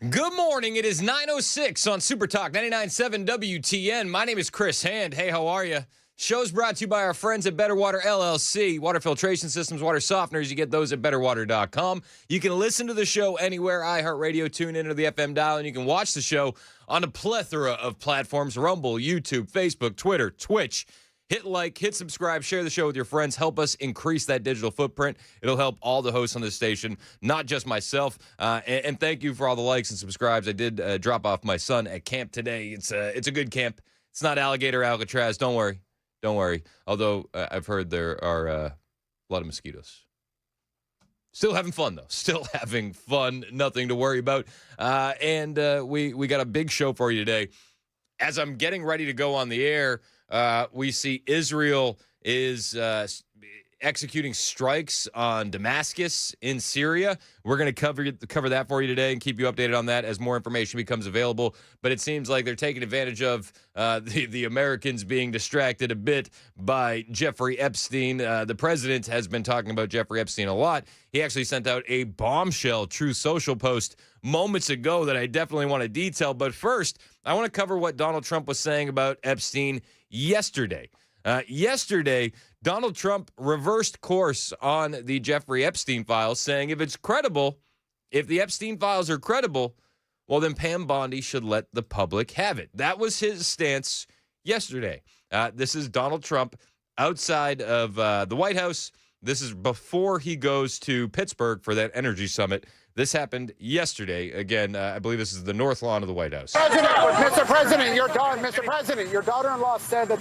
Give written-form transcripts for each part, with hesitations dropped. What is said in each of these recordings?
Good morning. It is 9:06 on Super Talk 99.7 WTN. My name is Chris Hand. Hey, how are you? Show's brought to you by our friends at Better Water LLC. Water filtration systems, water softeners. You get those at betterwater.com. You can listen to the show anywhere. iHeartRadio, tune into the FM dial, and you can watch the show on a plethora of platforms: Rumble, YouTube, Facebook, Twitter, Twitch. Hit like, hit subscribe, share the show with your friends. Help us increase that digital footprint. It'll help all the hosts on this station, not just myself. And thank you for all the likes and subscribes. I did drop off my son at camp today. It's a good camp. It's not alligator Alcatraz. Don't worry. Although I've heard there are a lot of mosquitoes. Still having fun, though. Still having fun. Nothing to worry about. And we got a big show for you today. As I'm getting ready to go on the air, we see Israel is executing strikes on Damascus in Syria. We're going to cover that for you today and keep you updated on that as more information becomes available. But it seems like they're taking advantage of the Americans being distracted a bit by Jeffrey Epstein. The president has been talking about Jeffrey Epstein a lot. He actually sent out a bombshell Truth Social post moments ago that I definitely want to detail. But first, I want to cover what Donald Trump was saying about Epstein yesterday. Yesterday, Donald Trump reversed course on the Jeffrey Epstein files, saying if the Epstein files are credible, well, then Pam Bondi should let the public have it. That was his stance yesterday. This is Donald Trump outside of the White House. This is before he goes to Pittsburgh for that energy summit. This happened yesterday. Again, I believe this is the North Lawn of the White House. Mr. President, your daughter-in-law said that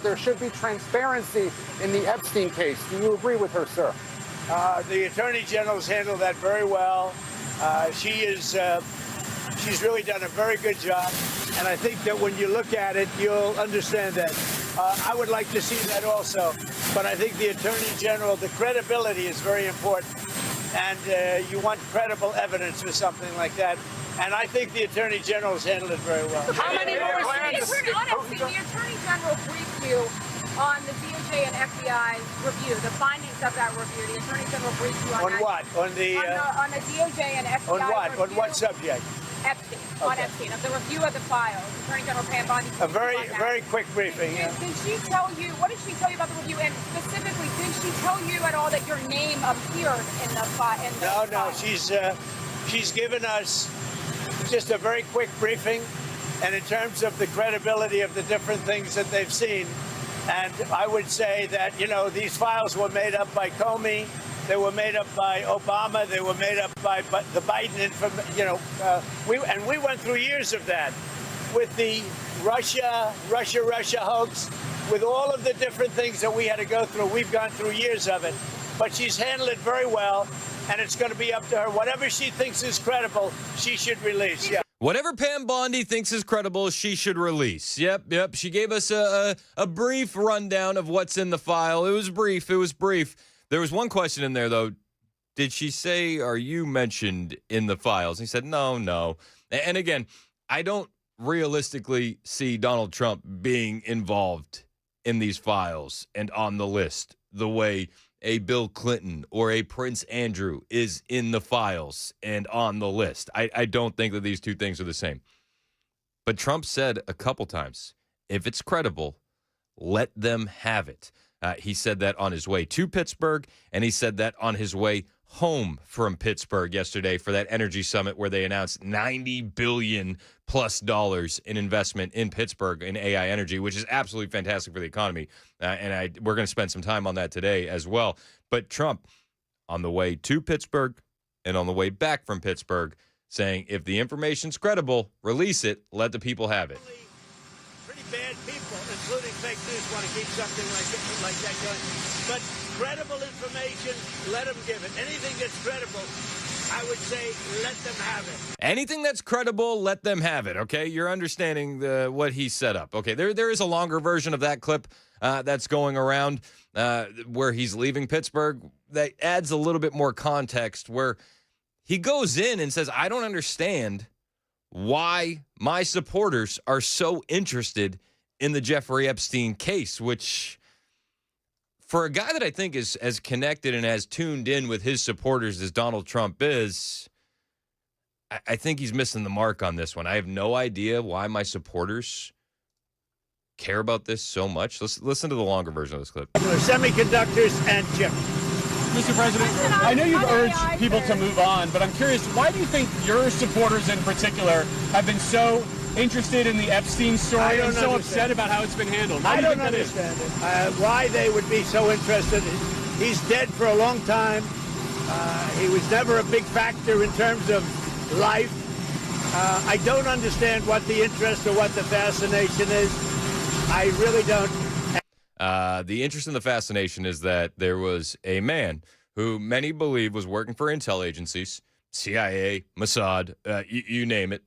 there should be transparency in the Epstein case. Do you agree with her, sir? The Attorney General's handled that very well. She's really done a very good job, and I think that when you look at it, you'll understand that. I would like to see that also, but I think the Attorney General, the credibility is very important. And you want credible evidence for something like that. And I think the Attorney General's handled it very well. How many more states? The Attorney General briefed you on the DOJ and FBI review, the findings of that review. The Attorney General briefed you on that. What? On the DOJ and FBI On what? review. On what subject? Epstein. Okay. On Epstein, of the review of the files. Attorney General Pam Bondi. A very quick briefing. Did she tell you, what did she tell you about the review? And specifically, did she tell you at all that your name appeared in the file? No. She's given us just a very quick briefing, and in terms of the credibility of the different things that they've seen. And I would say that, these files were made up by Comey. They were made up by Obama. They were made up by the Biden. We went through years of that with the Russia hoax, with all of the different things that we had to go through. We've gone through years of it. But she's handled it very well, and it's going to be up to her. Whatever she thinks is credible, she should release. Yeah. Whatever Pam Bondi thinks is credible, she should release. Yep. She gave us a brief rundown of what's in the file. It was brief. There was one question in there, though. Did she say, are you mentioned in the files? And he said, no. And again, I don't realistically see Donald Trump being involved in these files and on the list the way a Bill Clinton or a Prince Andrew is in the files and on the list. I don't think that these two things are the same. But Trump said a couple times, if it's credible, let them have it. He said that on his way to Pittsburgh, and he said that on his way home from Pittsburgh yesterday for that energy summit where they announced $90 billion plus in investment in Pittsburgh in AI energy, which is absolutely fantastic for the economy. We're going to spend some time on that today as well. But Trump, on the way to Pittsburgh and on the way back from Pittsburgh, saying if the information's credible, release it, let the people have it. Pretty bad people, including fake news, want to keep something like that going. But credible information, let them give it. Anything that's credible, I would say let them have it. Anything that's credible, let them have it, okay? You're understanding what he set up. Okay, there is a longer version of that clip that's going around where he's leaving Pittsburgh that adds a little bit more context where he goes in and says, I don't understand why my supporters are so interested in the Jeffrey Epstein case, which for a guy that I think is as connected and as tuned in with his supporters as Donald Trump is, I think he's missing the mark on this one. I have no idea why my supporters care about this so much. Let's listen to the longer version of this clip. Semiconductors and chips. Mr. President, I know you've urged people to move on, but I'm curious, why do you think your supporters in particular have been so interested in the Epstein story and so upset about how it's been handled? I don't understand it. Why they would be so interested. He's dead for a long time. He was never a big factor in terms of life. I don't understand what the interest or what the fascination is. I really don't. The interest in the fascination is that there was a man who many believe was working for intel agencies, CIA, Mossad, you name it,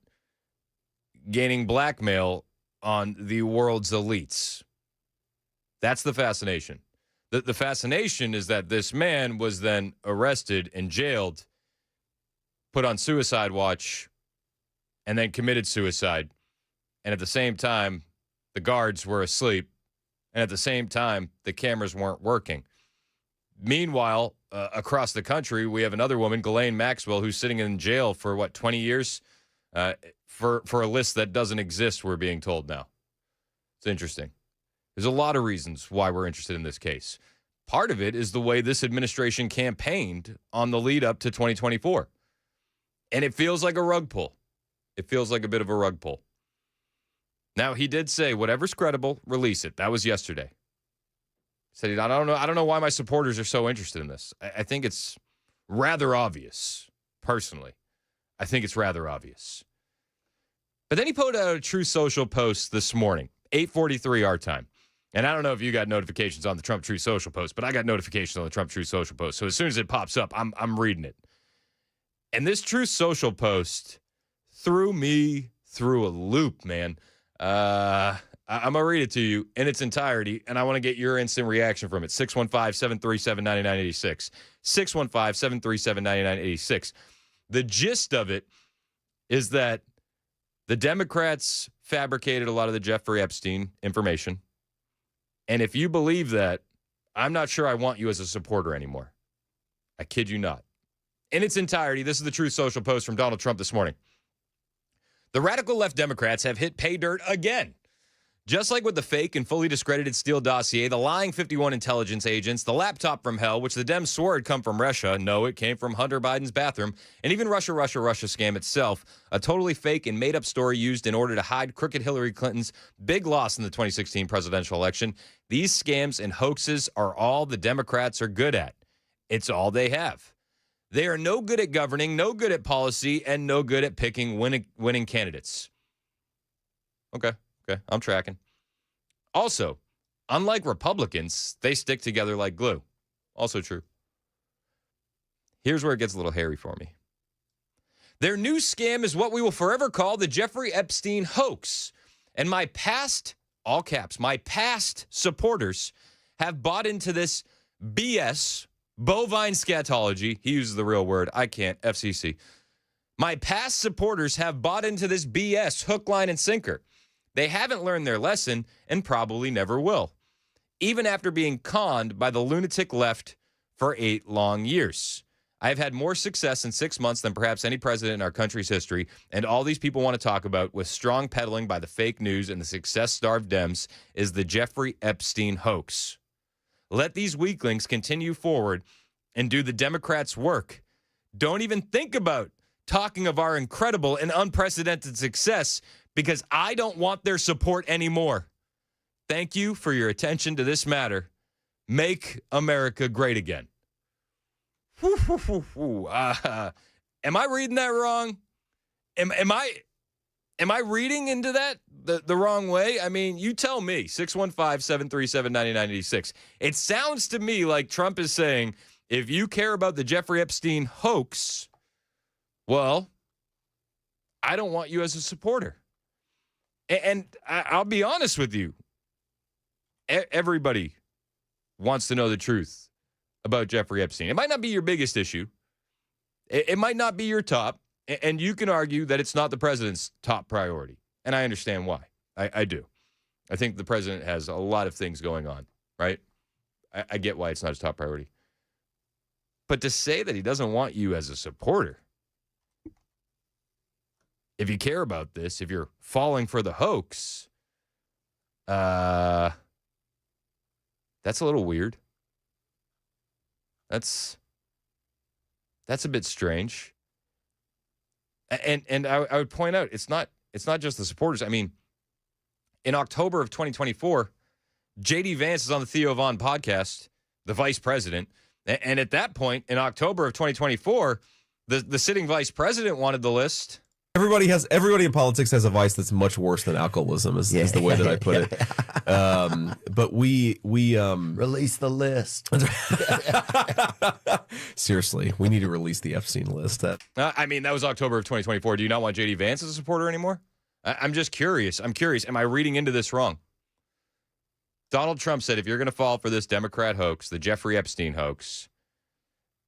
gaining blackmail on the world's elites. That's the fascination. The fascination is that this man was then arrested and jailed, put on suicide watch, and then committed suicide. And at the same time, the guards were asleep. And at the same time, the cameras weren't working. Meanwhile, across the country, we have another woman, Ghislaine Maxwell, who's sitting in jail for, 20 years? For a list that doesn't exist, we're being told now. It's interesting. There's a lot of reasons why we're interested in this case. Part of it is the way this administration campaigned on the lead up to 2024. And it feels like a rug pull. It feels like a bit of a rug pull. Now, he did say, whatever's credible, release it. That was yesterday. Said, I don't know why my supporters are so interested in this. I think it's rather obvious, personally. I think it's rather obvious. But then he put out a True Social post this morning, 8:43 our time. And I don't know if you got notifications on the Trump True Social post, but I got notifications on the Trump True Social post. So as soon as it pops up, I'm reading it. And this True Social post threw me through a loop, man. I'm going to read it to you in its entirety, and I want to get your instant reaction from it. 615-737-9986. 615-737-9986. The gist of it is that the Democrats fabricated a lot of the Jeffrey Epstein information. And if you believe that, I'm not sure I want you as a supporter anymore. I kid you not. In its entirety, this is the Truth Social post from Donald Trump this morning. The radical left Democrats have hit pay dirt again. Just like with the fake and fully discredited Steele dossier, the lying 51 intelligence agents, the laptop from hell, which the Dems swore had come from Russia. No, it came from Hunter Biden's bathroom. And even Russia scam itself, a totally fake and made-up story used in order to hide crooked Hillary Clinton's big loss in the 2016 presidential election. These scams and hoaxes are all the Democrats are good at. It's all they have. They are no good at governing, no good at policy, and no good at picking winning candidates. Okay, I'm tracking. Also, unlike Republicans, they stick together like glue. Also true. Here's where it gets a little hairy for me. Their new scam is what we will forever call the Jeffrey Epstein hoax. And my past, all caps, my past supporters have bought into this BS, bovine scatology. He uses the real word. I can't. FCC. My past supporters have bought into this BS hook, line, and sinker. They haven't learned their lesson and probably never will, even after being conned by the lunatic left for 8 long years. I've had more success in 6 months than perhaps any president in our country's history, and all these people want to talk about with strong peddling by the fake news and the success-starved Dems is the Jeffrey Epstein hoax. Let these weaklings continue forward and do the Democrats' work. Don't even think about talking of our incredible and unprecedented success because I don't want their support anymore. Thank you for your attention to this matter. Make America great again. Am I reading that wrong? Am I reading into that the wrong way? I mean, you tell me. 615-737-9986. It sounds to me like Trump is saying, if you care about the Jeffrey Epstein hoax, well, I don't want you as a supporter. And I'll be honest with you. Everybody wants to know the truth about Jeffrey Epstein. It might not be your biggest issue. It might not be your top. And you can argue that it's not the president's top priority. And I understand why. I do. I think the president has a lot of things going on, right? I get why it's not his top priority. But to say that he doesn't want you as a supporter, if you care about this, if you're falling for the hoax, that's a little weird. That's a bit strange. And I would point out, it's not just the supporters. I mean, in October of 2024, J.D. Vance is on the Theo Von podcast, the vice president. And at that point, in October of 2024, the sitting vice president wanted the list. Everybody in politics has a vice that's much worse than alcoholism, is the way that I put it. But we release the list. Seriously, we need to release the Epstein list. I mean, that was October of 2024. Do you not want J.D. Vance as a supporter anymore? I'm just curious. I'm curious. Am I reading into this wrong? Donald Trump said, if you're going to fall for this Democrat hoax, the Jeffrey Epstein hoax,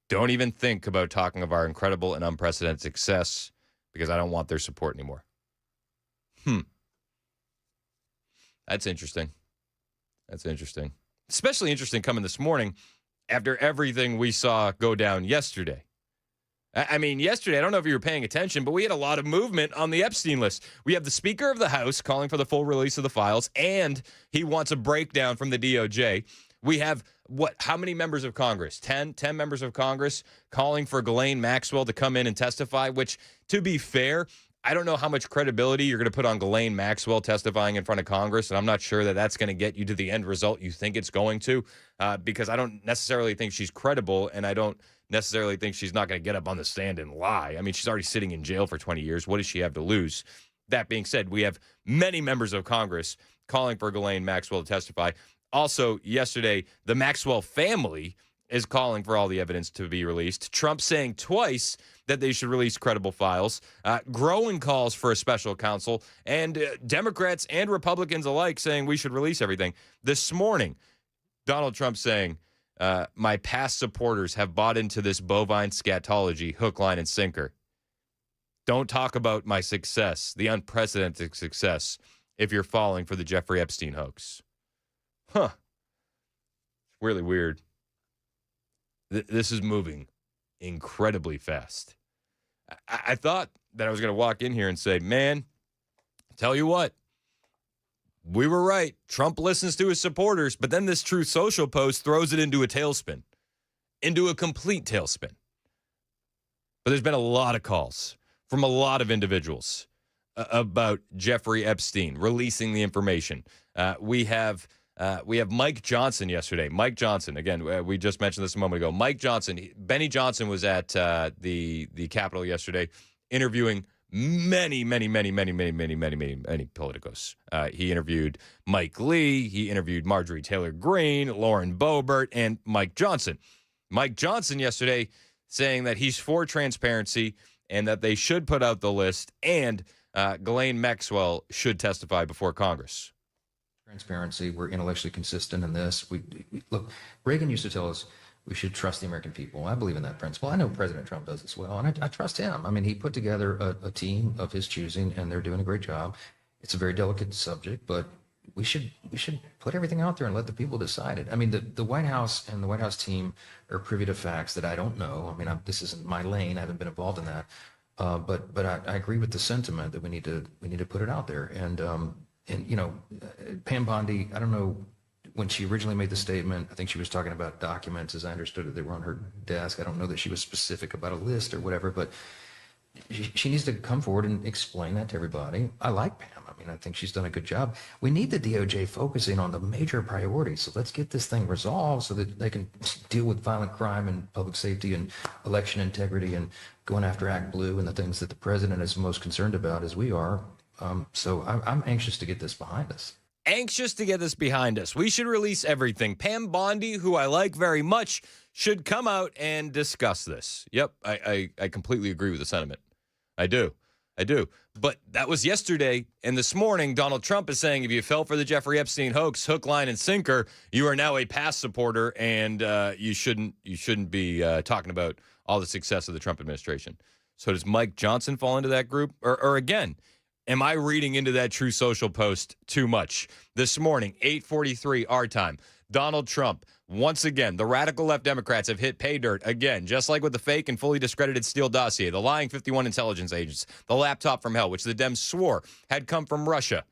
don't even think about talking of our incredible and unprecedented success, because I don't want their support anymore. That's interesting. That's interesting. Especially interesting coming this morning after everything we saw go down yesterday. I mean, yesterday, I don't know if you were paying attention, but we had a lot of movement on the Epstein list. We have the Speaker of the House calling for the full release of the files, and he wants a breakdown from the DOJ. We have, how many members of Congress? 10 members of Congress calling for Ghislaine Maxwell to come in and testify, which, to be fair, I don't know how much credibility you're going to put on Ghislaine Maxwell testifying in front of Congress, and I'm not sure that that's going to get you to the end result you think it's going to, because I don't necessarily think she's credible, and I don't necessarily think she's not going to get up on the stand and lie. I mean, she's already sitting in jail for 20 years. What does she have to lose? That being said, we have many members of Congress calling for Ghislaine Maxwell to testify. Also, yesterday, the Maxwell family is calling for all the evidence to be released. Trump saying twice that they should release credible files, growing calls for a special counsel, and Democrats and Republicans alike saying we should release everything. This morning, Donald Trump saying, my past supporters have bought into this bovine scatology, hook, line, and sinker. Don't talk about my success, the unprecedented success, if you're falling for the Jeffrey Epstein hoax. Huh. Really weird. This is moving incredibly fast. I thought that I was going to walk in here and say, man, tell you what, we were right. Trump listens to his supporters, but then this Truth Social post throws it into a tailspin, into a complete tailspin. But there's been a lot of calls from a lot of individuals about Jeffrey Epstein releasing the information. We have Mike Johnson yesterday. Mike Johnson, again, we just mentioned this a moment ago. Mike Johnson, Benny Johnson was at the Capitol yesterday interviewing many politicos. He interviewed Mike Lee. He interviewed Marjorie Taylor Greene, Lauren Boebert, and Mike Johnson. Mike Johnson yesterday saying that he's for transparency and that they should put out the list, and Ghislaine Maxwell should testify before Congress. Transparency. We're intellectually consistent in this. We look, Reagan used to tell us we should trust the American people. I believe in that principle. I know President Trump does as well, and I trust him. I mean, he put together a team of his choosing, and they're doing a great job. It's a very delicate subject, but we should put everything out there and let the people decide it. I mean, the White House and the White House team are privy to facts that I don't know. I mean, this isn't my lane. I haven't been involved in that. But I agree with the sentiment that we need to put it out there. And you know, Pam Bondi, I don't know, when she originally made the statement, I think she was talking about documents, as I understood it, that were on her desk. I don't know that she was specific about a list or whatever, but she needs to come forward and explain that to everybody. I like Pam. I mean, I think she's done a good job. We need the DOJ focusing on the major priorities. So let's get this thing resolved so that they can deal with violent crime and public safety and election integrity and going after Act Blue and the things that the president is most concerned about, as we are. So I'm anxious to get this behind us. Anxious to get this behind us. We should release everything. Pam Bondi, who I like very much, should come out and discuss this. Yep, I completely agree with the sentiment. I do. But that was yesterday, and this morning, Donald Trump is saying if you fell for the Jeffrey Epstein hoax, hook, line, and sinker, you are now a past supporter, and you shouldn't be talking about all the success of the Trump administration. So does Mike Johnson fall into that group? Or again, Am I reading into that True Social post too much? This morning, 8:43 our time, Donald Trump, once again, the radical left Democrats have hit pay dirt again, just like with the fake and fully discredited Steele dossier, the lying 51 intelligence agents, the laptop from hell, which the Dems swore had come from Russia.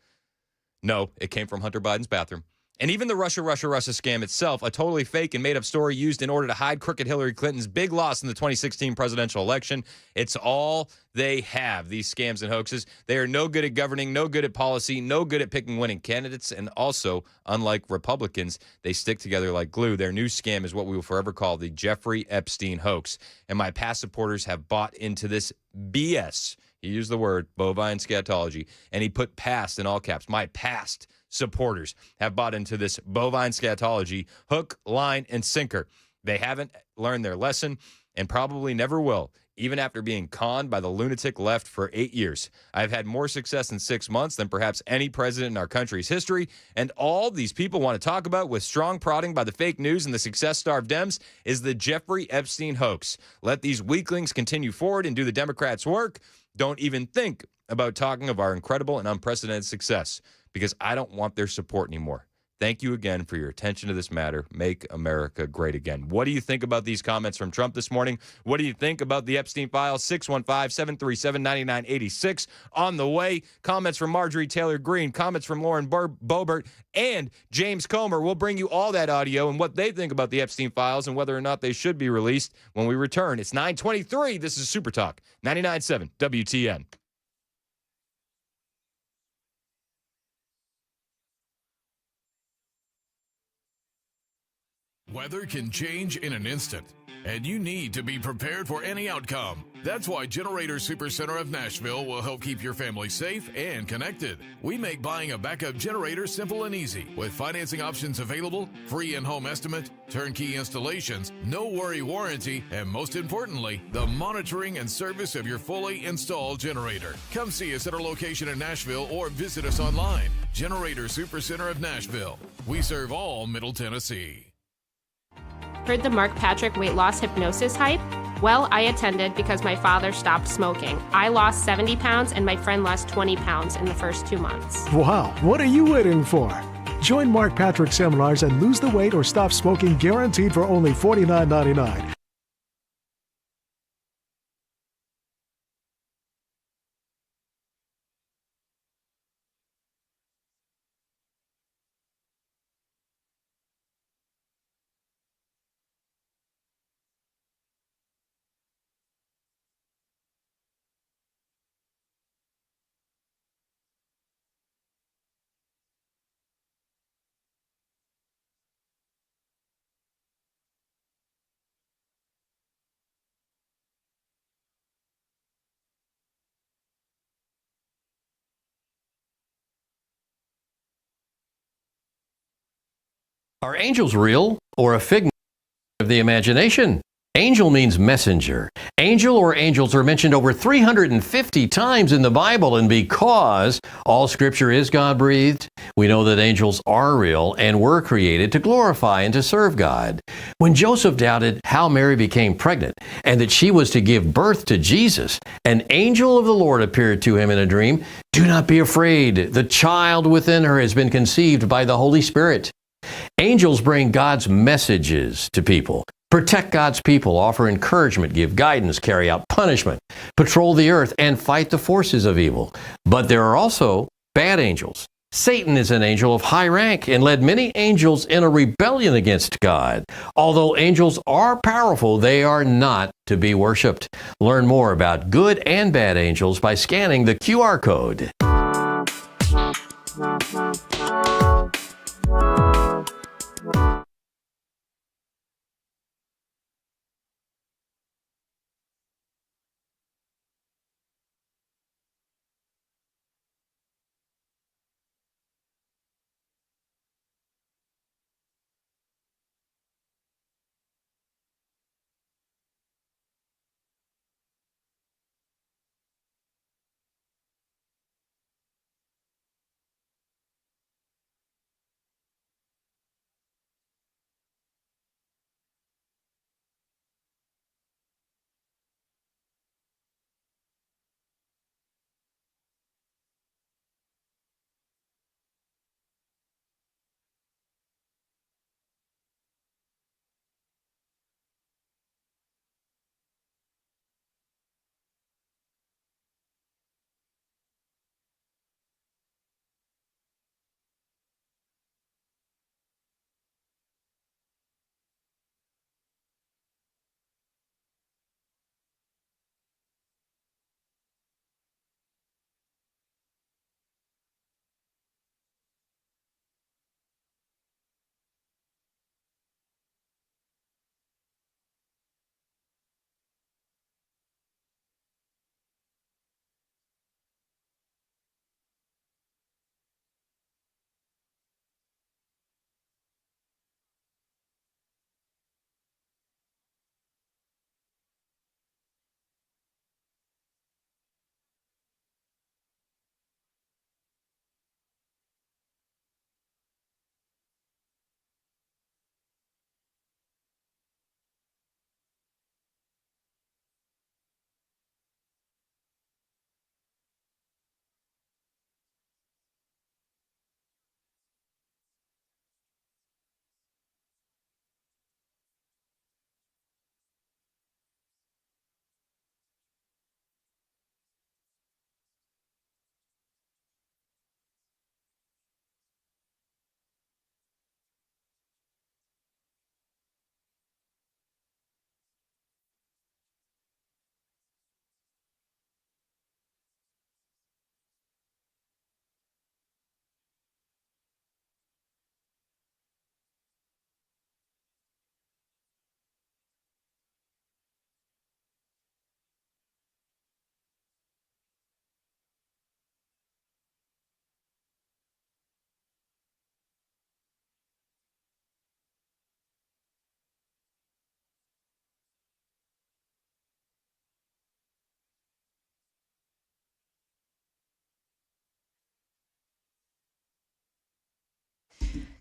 No, it came from Hunter Biden's bathroom. And even the Russia scam itself, a totally fake and made-up story used in order to hide crooked Hillary Clinton's big loss in the 2016 presidential election. It's all they have, these scams and hoaxes. They are no good at governing, no good at policy, no good at picking winning candidates, and also, unlike Republicans, they stick together like glue. Their new scam is what we will forever call the Jeffrey Epstein hoax. And my past supporters have bought into this BS. He used the word bovine scatology, and he put past in all caps. My past supporters have bought into this bovine scatology, hook, line, and sinker. They haven't learned their lesson and probably never will, even after being conned by the lunatic left for 8 years. I've had more success in 6 months than perhaps any president in our country's history, and all these people want to talk about with strong prodding by the fake news and the success-starved Dems is the Jeffrey Epstein hoax. Let these weaklings continue forward and do the Democrats' work. Don't even think about talking of our incredible and unprecedented success, because I don't want their support anymore. Thank you again for your attention to this matter. Make America great again. What do you think about these comments from Trump this morning? What do you think about the Epstein files? 615-737-9986 on the way. Comments from Marjorie Taylor Greene, comments from Lauren Boebert, and James Comer. We'll bring you all that audio and what they think about the Epstein files and whether or not they should be released when we return. It's 9:23. This is Super Talk, 99.7 WTN. Weather can change in an instant, and you need to be prepared for any outcome. That's why Generator Supercenter of Nashville will help keep your family safe and connected. We make buying a backup generator simple and easy, with financing options available, free in-home estimate, turnkey installations, no worry warranty, and most importantly, the monitoring and service of your fully installed generator. Come see us at our location in Nashville or visit us online. Generator Supercenter of Nashville. We serve all Middle Tennessee. Heard the Mark Patrick weight loss hypnosis hype? Well, I attended because my father stopped smoking. I lost 70 pounds and my friend lost 20 pounds in the first 2 months. Wow, what are you waiting for? Join Mark Patrick seminars and lose the weight or stop smoking guaranteed for only $49.99. Are angels real or a figment of the imagination? Angel means messenger. Angel or angels are mentioned over 350 times in the Bible, and because all Scripture is God-breathed, we know that angels are real and were created to glorify and to serve God. When Joseph doubted how Mary became pregnant and that she was to give birth to Jesus, an angel of the Lord appeared to him in a dream. Do not be afraid. The child within her has been conceived by the Holy Spirit. Angels bring God's messages to people, protect God's people, offer encouragement, give guidance, carry out punishment, patrol the earth, and fight the forces of evil. But there are also bad angels. Satan is an angel of high rank and led many angels in a rebellion against God. Although angels are powerful, they are not to be worshipped. Learn more about good and bad angels by scanning the QR code.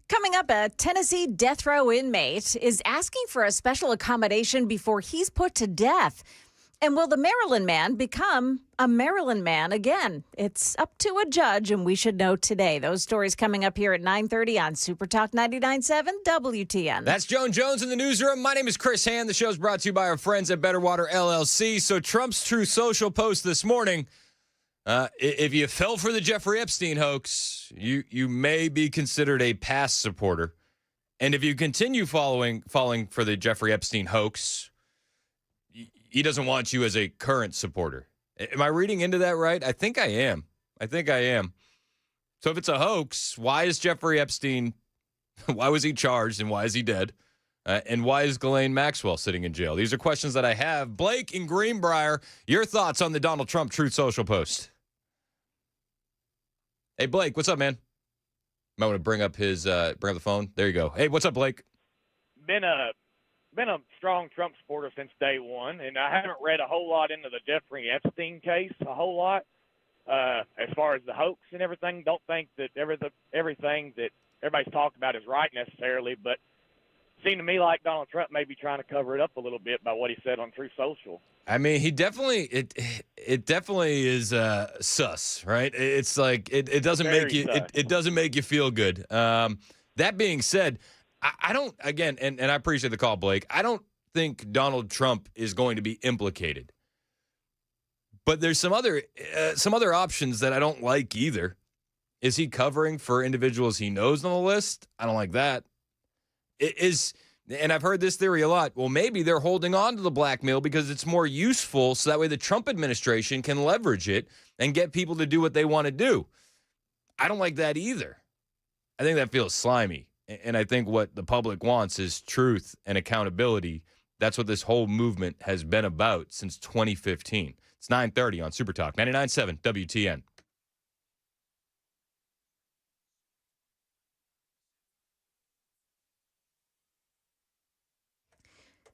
Coming up, a Tennessee death row inmate is asking for a special accommodation before he's put to death. And will the Maryland man become a Maryland man again? It's up to a judge, and we should know today. Those stories coming up here at 9:30 on Super Talk 99.7 WTN. That's Joan Jones in the newsroom. My name is Chris Hand. The show's brought to you by our friends at Better Water LLC. So Trump's Truth Social post this morning, if you fell for the Jeffrey Epstein hoax, you may be considered a past supporter. And if you continue falling for the Jeffrey Epstein hoax, he doesn't want you as a current supporter. Am I reading into that right? I think I am. So if it's a hoax, why is Jeffrey Epstein, why was he charged and why is he dead? And why is Ghislaine Maxwell sitting in jail? These are questions that I have. Blake in Greenbrier, your thoughts on the Donald Trump Truth Social post? Hey, Blake, what's up, man? Might want to bring up the phone. There you go. Hey, what's up, Blake? Been a strong Trump supporter since day one, and I haven't read a whole lot into the Jeffrey Epstein case, a whole lot. As far as the hoax and everything, don't think that everything that everybody's talked about is right necessarily, but it seemed to me like Donald Trump may be trying to cover it up a little bit by what he said on Truth Social. I mean, he definitely it definitely is sus, right? It's like it doesn't make you it doesn't make you feel good. That being said, I don't, again, and I appreciate the call, Blake. I don't think Donald Trump is going to be implicated. But there's some other options that I don't like either. Is he covering for individuals he knows on the list? I don't like that. And I've heard this theory a lot. Well, maybe they're holding on to the blackmail because it's more useful, so that way the Trump administration can leverage it and get people to do what they want to do. I don't like that either. I think that feels slimy. And I think what the public wants is truth and accountability. That's what this whole movement has been about since 2015. It's 9:30 on Super Talk 99.7 WTN.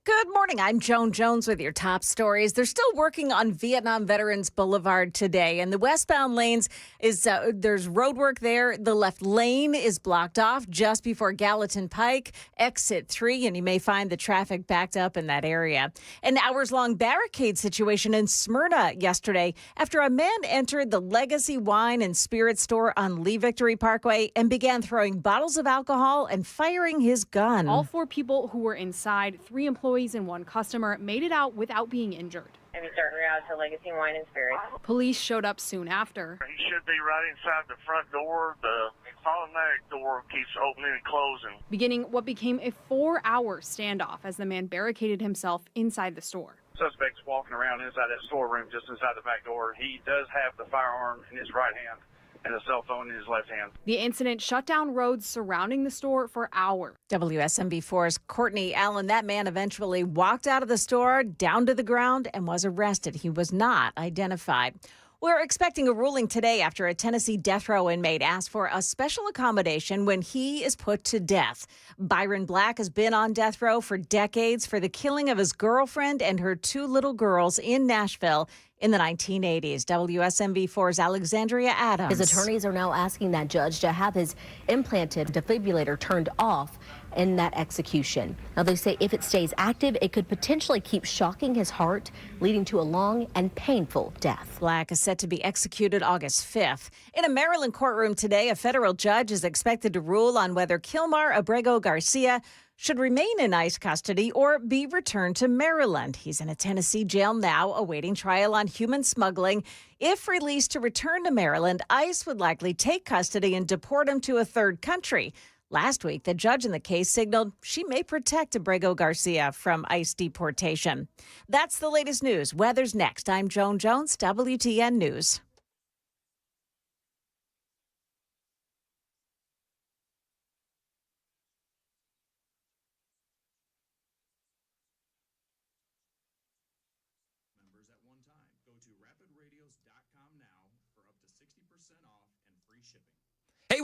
Good morning. I'm Joan Jones with your top stories. They're still working on Vietnam Veterans Boulevard today, and the westbound lanes there's road work there. The left lane is blocked off just before Gallatin Pike, exit 3, and you may find the traffic backed up in that area. An hours-long barricade situation in Smyrna yesterday after a man entered the Legacy Wine and Spirit store on Lee Victory Parkway and began throwing bottles of alcohol and firing his gun. All 4 people who were inside, 3 employees and 1 customer, made it out without being injured. And we start route to Legacy Wine and Spirit. Police showed up soon after. He should be right inside the front door. The automatic door keeps opening and closing. Beginning what became a 4-hour standoff as the man barricaded himself inside the store. Suspect's walking around inside that storeroom, just inside the back door. He does have the firearm in his right hand and a cell phone in his left hand. The incident shut down roads surrounding the store for hours. WSMB4's Courtney Allen, that man eventually walked out of the store, down to the ground, and was arrested. He was not identified. We're expecting a ruling today after a Tennessee death row inmate asked for a special accommodation when he is put to death. Byron Black has been on death row for decades for the killing of his girlfriend and her 2 little girls in Nashville in the 1980s. WSMB4's Alexandria Adams. His attorneys are now asking that judge to have his implanted defibrillator turned off in that execution. Now, they say if it stays active, it could potentially keep shocking his heart, leading to a long and painful death. Black is set to be executed August 5th. In a Maryland courtroom today, a federal judge is expected to rule on whether Kilmar Abrego Garcia should remain in ICE custody or be returned to Maryland. He's in a Tennessee jail now, awaiting trial on human smuggling. If released to return to Maryland, ICE would likely take custody and deport him to a third country. Last week, the judge in the case signaled she may protect Abrego Garcia from ICE deportation. That's the latest news. Weather's next. I'm Joan Jones, WTN News.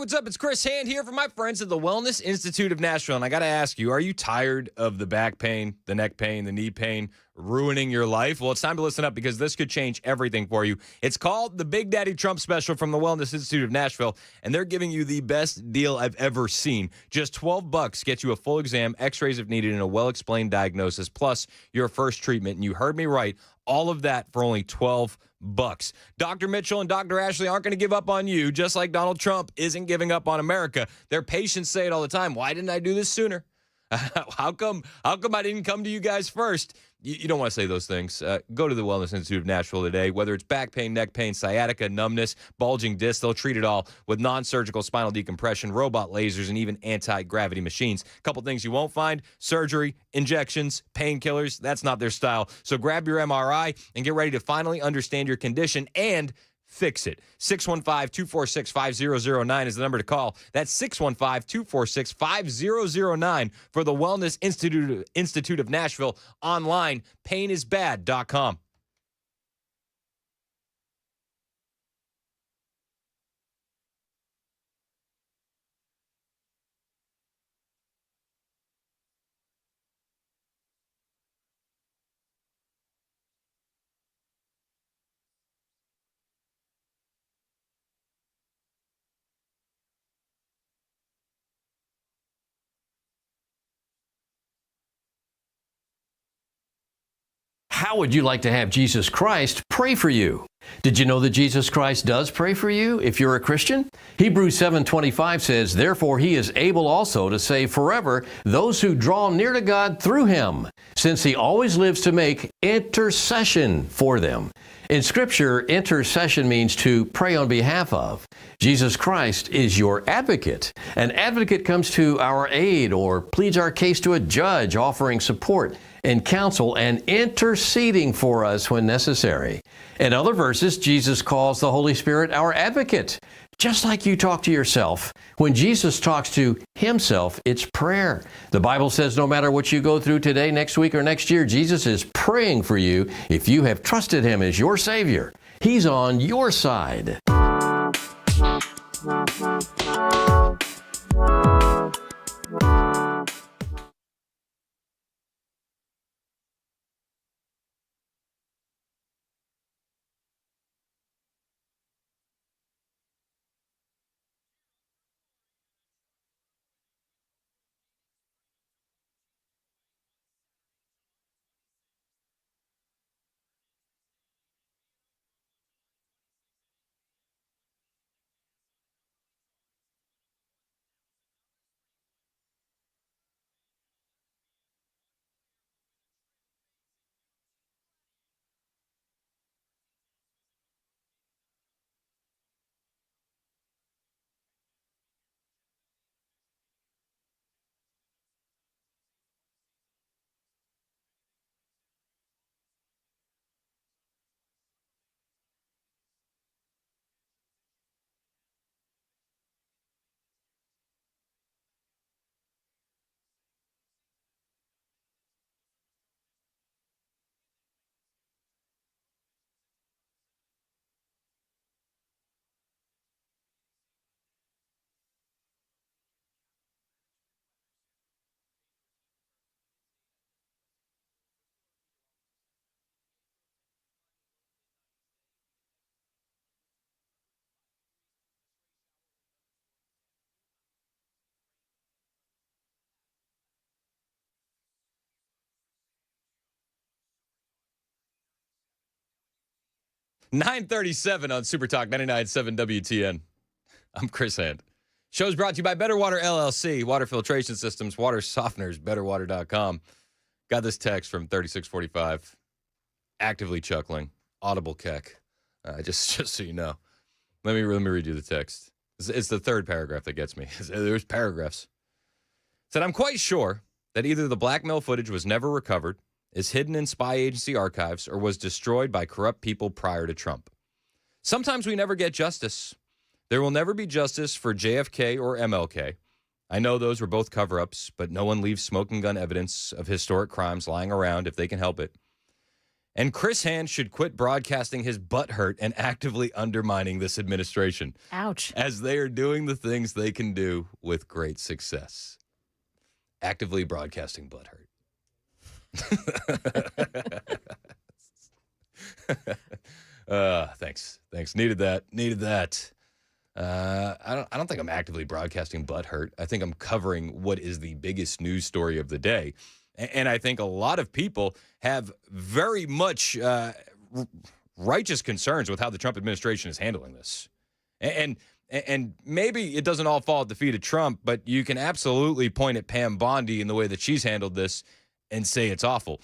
what's up? It's Chris Hand here from my friends at the Wellness Institute of Nashville. And I got to ask you, are you tired of the back pain, the neck pain, the knee pain ruining your life? Well, it's time to listen up because this could change everything for you. It's called the Big Daddy Trump Special from the Wellness Institute of Nashville, and they're giving you the best deal I've ever seen. Just $12 gets you a full exam, x-rays if needed, and a well-explained diagnosis, plus your first treatment. And you heard me right. All of that for only $12. Dr. Mitchell and Dr. Ashley aren't going to give up on you, just like Donald Trump isn't giving up on America. Their patients say it all the time. Why didn't I do this sooner? How come I didn't come to you guys first? You don't want to say those things. Go to the Wellness Institute of Nashville today. Whether it's back pain, neck pain, sciatica, numbness, bulging disc, they'll treat it all with non-surgical spinal decompression, robot lasers, and even anti-gravity machines. A couple things you won't find: surgery, injections, painkillers. That's not their style. So grab your MRI and get ready to finally understand your condition and fix it. 615-246-5009 is the number to call. That's 615-246-5009 for the Wellness Institute of Nashville. Online, painisbad.com. How would you like to have Jesus Christ pray for you? Did you know that Jesus Christ does pray for you if you're a Christian? Hebrews 7:25 says, "Therefore he is able also to save forever those who draw near to God through him, since he always lives to make intercession for them." In Scripture, intercession means to pray on behalf of. Jesus Christ is your advocate. An advocate comes to our aid or pleads our case to a judge, offering support and counsel and interceding for us when necessary. In other verses, Jesus calls the Holy Spirit our advocate. Just like you talk to yourself, when Jesus talks to himself, it's prayer. The Bible says no matter what you go through today, next week, or next year, Jesus is praying for you if you have trusted him as your Savior. He's on your side. 937 on Super Talk 99.7 WTN. I'm Chris Hand. Show's brought to you by Better Water LLC, water filtration systems, water softeners, betterwater.com. Got this text from 3645, actively chuckling, audible keck. Just so you know. Let me redo the text. It's the third paragraph that gets me. There's paragraphs. Said, I'm quite sure that either the blackmail footage was never recovered, is hidden in spy agency archives, or was destroyed by corrupt people prior to Trump. Sometimes we never get justice. There will never be justice for JFK or MLK. I know those were both cover-ups, but no one leaves smoking gun evidence of historic crimes lying around if they can help it. And Chris Hand should quit broadcasting his butthurt and actively undermining this administration. Ouch. As they are doing the things they can do with great success. Actively broadcasting butthurt. Thanks. Needed that. I don't think I'm actively broadcasting butthurt. I think I'm covering what is the biggest news story of the day. And I think a lot of people have very much righteous concerns with how the Trump administration is handling this. And maybe it doesn't all fall at the feet of Trump, but you can absolutely point at Pam Bondi in the way that she's handled this and say it's awful.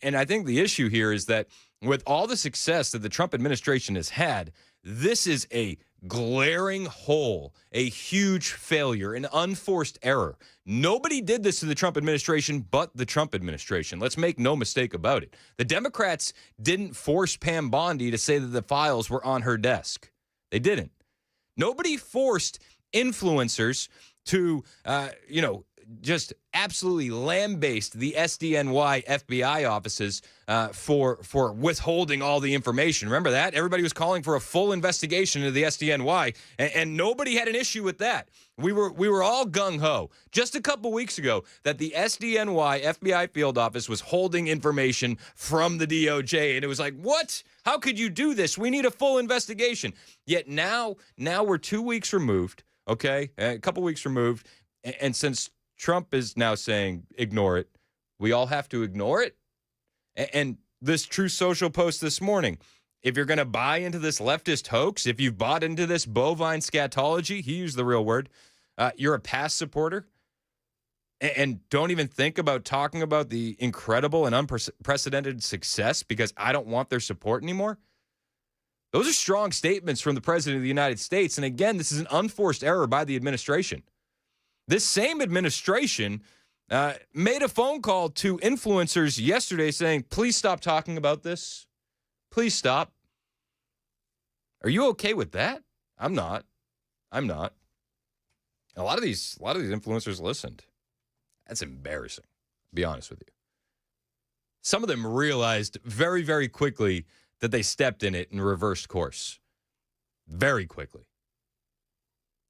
And I think the issue here is that with all the success that the Trump administration has had, this is a glaring hole, a huge failure, an unforced error. Nobody did this to the Trump administration but the Trump administration. Let's make no mistake about it. The Democrats didn't force Pam Bondi to say that the files were on her desk. They didn't. Nobody forced influencers to, just absolutely lambaste the SDNY FBI offices for withholding all the information. Remember that? Everybody was calling for a full investigation into the SDNY, and nobody had an issue with that. We were all gung-ho just a couple weeks ago that the SDNY FBI field office was holding information from the DOJ, and it was like, what? How could you do this? We need a full investigation. Yet now we're 2 weeks removed, okay? A couple weeks removed, and since Trump is now saying, ignore it. We all have to ignore it. And this True Social post this morning, if you're going to buy into this leftist hoax, if you've bought into this bovine scatology, he used the real word, you're a past supporter, and don't even think about talking about the incredible and unprecedented success because I don't want their support anymore. Those are strong statements from the President of the United States. And again, this is an unforced error by the administration. This same administration made a phone call to influencers yesterday saying, please stop talking about this. Please stop. Are you okay with that? I'm not. A lot of these influencers listened. That's embarrassing, to be honest with you. Some of them realized very, very quickly that they stepped in it and reversed course. Very quickly.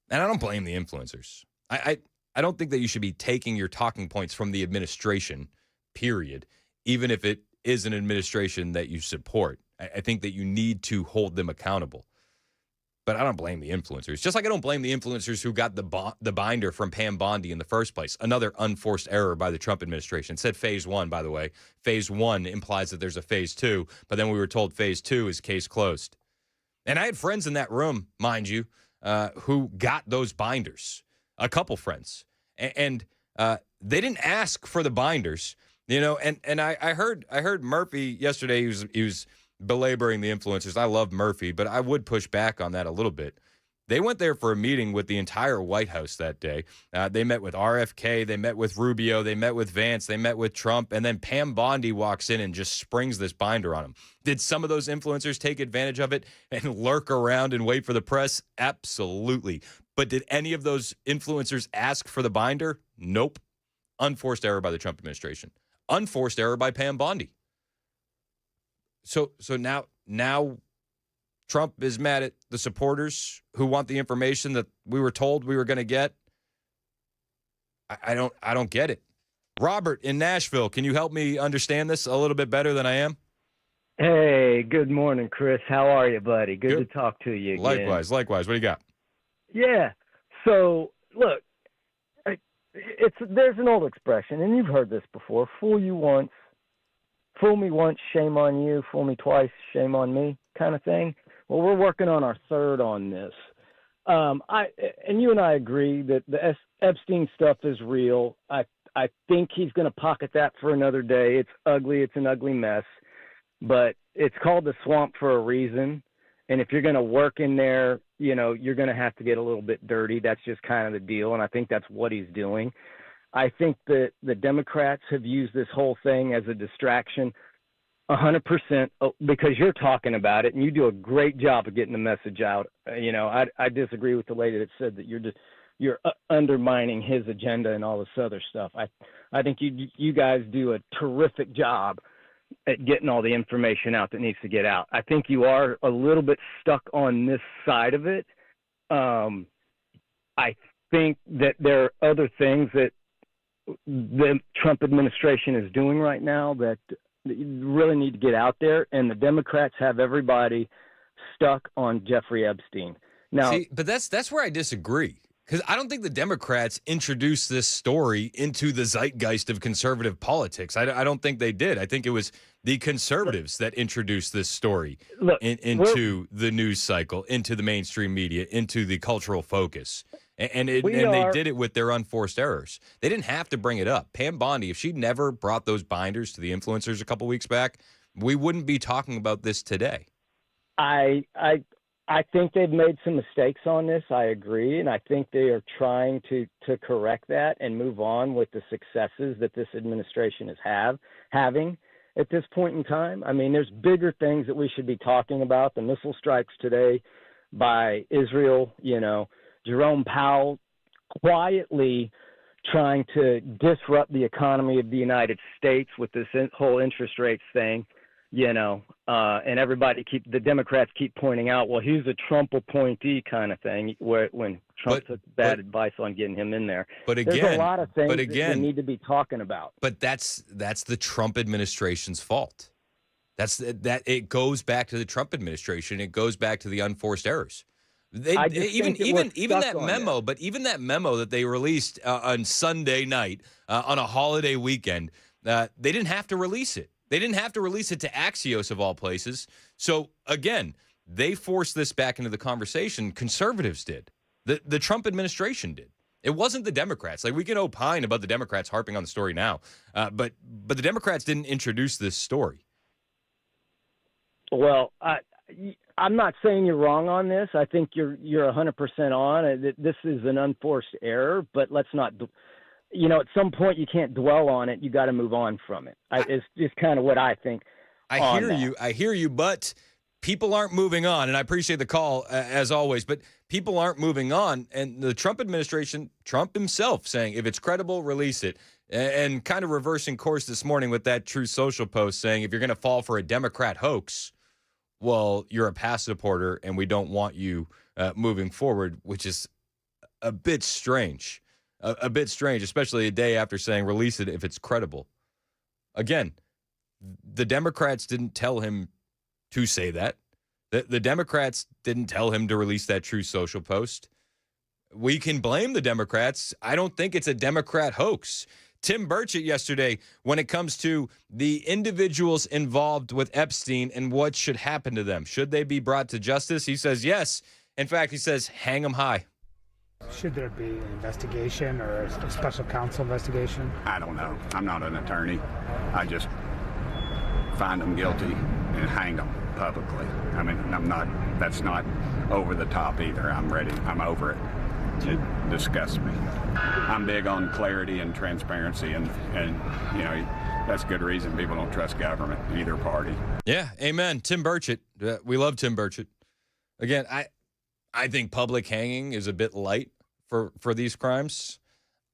And I don't blame the influencers. I don't think that you should be taking your talking points from the administration, period, even if it is an administration that you support. I think that you need to hold them accountable. But I don't blame the influencers. Just like I don't blame the influencers who got the binder from Pam Bondi in the first place. Another unforced error by the Trump administration. It said phase 1, by the way. Phase 1 implies that there's a phase 2, but then we were told phase 2 is case closed. And I had friends in that room, mind you, who got those binders. A couple friends. And they didn't ask for the binders, and I heard Murphy yesterday. He was belaboring the influencers. I love Murphy, but I would push back on that a little bit. They went there for a meeting with the entire White House that day. They met with RFK, they met with Rubio, they met with Vance, they met with Trump, and then Pam Bondi walks in and just springs this binder on them. Did some of those influencers take advantage of it and lurk around and wait for the press? Absolutely. But did any of those influencers ask for the binder? Nope. Unforced error by the Trump administration. Unforced error by Pam Bondi. So now Trump is mad at the supporters who want the information that we were told we were going to get. I don't get it. Robert in Nashville, can you help me understand this a little bit better than I am? Hey, good morning, Chris. How are you, buddy? Good to talk to you again. Likewise. What do you got? Yeah. So, look, there's an old expression, and you've heard this before: "Fool you once, fool me once, shame on you; fool me twice, shame on me," kind of thing. Well, we're working on our third on this. And you and I agree that the Epstein stuff is real. I think he's going to pocket that for another day. It's ugly. It's an ugly mess, but it's called the swamp for a reason. And if you're going to work in there, you're going to have to get a little bit dirty. That's just kind of the deal. And I think that's what he's doing. I think that the Democrats have used this whole thing as a distraction 100% because you're talking about it and you do a great job of getting the message out. I disagree with the lady that said that you're undermining his agenda and all this other stuff. I think you guys do a terrific job at getting all the information out that needs to get out. I think you are a little bit stuck on this side of it. I think that there are other things that the Trump administration is doing right now that you really need to get out there, and the Democrats have everybody stuck on Jeffrey Epstein. Now, see, but that's where I disagree, because I don't think the Democrats introduced this story into the zeitgeist of conservative politics. I don't think they did. I think it was the conservatives that introduced this story into the news cycle, into the mainstream media, into the cultural focus. And they did it with their unforced errors. They didn't have to bring it up. Pam Bondi, if she'd never brought those binders to the influencers a couple weeks back, we wouldn't be talking about this today. I think they've made some mistakes on this. I agree, and I think they are trying to correct that and move on with the successes that this administration is having at this point in time. I mean, there's bigger things that we should be talking about. The missile strikes today by Israel, Jerome Powell quietly trying to disrupt the economy of the United States with this whole interest rates thing, and the Democrats keep pointing out, well, he's a Trump appointee kind of thing, when Trump took bad advice on getting him in there. But again, there's a lot of things that we need to be talking about. But that's the Trump administration's fault. It goes back to the Trump administration. It goes back to the unforced errors. Even that memo, but even that memo that they released on Sunday night on a holiday weekend, they didn't have to release it. They didn't have to release it to Axios of all places. So again, they forced this back into the conversation. Conservatives did. The Trump administration did. It wasn't the Democrats. Like, we can opine about the Democrats harping on the story now, but the Democrats didn't introduce this story. Well, I'm not saying you're wrong on this. I think you're 100% on. This is an unforced error, but let's not. At some point you can't dwell on it. You got to move on from it. It's just kind of what I think. I hear you, but people aren't moving on. And I appreciate the call as always, but people aren't moving on. And the Trump administration, Trump himself saying, if it's credible, release it. And kind of reversing course this morning with that Truth Social post saying, if you're going to fall for a Democrat hoax, well, you're a past supporter and we don't want you moving forward, which is a bit strange. A bit strange, especially a day after saying release it if it's credible. Again, the Democrats didn't tell him to say that. The Democrats didn't tell him to release that Truth Social post. We can blame the Democrats. I don't think it's a Democrat hoax. Tim Burchett yesterday, when it comes to the individuals involved with Epstein and what should happen to them, should they be brought to justice? He says yes. In fact, he says hang them high. Should there be an investigation or a special counsel investigation? I don't know. I'm not an attorney. I just find them guilty and hang them publicly. I mean, that's not over the top either. I'm ready. I'm over it. It disgusts me. I'm big on clarity and transparency, and that's good reason people don't trust government, either party. Yeah, amen. Tim Burchett. We love Tim Burchett. Again, I think public hanging is a bit light for these crimes.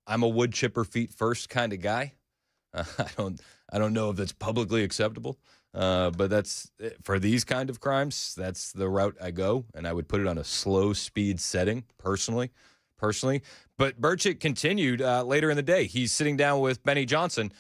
I'm a wood chipper feet first kind of guy. I don't know if that's publicly acceptable, but that's for these kind of crimes. That's the route I go, and I would put it on a slow speed setting personally. But Burchett continued later in the day. He's sitting down with Benny Johnson,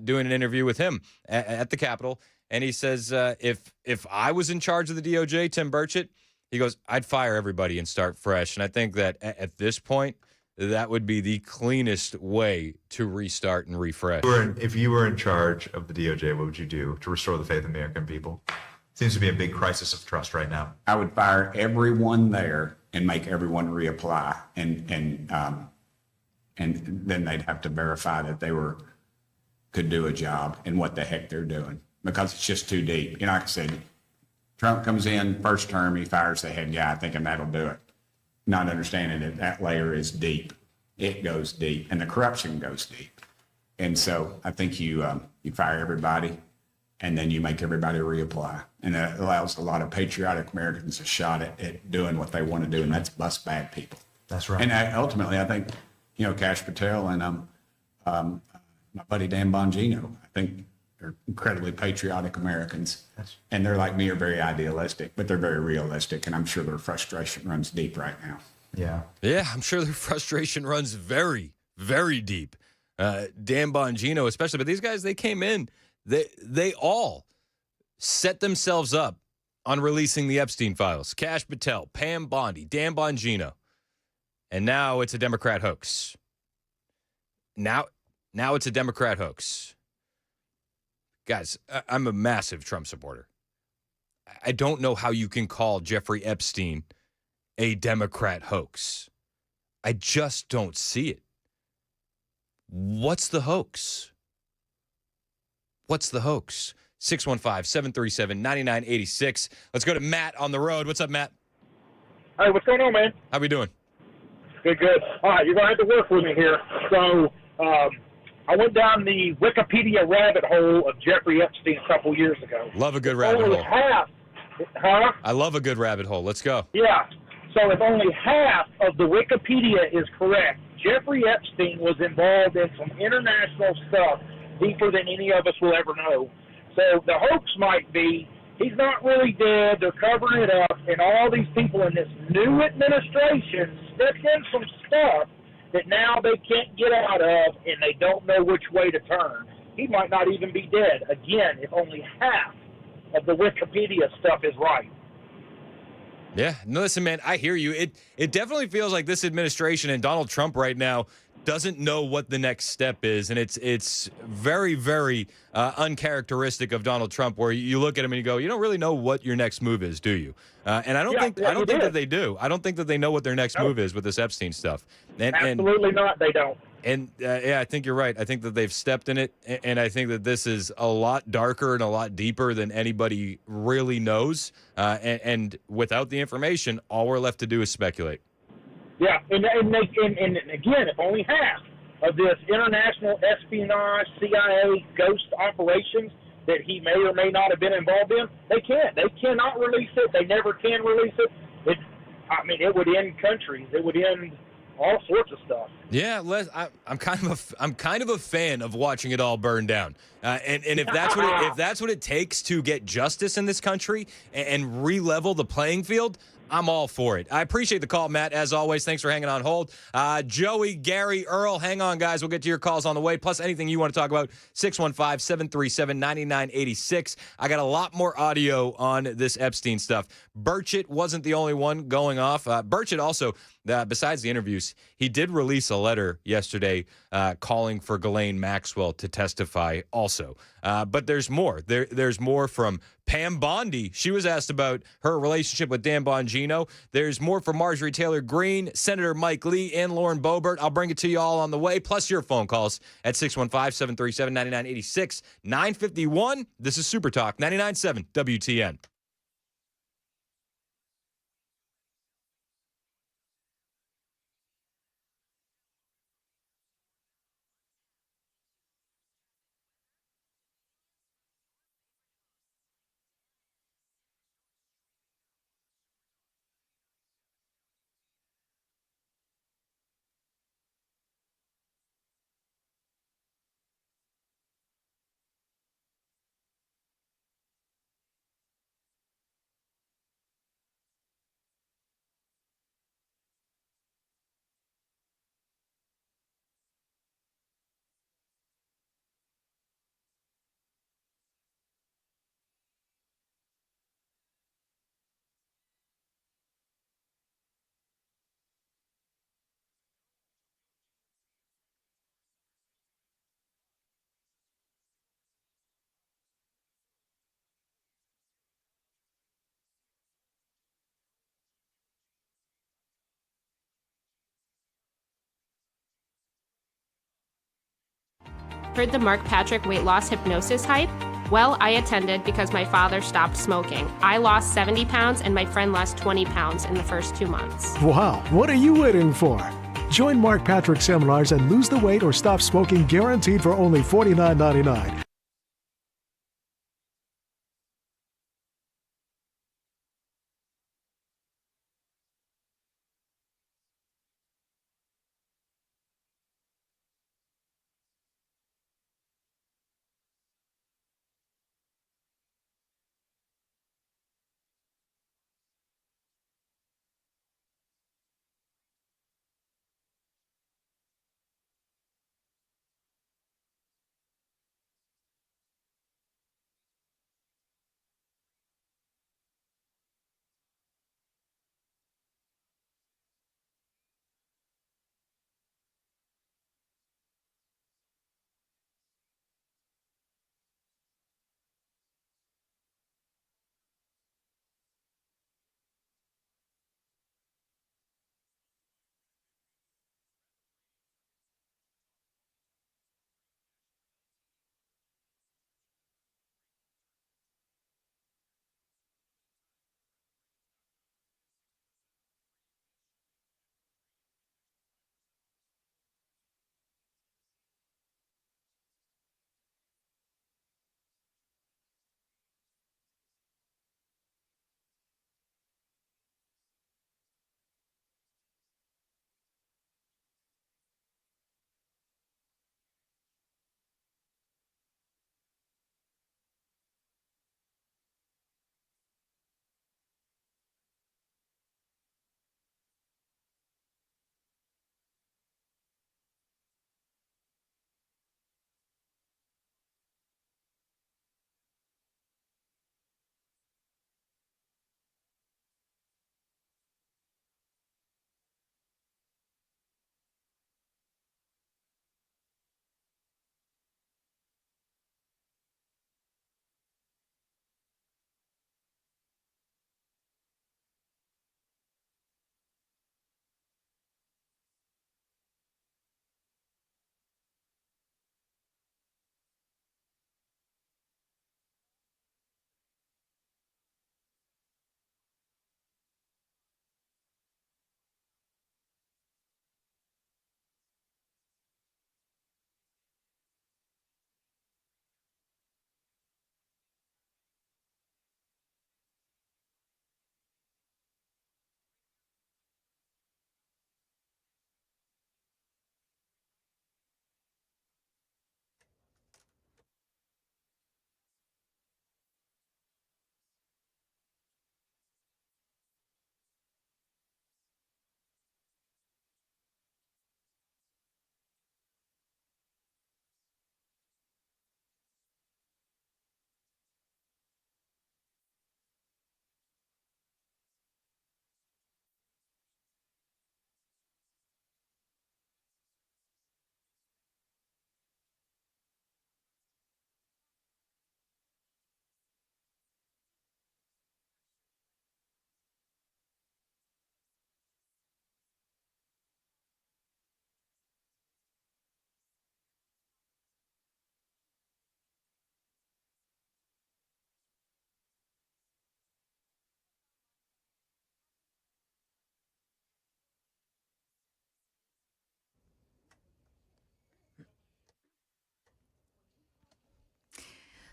doing an interview with him at the Capitol, and he says, if I was in charge of the DOJ, Tim Burchett, he goes, I'd fire everybody and start fresh. And I think that at this point, that would be the cleanest way to restart and refresh. If you were in charge of the DOJ, what would you do to restore the faith of the American people? Seems to be a big crisis of trust right now. I would fire everyone there and make everyone reapply, and then they'd have to verify that they could do a job and what the heck they're doing, because it's just too deep. Like I said, Trump comes in, first term, he fires the head guy thinking that'll do it, not understanding that layer is deep. It goes deep, and the corruption goes deep. And so I think you fire everybody, and then you make everybody reapply. And that allows a lot of patriotic Americans a shot at doing what they want to do, and that's bust bad people. That's right. And ultimately, I think, Kash Patel and my buddy Dan Bongino, I think They're incredibly patriotic Americans, and they're like me, are very idealistic, but they're very realistic, and I'm sure their frustration runs deep right now. Yeah. Yeah, I'm sure their frustration runs very, very deep. Dan Bongino especially, but these guys, they came in, they all set themselves up on releasing the Epstein files. Kash Patel, Pam Bondi, Dan Bongino, and now it's a Democrat hoax. Now it's a Democrat hoax. Guys, I'm a massive Trump supporter. I don't know how you can call Jeffrey Epstein a Democrat hoax. I just don't see it. What's the hoax? What's the hoax? 615-737-9986. Let's go to Matt on the road. What's up, Matt? Hey, what's going on, man? How we doing? Good, good. All right, you're going to have to work with me here. So I went down the Wikipedia rabbit hole of Jeffrey Epstein a couple years ago. Love a good rabbit Only hole. half, huh? I love a good rabbit hole. Let's go. Yeah. So if only half of the Wikipedia is correct, Jeffrey Epstein was involved in some international stuff deeper than any of us will ever know. So the hoax might be he's not really dead, they're covering it up, and all these people in this new administration stepped in some stuff that now they can't get out of, and they don't know which way to turn. He might not even be dead. Again, if only half of the Wikipedia stuff is right. Yeah, no, listen, man, I hear you. It definitely feels like this administration and Donald Trump right now doesn't know what the next step is, and it's very, very uncharacteristic of Donald Trump, where you look at him and you go, you don't really know what your next move is, do you? And I don't think that they do. I don't think that they know what their next move is with this Epstein stuff. Absolutely not. They don't. And yeah, I think you're right. I think that they've stepped in it, and I think that this is a lot darker and a lot deeper than anybody really knows. And without the information, all we're left to do is speculate. Yeah, and again, if only half of this international espionage, CIA ghost operations that he may or may not have been involved in, they cannot release it. They never can release it. It would end countries. It would end all sorts of stuff. Yeah, I'm kind of a fan of watching it all burn down. And if that's what it takes to get justice in this country and re-level the playing field, I'm all for it. I appreciate the call, Matt, as always. Thanks for hanging on hold. Joey, Gary, Earl, hang on, guys. We'll get to your calls on the way. Plus, anything you want to talk about, 615-737-9986. I got a lot more audio on this Epstein stuff. Burchett wasn't the only one going off. Burchett also, besides the interviews, he did release a letter yesterday calling for Ghislaine Maxwell to testify also. But there's more. There's more from Pam Bondi. She was asked about her relationship with Dan Bongino. There's more from Marjorie Taylor Greene, Senator Mike Lee, and Lauren Boebert. I'll bring it to you all on the way, plus your phone calls at 615-737-9986. 951. This is Super Talk 99.7 WTN. Heard the Mark Patrick weight loss hypnosis hype? Well, I attended because my father stopped smoking. I lost 70 pounds and my friend lost 20 pounds in the first 2 months. Wow, what are you waiting for? Join Mark Patrick seminars and lose the weight or stop smoking guaranteed for only $49.99.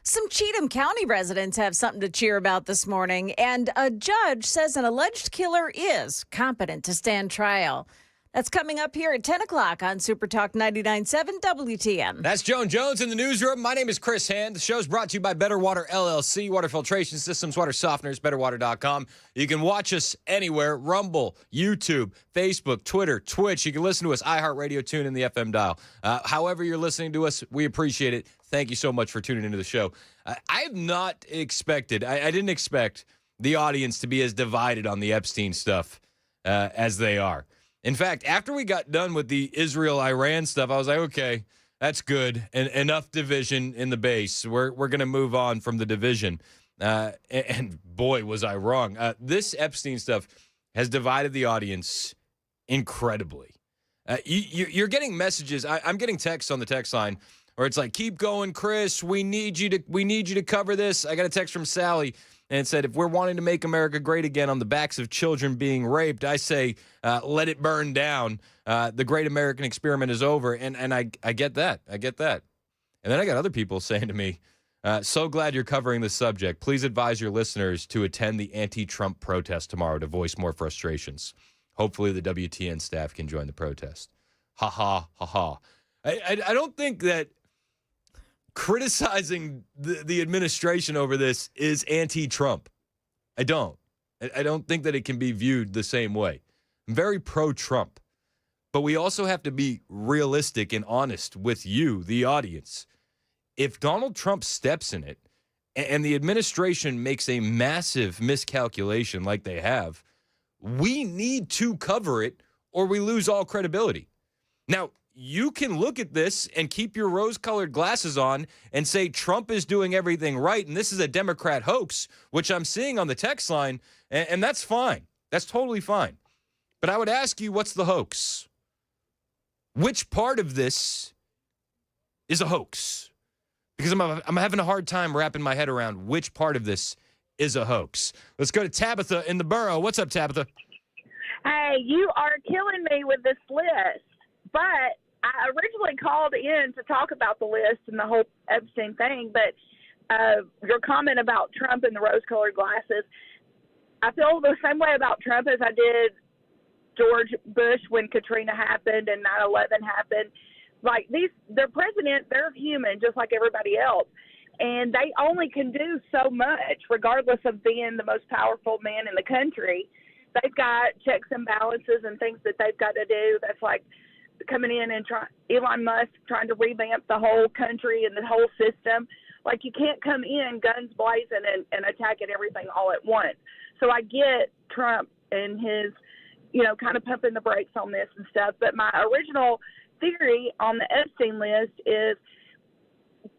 Some Cheatham County residents have something to cheer about this morning, and a judge says an alleged killer is competent to stand trial. That's coming up here at 10 o'clock on Super Talk 99.7 WTN. That's Joan Jones in the newsroom. My name is Chris Hand. The show's brought to you by Better Water LLC, water filtration systems, water softeners, betterwater.com. You can watch us anywhere, Rumble, YouTube, Facebook, Twitter, Twitch. You can listen to us, iHeartRadio, tune in the FM dial. However you're listening to us, we appreciate it. Thank you so much for tuning into the show. I have not expected, I didn't expect the audience to be as divided on the Epstein stuff as they are. In fact, after we got done with the Israel-Iran stuff, I was like, okay, that's good. And enough division in the base. We're going to move on from the division. And boy, was I wrong. This Epstein stuff has divided the audience incredibly. You're getting messages. I'm getting texts on the text line where it's like, keep going, Chris. We need you to cover this. I got a text from Sally. And it said, if we're wanting to make America great again on the backs of children being raped, I say, let it burn down. The great American experiment is over. And I get that. I get that. And then I got other people saying to me, so glad you're covering this subject. Please advise your listeners to attend the anti-Trump protest tomorrow to voice more frustrations. Hopefully the WTN staff can join the protest. Ha ha, ha ha. I don't think that criticizing the administration over this is anti-Trump. I don't think that it can be viewed the same way. I'm very pro-Trump. But we also have to be realistic and honest with you, the audience. If Donald Trump steps in it and the administration makes a massive miscalculation like they have, we need to cover it or we lose all credibility. Now, you can look at this and keep your rose-colored glasses on and say Trump is doing everything right and this is a Democrat hoax, which I'm seeing on the text line, and that's fine. That's totally fine. But I would ask you, what's the hoax? Which part of this is a hoax? Because I'm having a hard time wrapping my head around which part of this is a hoax. Let's go to Tabitha in the borough. What's up, Tabitha? Hey, you are killing me with this list, but I originally called in to talk about the list and the whole Epstein thing, but your comment about Trump and the rose-colored glasses, I feel the same way about Trump as I did George Bush when Katrina happened and 9/11 happened. Like, they're president, they're human just like everybody else, and they only can do so much regardless of being the most powerful man in the country. They've got checks and balances and things that they've got to do. That's like coming in and Elon Musk trying to revamp the whole country and the whole system. Like, you can't come in guns blazing and attacking everything all at once. So I get Trump and his, kind of pumping the brakes on this and stuff. But my original theory on the Epstein list is,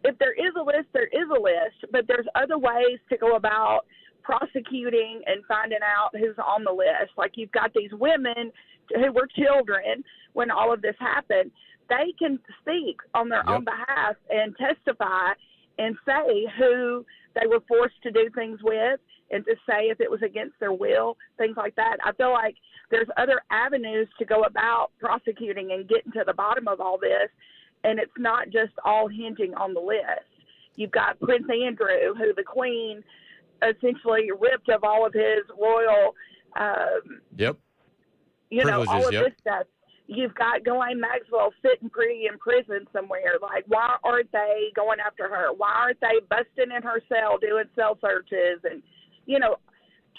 if there is a list, there is a list, but there's other ways to go about prosecuting and finding out who's on the list. Like, you've got these women who were children when all of this happened. They can speak on their own behalf and testify and say who they were forced to do things with and to say if it was against their will, things like that. I feel like there's other avenues to go about prosecuting and getting to the bottom of all this, and it's not just all hinging on the list. You've got Prince Andrew, who the Queen essentially ripped of all of his royal all of this stuff. You've got Ghislaine Maxwell sitting pretty in prison somewhere. Like, why aren't they going after her? Why aren't they busting in her cell, doing cell searches and,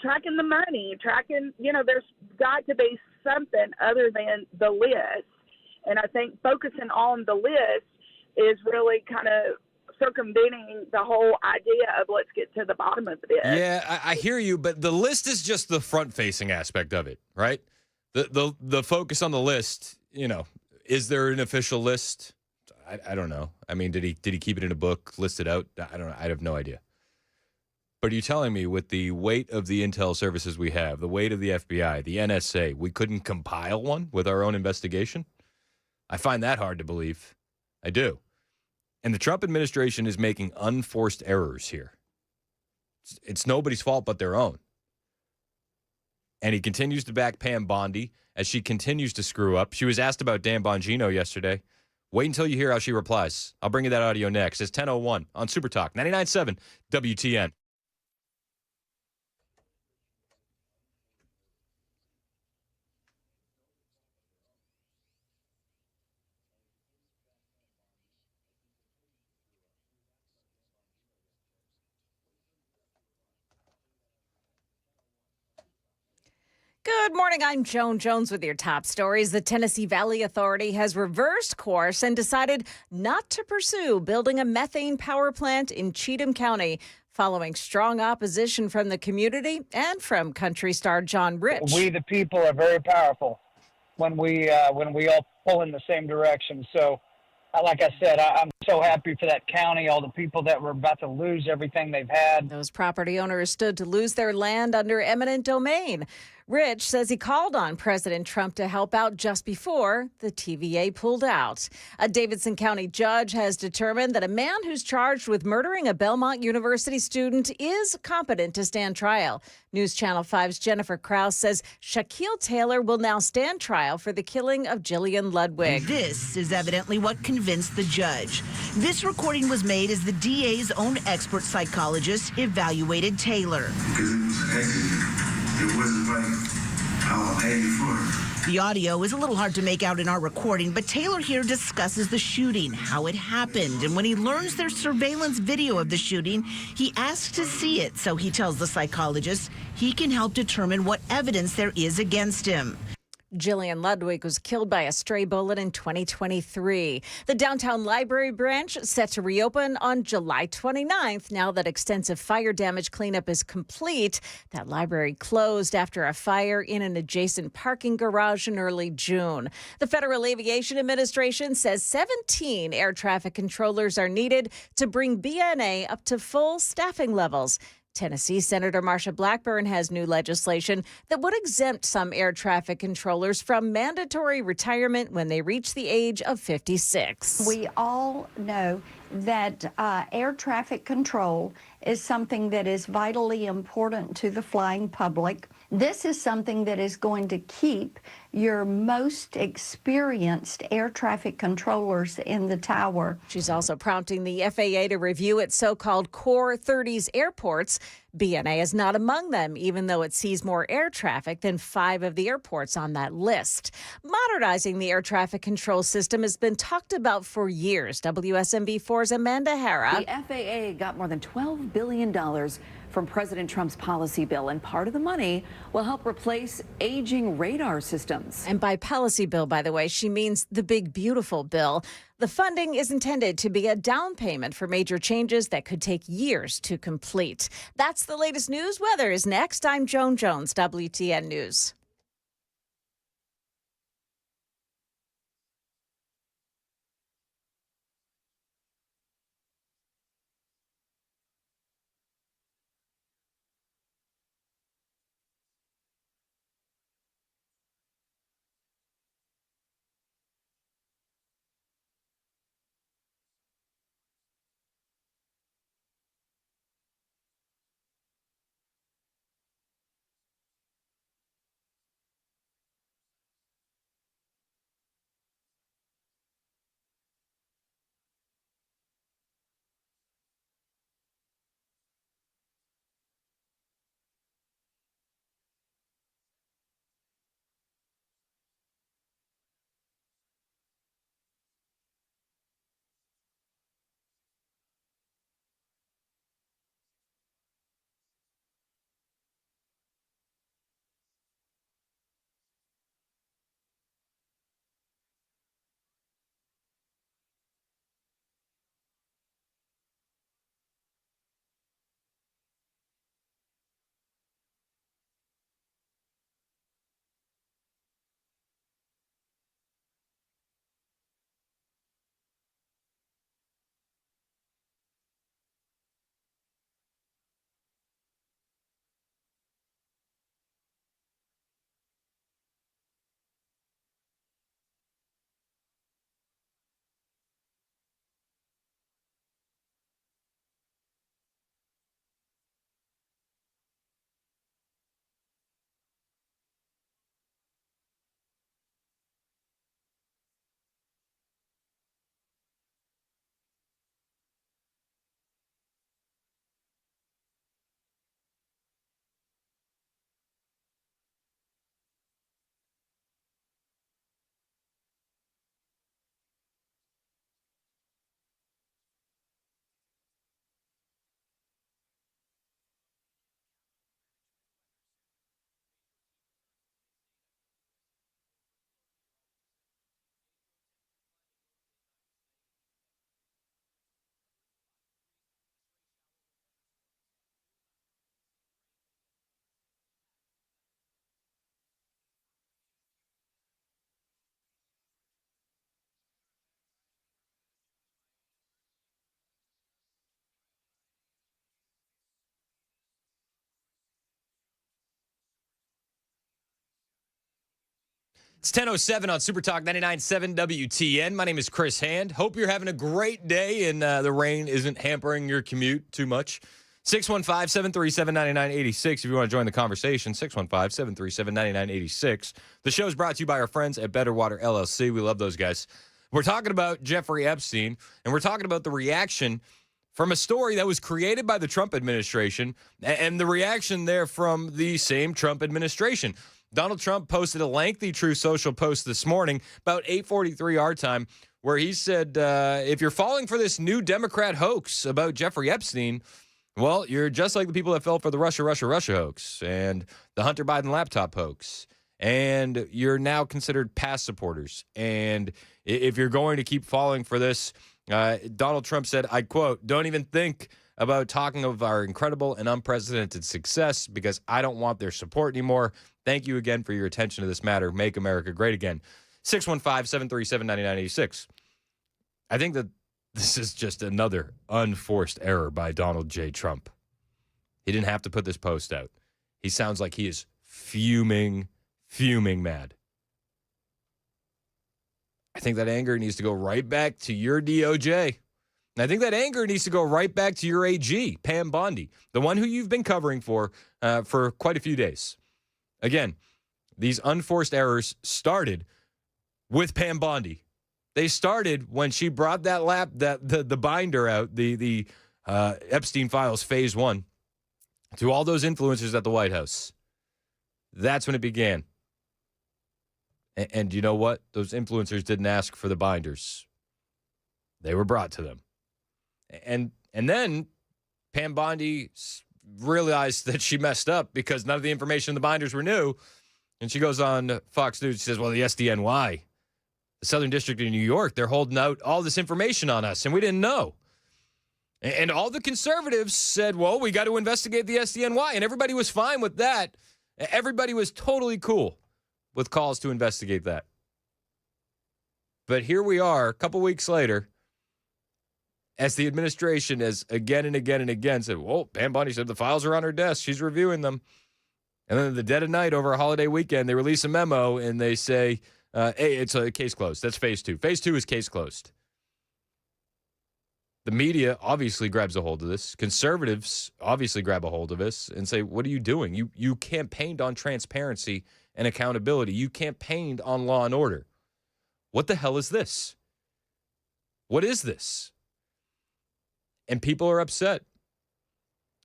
tracking the money, there's got to be something other than the list. And I think focusing on the list is really kind of circumventing the whole idea of let's get to the bottom of this. Yeah, I hear you, but the list is just the front-facing aspect of it, right? The focus on the list, is there an official list? I don't know. I mean, did he keep it in a book, list it out? I don't know. I have no idea. But are you telling me with the weight of the intel services we have, the weight of the FBI, the NSA, we couldn't compile one with our own investigation? I find that hard to believe. I do. And the Trump administration is making unforced errors here. It's nobody's fault but their own. And he continues to back Pam Bondi as she continues to screw up. She was asked about Dan Bongino yesterday. Wait until you hear how she replies. I'll bring you that audio next. It's 10:01 on Super Talk 99.7 WTN. Good morning. I'm Joan Jones with your top stories. The Tennessee Valley Authority has reversed course and decided not to pursue building a methane power plant in Cheatham County, following strong opposition from the community and from country star John Rich. We, the people, are very powerful when we all pull in the same direction. So, like I said, I'm so happy for that county, all the people that were about to lose everything they've had. Those property owners stood to lose their land under eminent domain. Rich says he called on President Trump to help out just before the TVA pulled out. A Davidson County judge has determined that a man who's charged with murdering a Belmont University student is competent to stand trial. News Channel 5's Jennifer Krause says Shaquille Taylor will now stand trial for the killing of Jillian Ludwig. This is evidently what convinced the judge. This recording was made as the DA's own expert psychologist evaluated Taylor. Because it was an accident. It wasn't like I paid for it. The audio is a little hard to make out in our recording, but Taylor here discusses the shooting, how it happened, and when he learns there's surveillance video of the shooting, he asks to see it, so he tells the psychologist he can help determine what evidence there is against him. Jillian Ludwig was killed by a stray bullet in 2023. The downtown library branch set to reopen on July 29th. Now that extensive fire damage cleanup is complete, that library closed after a fire in an adjacent parking garage in early June. The Federal Aviation Administration says 17 air traffic controllers are needed to bring BNA up to full staffing levels. Tennessee Senator Marsha Blackburn has new legislation that would exempt some air traffic controllers from mandatory retirement when they reach the age of 56. We all know that air traffic control is something that is vitally important to the flying public. This is something that is going to keep your most experienced air traffic controllers in the tower. She's also prompting the FAA to review its so-called Core 30s airports. BNA is not among them, even though it sees more air traffic than 5 of the airports on that list. Modernizing the air traffic control system has been talked about for years. WSMB4's Amanda Hara. The FAA got more than $12 billion from President Trump's policy bill, and part of the money will help replace aging radar systems. And by policy bill, by the way, she means the big, beautiful bill. The funding is intended to be a down payment for major changes that could take years to complete. That's the latest news. Weather is next. I'm Joan Jones, WTN News. It's 10:07 on Super Talk 99.7 WTN. My name is Chris Hand. Hope you're having a great day and the rain isn't hampering your commute too much. 615-737-9986 if you want to join the conversation. 615-737-9986. The show is brought to you by our friends at Better Water LLC. We love those guys. We're talking about Jeffrey Epstein, and we're talking about the reaction from a story that was created by the Trump administration and the reaction there from the same Trump administration. Donald Trump posted a lengthy Truth Social post this morning, about 8:43 our time, where he said, if you're falling for this new Democrat hoax about Jeffrey Epstein, well, you're just like the people that fell for the Russia hoax and the Hunter Biden laptop hoax. And you're now considered past supporters. And if you're going to keep falling for this, Donald Trump said, I quote, don't even think about talking of our incredible and unprecedented success because I don't want their support anymore. Thank you again for your attention to this matter. Make America great again. 615-737-9986. I think that this is just another unforced error by Donald J. Trump. He didn't have to put this post out. He sounds like he is fuming mad. I think that anger needs to go right back to your DOJ. And I think that anger needs to go right back to your AG, Pam Bondi, the one who you've been covering for quite a few days. Again, these unforced errors started with Pam Bondi. They started when she brought the binder out, the Epstein Files Phase 1, to all those influencers at the White House. That's when it began. And you know what? Those influencers didn't ask for the binders. They were brought to them. And then Pam Bondi realized that she messed up because none of the information in the binders were new. And she goes on Fox News. She says, well, the SDNY, the Southern District of New York, they're holding out all this information on us, and we didn't know. And all the conservatives said, well, we got to investigate the SDNY. And everybody was fine with that. Everybody was totally cool with calls to investigate that. But here we are, a couple weeks later, as the administration has again and again and again said, well, Pam Bondi said the files are on her desk. She's reviewing them. And then at the dead of night over a holiday weekend, they release a memo and they say, hey, it's a case closed. That's phase 2. Phase 2 is case closed. The media obviously grabs a hold of this. Conservatives obviously grab a hold of this and say, what are you doing? You campaigned on transparency and accountability. You campaigned on law and order. What the hell is this? What is this? And people are upset.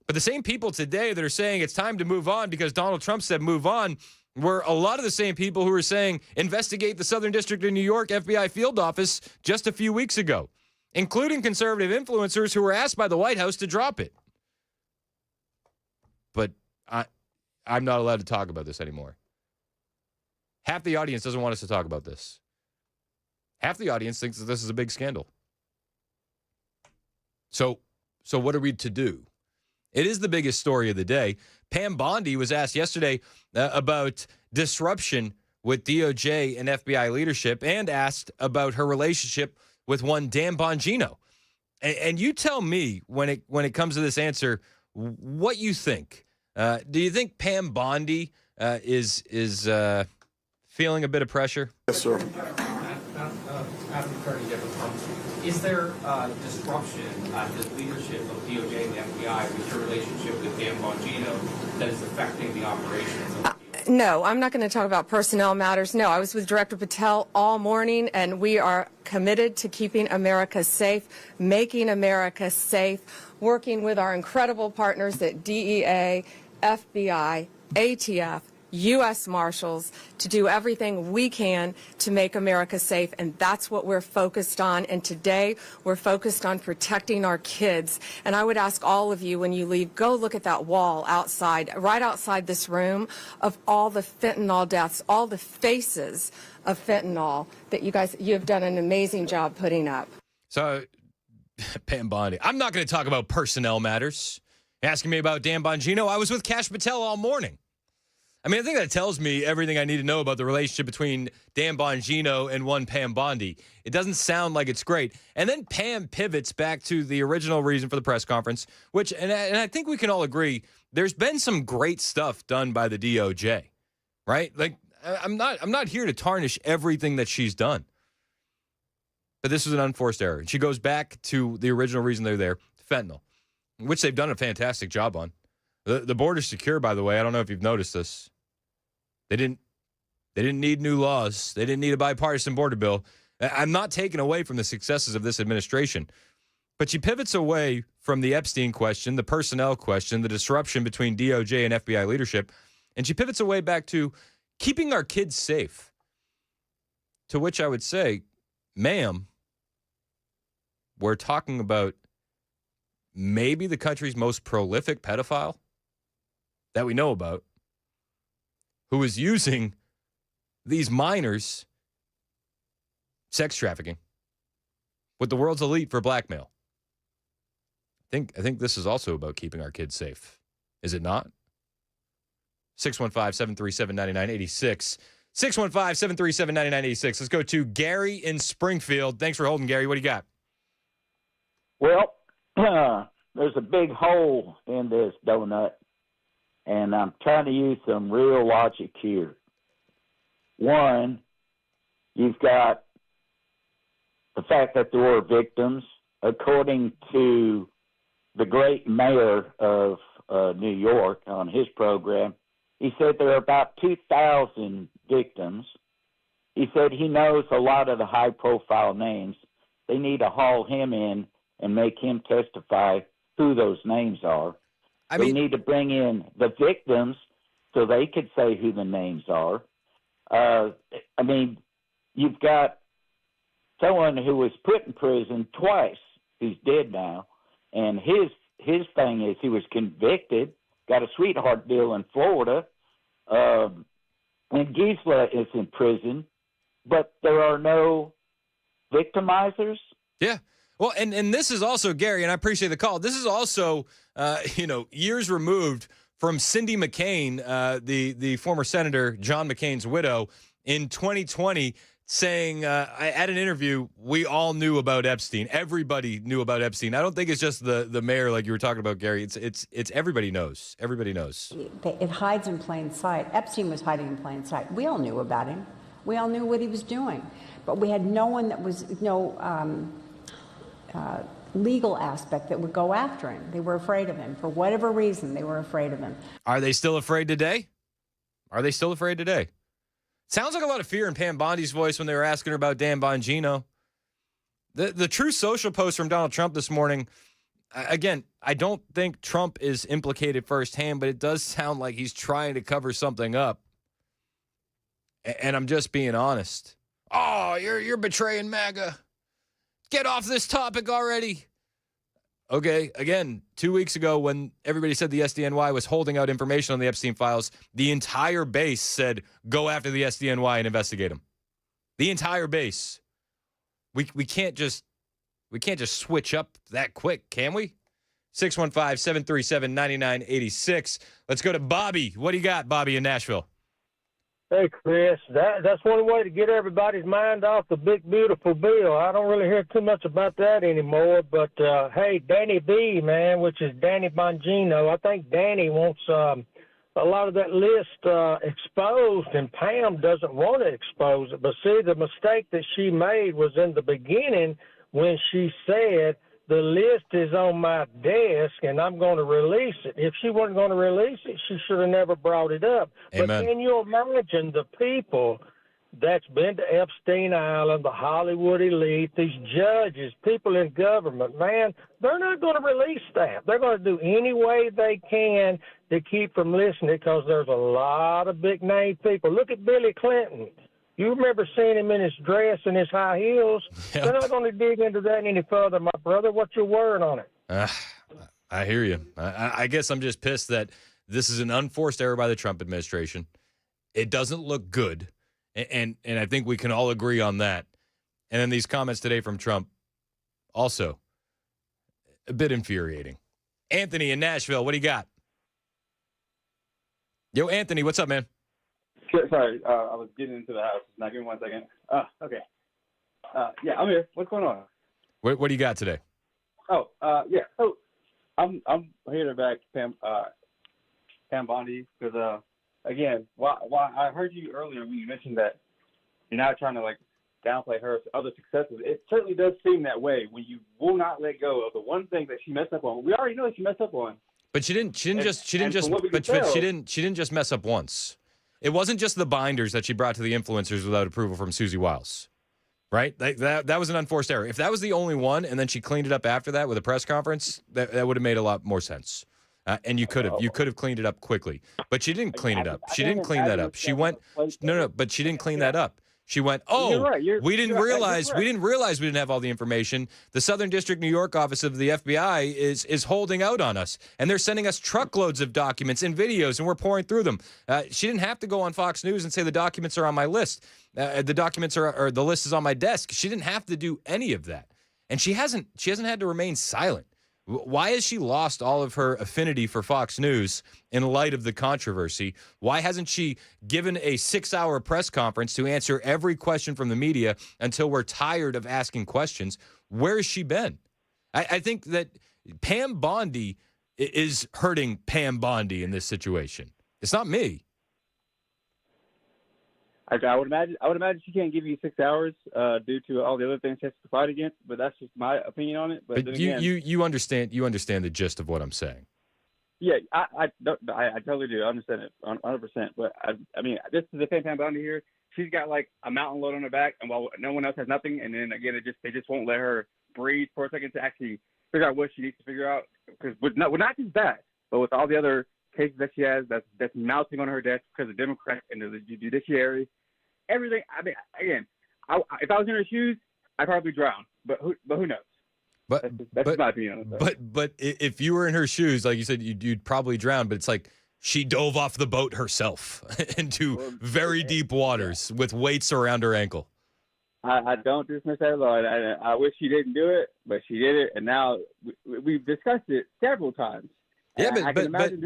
But the same people today that are saying it's time to move on because Donald Trump said move on were a lot of the same people who were saying investigate the Southern District of New York FBI field office just a few weeks ago, including conservative influencers who were asked by the White House to drop it. But I'm not allowed to talk about this anymore. Half the audience doesn't want us to talk about this. Half the audience thinks that this is a big scandal. So what are we to do? It is the biggest story of the day. Pam Bondi was asked yesterday about disruption with DOJ and FBI leadership and asked about her relationship with one Dan Bongino. And you tell me when it comes to this answer, what you think. Do you think Pam Bondi is feeling a bit of pressure? Yes, sir. After 30 different months, is there disruption at the leadership of DOJ and the FBI with your relationship with Dan Bongino that is affecting the operations of No, I'm not going to talk about personnel matters. No, I was with Director Patel all morning, and we are committed to keeping America safe, making America safe, working with our incredible partners at DEA, FBI, ATF, U.S. Marshals to do everything we can to make America safe, and that's what we're focused on. And today, we're focused on protecting our kids. And I would ask all of you, when you leave, go look at that wall outside, right outside this room, of all the fentanyl deaths, all the faces of fentanyl that you have done an amazing job putting up. So, Pam Bondi, I'm not going to talk about personnel matters. Asking me about Dan Bongino, I was with Kash Patel all morning. I mean, I think that tells me everything I need to know about the relationship between Dan Bongino and one Pam Bondi. It doesn't sound like it's great. And then Pam pivots back to the original reason for the press conference, which, and I think we can all agree, there's been some great stuff done by the DOJ, right? Like, I'm not here to tarnish everything that she's done. But this was an unforced error. And she goes back to the original reason they're there, fentanyl, which they've done a fantastic job on. The border's secure, by the way. I don't know if you've noticed this. They didn't need new laws. They didn't need a bipartisan border bill. I'm not taking away from the successes of this administration. But she pivots away from the Epstein question, the personnel question, the disruption between DOJ and FBI leadership, and she pivots away back to keeping our kids safe. To which I would say, ma'am, we're talking about maybe the country's most prolific pedophile that we know about, who is using these minors sex trafficking with the world's elite for blackmail. I think this is also about keeping our kids safe. Is it not? 615-737-9986. 615-737-9986. Let's go to Gary in Springfield. Thanks for holding, Gary. What do you got? Well, there's a big hole in this donut, and I'm trying to use some real logic here. One, you've got the fact that there were victims. According to the great mayor of New York on his program, he said there are about 2,000 victims. He said he knows a lot of the high-profile names. They need to haul him in and make him testify who those names are. They need to bring in the victims so they could say who the names are. You've got someone who was put in prison twice, who's dead now, and his thing is he was convicted, got a sweetheart deal in Florida, and Gisela is in prison, but there are no victimizers. Yeah. Well, and this is also, Gary, and I appreciate the call, this is also, years removed from Cindy McCain, the former Senator John McCain's widow, in 2020, saying at an interview, we all knew about Epstein. Everybody knew about Epstein. I don't think it's just the mayor like you were talking about, Gary. It's everybody knows. Everybody knows. It hides in plain sight. Epstein was hiding in plain sight. We all knew about him. We all knew what he was doing. But we had no one that was, legal aspect that would go after him. They were afraid of him. For whatever reason, they were afraid of him. Are they still afraid today? Sounds like a lot of fear in Pam Bondi's voice when they were asking her about Dan Bongino. The True Social post from Donald Trump this morning, again, I don't think Trump is implicated firsthand, but it does sound like he's trying to cover something up. And I'm just being honest. Oh, you're betraying MAGA. Get off this topic already. Okay, again, 2 weeks ago when everybody said the SDNY was holding out information on the Epstein files, the entire base said, go after the SDNY and investigate them. The entire base. We can't just switch up that quick, can we? 615-737-9986. Let's go to Bobby. What do you got, Bobby, in Nashville? Hey, Chris, that's one way to get everybody's mind off the big, beautiful bill. I don't really hear too much about that anymore. But, hey, Danny B, man, which is Danny Bongino, I think Danny wants a lot of that list exposed, and Pam doesn't want to expose it. But, see, the mistake that she made was in the beginning when she said, the list is on my desk, and I'm going to release it. If she wasn't going to release it, she should have never brought it up. Amen. But can you imagine the people that's been to Epstein Island, the Hollywood elite, these judges, people in government, man, they're not going to release that. They're going to do any way they can to keep from listening because there's a lot of big-name people. Look at Billy Clinton. You remember seeing him in his dress and his high heels? Yep. They're not going to dig into that any further, my brother. What's your word on it? I hear you. I guess I'm just pissed that this is an unforced error by the Trump administration. It doesn't look good, and I think we can all agree on that. And then these comments today from Trump, also a bit infuriating. Anthony in Nashville, what do you got? Yo, Anthony, what's up, man? Sorry, I was getting into the house. Now, give me 1 second. Okay. Yeah, I'm here. What's going on? What do you got today? Oh, yeah. So I'm here to back Pam Bondi because again, why I heard you earlier when you mentioned that you're not trying to like downplay her other successes. It certainly does seem that way when you will not let go of the one thing that she messed up on. We already know that she messed up on. But she didn't just mess up once. It wasn't just the binders that she brought to the influencers without approval from Susie Wiles, right? That was an unforced error. If that was the only one, and then she cleaned it up after that with a press conference, that would have made a lot more sense. And you could have cleaned it up quickly, but she didn't clean it up. She didn't clean that up. She went but she didn't clean that up. She went, we didn't realize we didn't have all the information. The Southern District New York office of the FBI is holding out on us, and they're sending us truckloads of documents and videos, and we're pouring through them. She didn't have to go on Fox News and say the documents are on my list. The documents or the list is on my desk. She didn't have to do any of that, and she hasn't had to remain silent. Why has she lost all of her affinity for Fox News in light of the controversy? Why hasn't she given a 6-hour press conference to answer every question from the media until we're tired of asking questions? Where has she been? I think that Pam Bondi is hurting Pam Bondi in this situation. It's not me. I would imagine she can't give you 6 hours due to all the other things she has to fight against. But that's just my opinion on it. But then you understand the gist of what I'm saying. Yeah, I totally do. I understand it 100%. But I mean, this is the Pam Bondi here. She's got like a mountain load on her back, and while no one else has nothing, and then again, they just won't let her breathe for a second to actually figure out what she needs to figure out. Because not just that, but with all the other cases that she has that's mounting on her desk because of Democrats and the judiciary, everything. I mean, again, if I was in her shoes, I'd probably drown. But who knows? That's my opinion on it. But if you were in her shoes, like you said, you'd probably drown. But it's like she dove off the boat herself into very deep waters with weights around her ankle. I don't dismiss that at all. I wish she didn't do it, but she did it, and now we've discussed it several times. Yeah,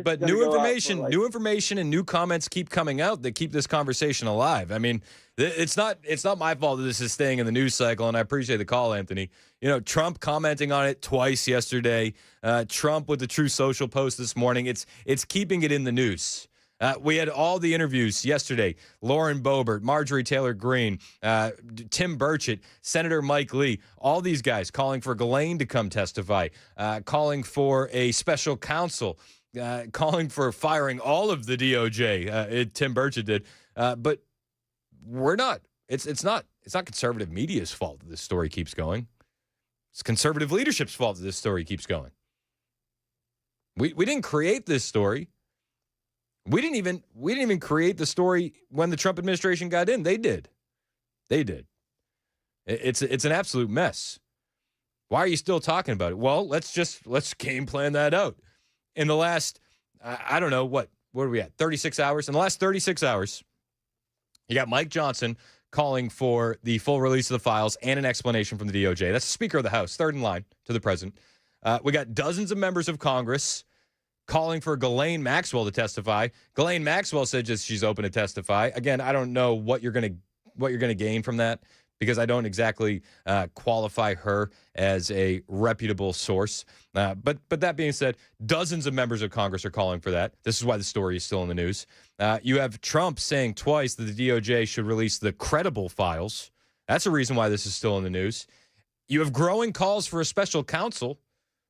but new information and new comments keep coming out that keep this conversation alive. I mean, it's not my fault that this is staying in the news cycle, and I appreciate the call, Anthony. You know, Trump commenting on it twice yesterday. Trump with the True Social post this morning. It's keeping it in the news. We had all the interviews yesterday. Lauren Boebert, Marjorie Taylor Greene, Tim Burchett, Senator Mike Lee, all these guys calling for Ghislaine to come testify, calling for a special counsel, calling for firing all of the DOJ. Tim Burchett did. But we're not. It's not conservative media's fault that this story keeps going. It's conservative leadership's fault that this story keeps going. We didn't create this story. We didn't even create the story when the Trump administration got in. They did. It's an absolute mess. Why are you still talking about it? Well, let's game plan that out. In the last, I don't know, what are we at? 36 hours. In the last 36 hours, you got Mike Johnson calling for the full release of the files and an explanation from the DOJ. That's the Speaker of the House, third in line to the president. We got dozens of members of Congress calling for Ghislaine Maxwell to testify. Ghislaine Maxwell said just she's open to testify. Again, I don't know what you're gonna gain from that because I don't exactly qualify her as a reputable source. But that being said, dozens of members of Congress are calling for that. This is why the story is still in the news. You have Trump saying twice that the DOJ should release the credible files. That's a reason why this is still in the news. You have growing calls for a special counsel.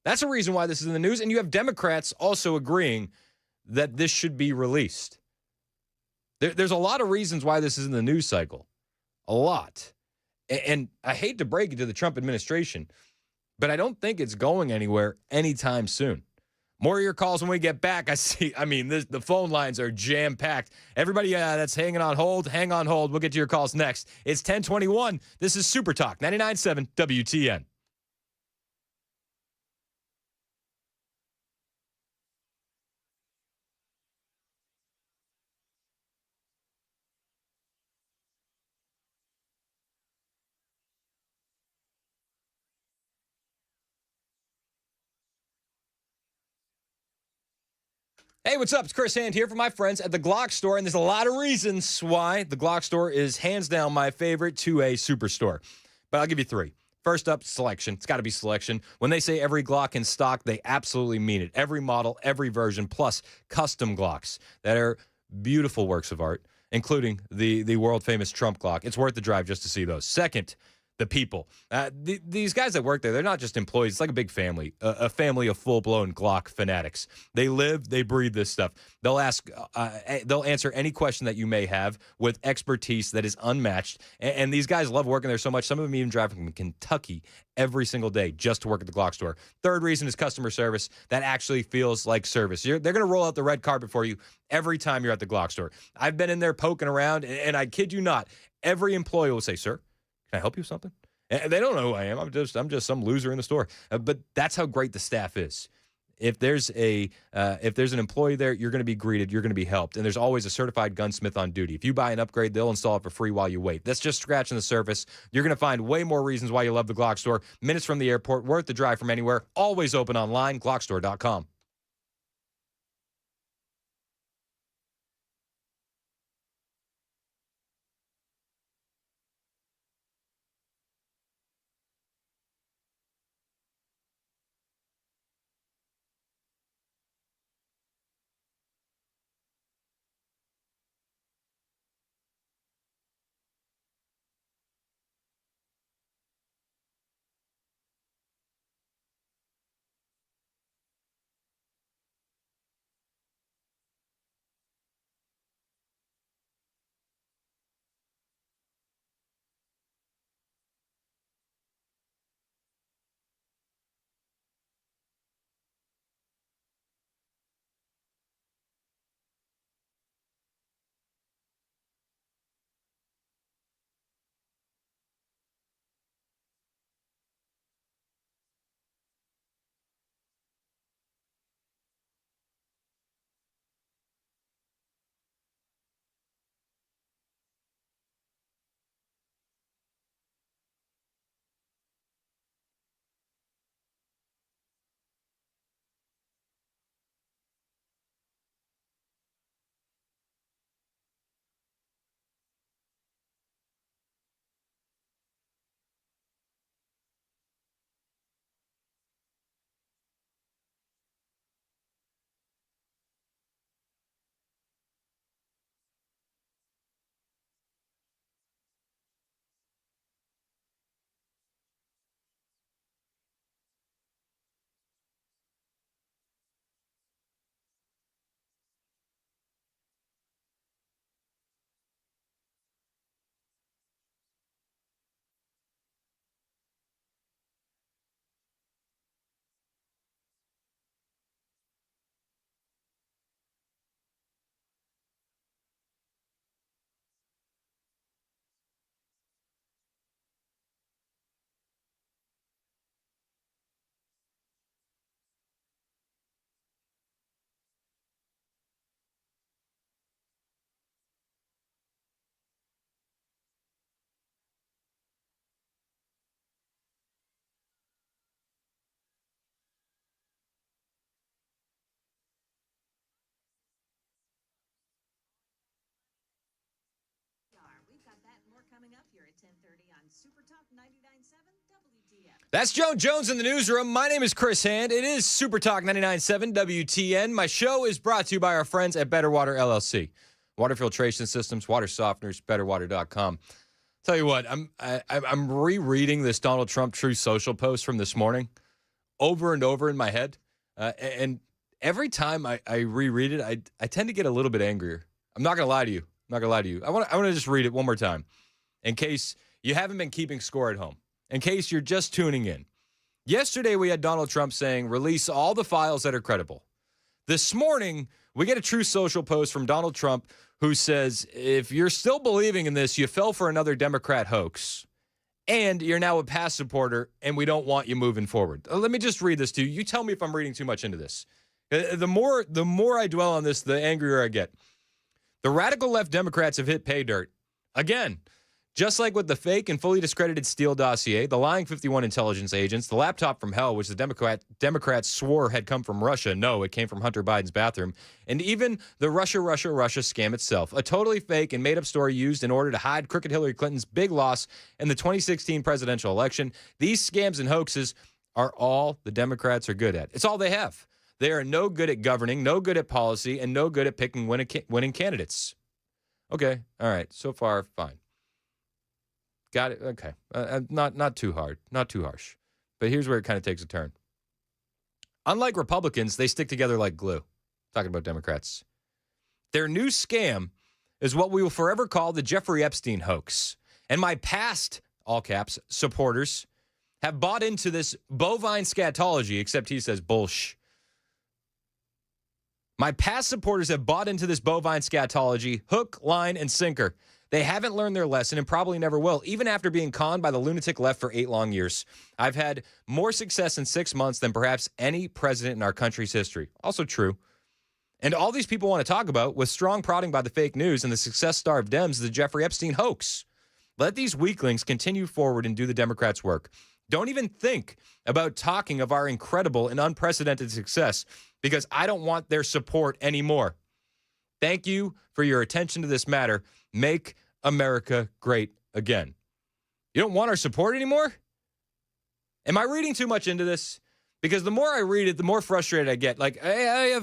That's a reason why this is in the news. And you have Democrats also agreeing that this should be released. There's a lot of reasons why this is in the news cycle. A lot. And I hate to break it to the Trump administration, but I don't think it's going anywhere anytime soon. More of your calls when we get back. The phone lines are jam-packed. Everybody that's hang on hold. We'll get to your calls next. It's 10:21. This is Super Talk, 99.7 WTN. Hey, what's up? It's Chris Hand here for my friends at the Glock Store, and there's a lot of reasons why the Glock Store is hands down my favorite 2A superstore. But I'll give you three. First up, selection. It's got to be selection. When they say every Glock in stock, they absolutely mean it. Every model, every version, plus custom Glocks that are beautiful works of art, including the world-famous Trump clock. It's worth the drive just to see those. Second, the people. These guys that work there, they're not just employees. It's like a big family, a family of full-blown Glock fanatics. They live, they breathe this stuff. They'll answer any question that you may have with expertise that is unmatched. And these guys love working there so much. Some of them even drive from Kentucky every single day just to work at the Glock store. Third reason is customer service that actually feels like service. They're going to roll out the red carpet for you every time you're at the Glock store. I've been in there poking around, and I kid you not, every employee will say, "Sir, can I help you with something?" And they don't know who I am. I'm just some loser in the store. But that's how great the staff is. If there's an employee there, you're going to be greeted. You're going to be helped. And there's always a certified gunsmith on duty. If you buy an upgrade, they'll install it for free while you wait. That's just scratching the surface. You're going to find way more reasons why you love the Glock store. Minutes from the airport, worth the drive from anywhere. Always open online, glockstore.com. That's Joan Jones in the newsroom. My name is Chris Hand. It is Super Talk 99.7 WTN. My show is brought to you by our friends at Better Water LLC. Water filtration systems, water softeners, betterwater.com. Tell you what, I'm rereading this Donald Trump Truth Social post from this morning over and over in my head. And every time I reread it, I tend to get a little bit angrier. I'm not going to lie to you. I want to just read it one more time in case you haven't been keeping score at home. In case you're just tuning in. Yesterday, we had Donald Trump saying, release all the files that are credible. This morning, we get a Truth Social post from Donald Trump who says, if you're still believing in this, you fell for another Democrat hoax, and you're now a past supporter, and we don't want you moving forward. Let me just read this to you. You tell me if I'm reading too much into this. The more I dwell on this, the angrier I get. The radical left Democrats have hit pay dirt. Again, just like with the fake and fully discredited Steele dossier, the lying 51 intelligence agents, the laptop from hell, which the Democrats swore had come from Russia. No, it came from Hunter Biden's bathroom. And even the Russia scam itself, a totally fake and made-up story used in order to hide crooked Hillary Clinton's big loss in the 2016 presidential election. These scams and hoaxes are all the Democrats are good at. It's all they have. They are no good at governing, no good at policy, and no good at picking winning candidates. Okay, all right. So far, fine. Got it. Okay, not too hard, not too harsh. But here's where it kind of takes a turn. Unlike Republicans, they stick together like glue. Talking about Democrats. Their new scam is what we will forever call the Jeffrey Epstein hoax. And my past, all caps, supporters have bought into this bovine scatology, except he says bullsh. My past supporters have bought into this bovine scatology, hook, line, and sinker. They haven't learned their lesson and probably never will, even after being conned by the lunatic left for 8 long years. I've had more success in 6 months than perhaps any president in our country's history. Also true. And all these people want to talk about, with strong prodding by the fake news and the success-starved Dems, the Jeffrey Epstein hoax. Let these weaklings continue forward and do the Democrats' work. Don't even think about talking of our incredible and unprecedented success, because I don't want their support anymore. Thank you for your attention to this matter. Make America great again. You don't want our support anymore? Am I reading too much into this? Because the more I read it, the more frustrated I get. Like, I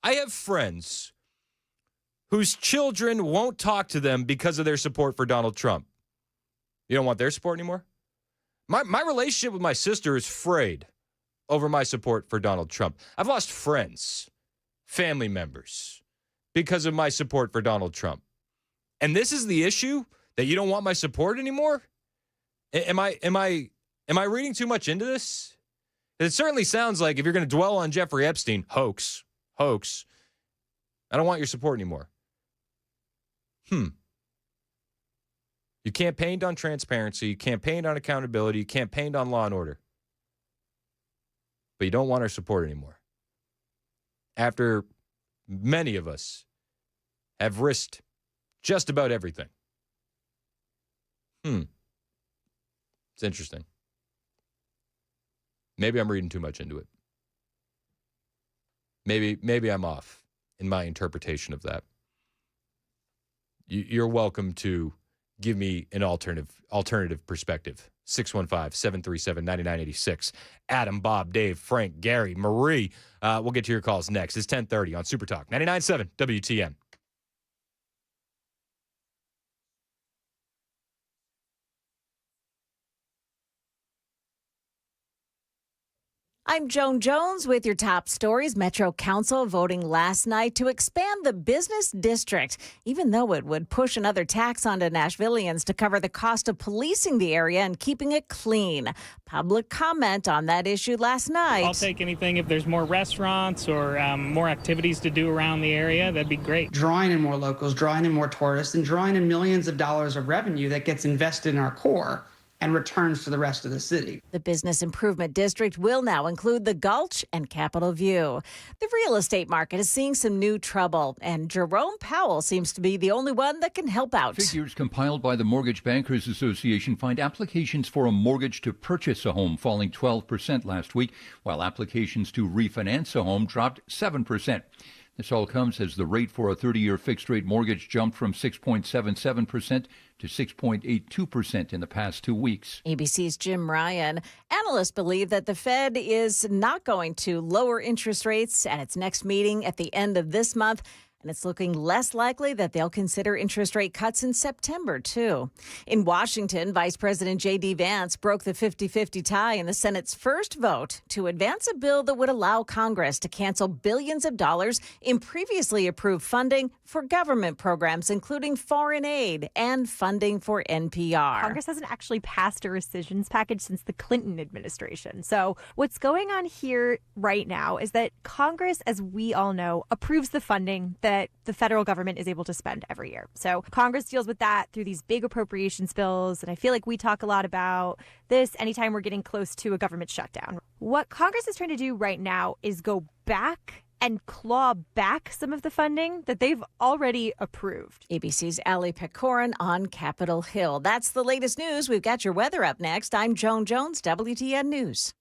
have friends whose children won't talk to them because of their support for Donald Trump. You don't want their support anymore? My relationship with my sister is frayed over my support for Donald Trump. I've lost friends, family members, because of my support for Donald Trump. And this is the issue, that you don't want my support anymore? Am I reading too much into this? It certainly sounds like, if you're going to dwell on Jeffrey Epstein, hoax, I don't want your support anymore. You campaigned on transparency, you campaigned on accountability, you campaigned on law and order. But you don't want our support anymore. After many of us have risked just about everything. It's interesting. Maybe I'm reading too much into it. Maybe I'm off in my interpretation of that. You're welcome to give me an alternative perspective. 615-737-9986. Adam, Bob, Dave, Frank, Gary, Marie. We'll get to your calls next. It's 10:30 on Super Talk 99.7 WTN. I'm Joan Jones with your top stories. Metro Council voting last night to expand the business district, even though it would push another tax onto Nashvillians to cover the cost of policing the area and keeping it clean. Public comment on that issue last night. I'll take anything. If there's more restaurants or more activities to do around the area, that'd be great. Drawing in more locals, drawing in more tourists, and drawing in millions of dollars of revenue that gets invested in our core and returns to the rest of the city. The Business Improvement District will now include the Gulch and Capitol View. The real estate market is seeing some new trouble, and Jerome Powell seems to be the only one that can help out. Figures compiled by the Mortgage Bankers Association find applications for a mortgage to purchase a home falling 12% last week, while applications to refinance a home dropped 7%. This all comes as the rate for a 30-year fixed-rate mortgage jumped from 6.77% to 6.82% in the past 2 weeks. ABC's Jim Ryan. Analysts believe that the Fed is not going to lower interest rates at its next meeting at the end of this month. And it's looking less likely that they'll consider interest rate cuts in September, too. In Washington, Vice President J.D. Vance broke the 50-50 tie in the Senate's first vote to advance a bill that would allow Congress to cancel billions of dollars in previously approved funding for government programs, including foreign aid and funding for NPR. Congress hasn't actually passed a rescissions package since the Clinton administration. So what's going on here right now is that Congress, as we all know, approves the funding that the federal government is able to spend every year. So Congress deals with that through these big appropriations bills. And I feel like we talk a lot about this anytime we're getting close to a government shutdown. What Congress is trying to do right now is go back and claw back some of the funding that they've already approved. ABC's Ali Pecorin on Capitol Hill. That's the latest news. We've got your weather up next. I'm Joan Jones, WTN News.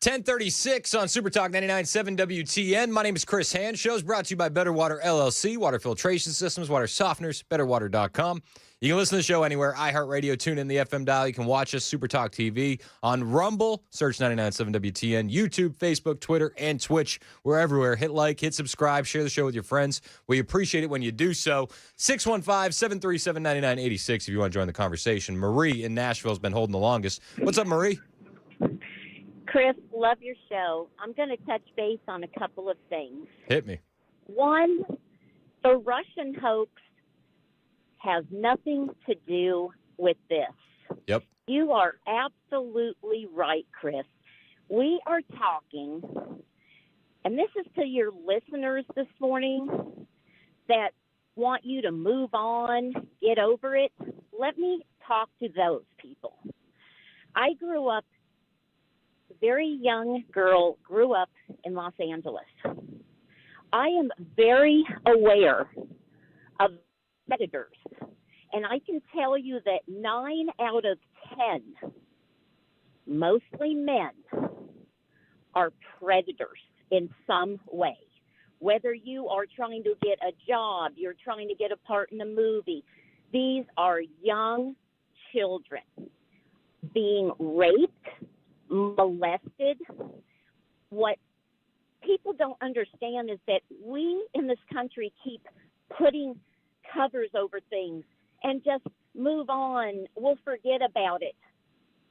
1036 on Super Talk 99.7 WTN. My name is Chris Hand. Show's brought to you by Better Water LLC, water filtration systems, water softeners, betterwater.com. You can listen to the show anywhere, iHeartRadio, tune in the FM dial. You can watch us, Super Talk TV, on Rumble, search 99.7 WTN, YouTube, Facebook, Twitter, and Twitch. We're everywhere. Hit like, hit subscribe, share the show with your friends. We appreciate it when you do so. 615-737-9986 if you want to join the conversation. Marie in Nashville has been holding the longest. What's up, Marie? Chris, love your show. I'm going to touch base on a couple of things. Hit me. One, the Russian hoax has nothing to do with this. Yep. You are absolutely right, Chris. We are talking, and this is to your listeners this morning that want you to move on, get over it. Let me talk to those people. I grew up, very young girl, grew up in Los Angeles. I am very aware of predators, and I can tell you that 9 out of 10, mostly men, are predators in some way. Whether you are trying to get a job, you're trying to get a part in a movie, these are young children being raped, molested. What people don't understand is that we in this country keep putting covers over things and just move on. We'll forget about it.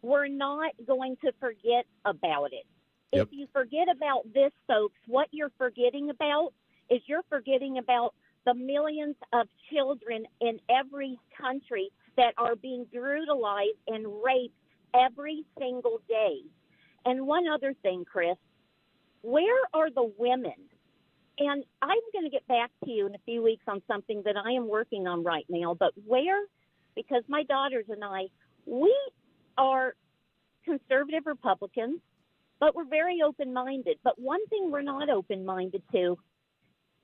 We're not going to forget about it. Yep. If you forget about this, folks, what you're forgetting about is you're forgetting about the millions of children in every country that are being brutalized and raped every single day. And one other thing, Chris, where are the women? And I'm going to get back to you in a few weeks on something that I am working on right now, but where, because my daughters and I, we are conservative Republicans, but we're very open-minded. But one thing we're not open-minded to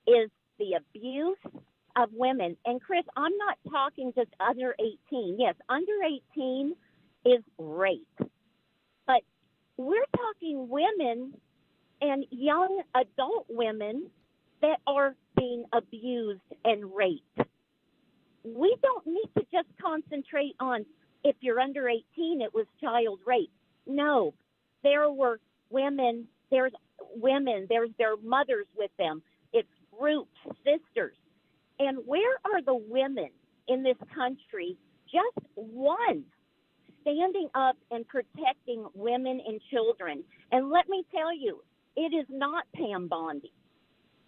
is the abuse of women. And Chris, I'm not talking just under 18. Yes, under 18 is rape. But we're talking women and young adult women that are being abused and raped. We don't need to just concentrate on if you're under 18, it was child rape. No, there were women, there's their mothers with them. It's groups, sisters. And where are the women in this country, just one, standing up and protecting women and children? And let me tell you, it is not Pam Bondi.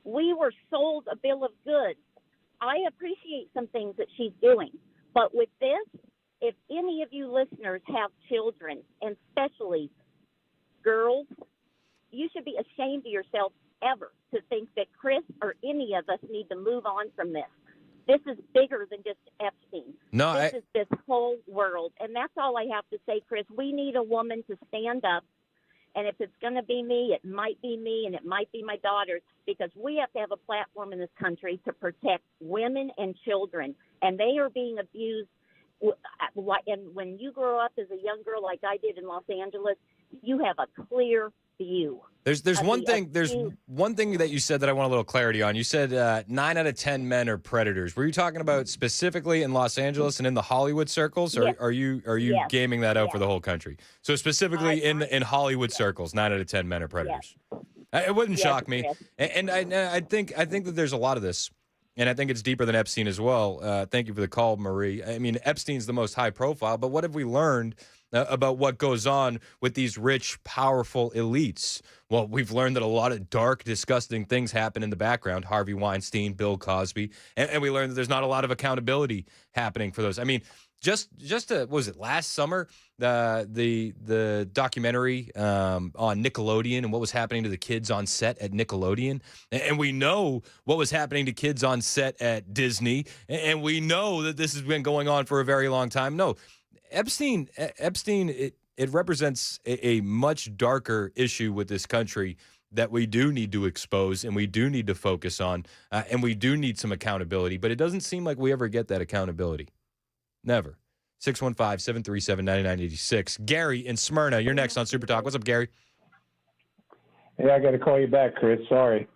We were sold a bill of goods. I appreciate some things that she's doing. But with this, if any of you listeners have children, and especially girls, you should be ashamed of yourself ever to think that Chris or any of us need to move on from this. This is bigger than just Epstein. No, this is this whole world. And that's all I have to say, Chris. We need a woman to stand up. And if it's going to be me, it might be me and it might be my daughters, because we have to have a platform in this country to protect women and children. And they are being abused. And when you grow up as a young girl like I did in Los Angeles, you have a clear view. There's one thing. There's one thing that you said that I want a little clarity on. You said 9 out of 10 men are predators. Were you talking about specifically in Los Angeles and in the Hollywood circles, or yes. are you Yes. gaming that out Yes. for the whole country? So specifically in Hollywood circles, 9 out of 10 men are predators. It wouldn't Yes, shock me, Chris. and I think that there's a lot of this. And I think it's deeper than Epstein as well. Thank you for the call, Marie. I mean, Epstein's the most high profile, but what have we learned about what goes on with these rich, powerful elites? Well, we've learned that a lot of dark, disgusting things happen in the background. Harvey Weinstein, Bill Cosby. And we learned that there's not a lot of accountability happening for those. I mean, just was it last summer, the documentary on Nickelodeon and what was happening to the kids on set at Nickelodeon, and we know what was happening to kids on set at Disney, and we know that this has been going on for a very long time. No, Epstein, it represents a much darker issue with this country that we do need to expose and we do need to focus on, and we do need some accountability. But it doesn't seem like we ever get that accountability. Never. 615-737-9986. Gary in Smyrna, you're next on Super Talk. What's up, Gary? Yeah, I got to call you back, Chris. Sorry.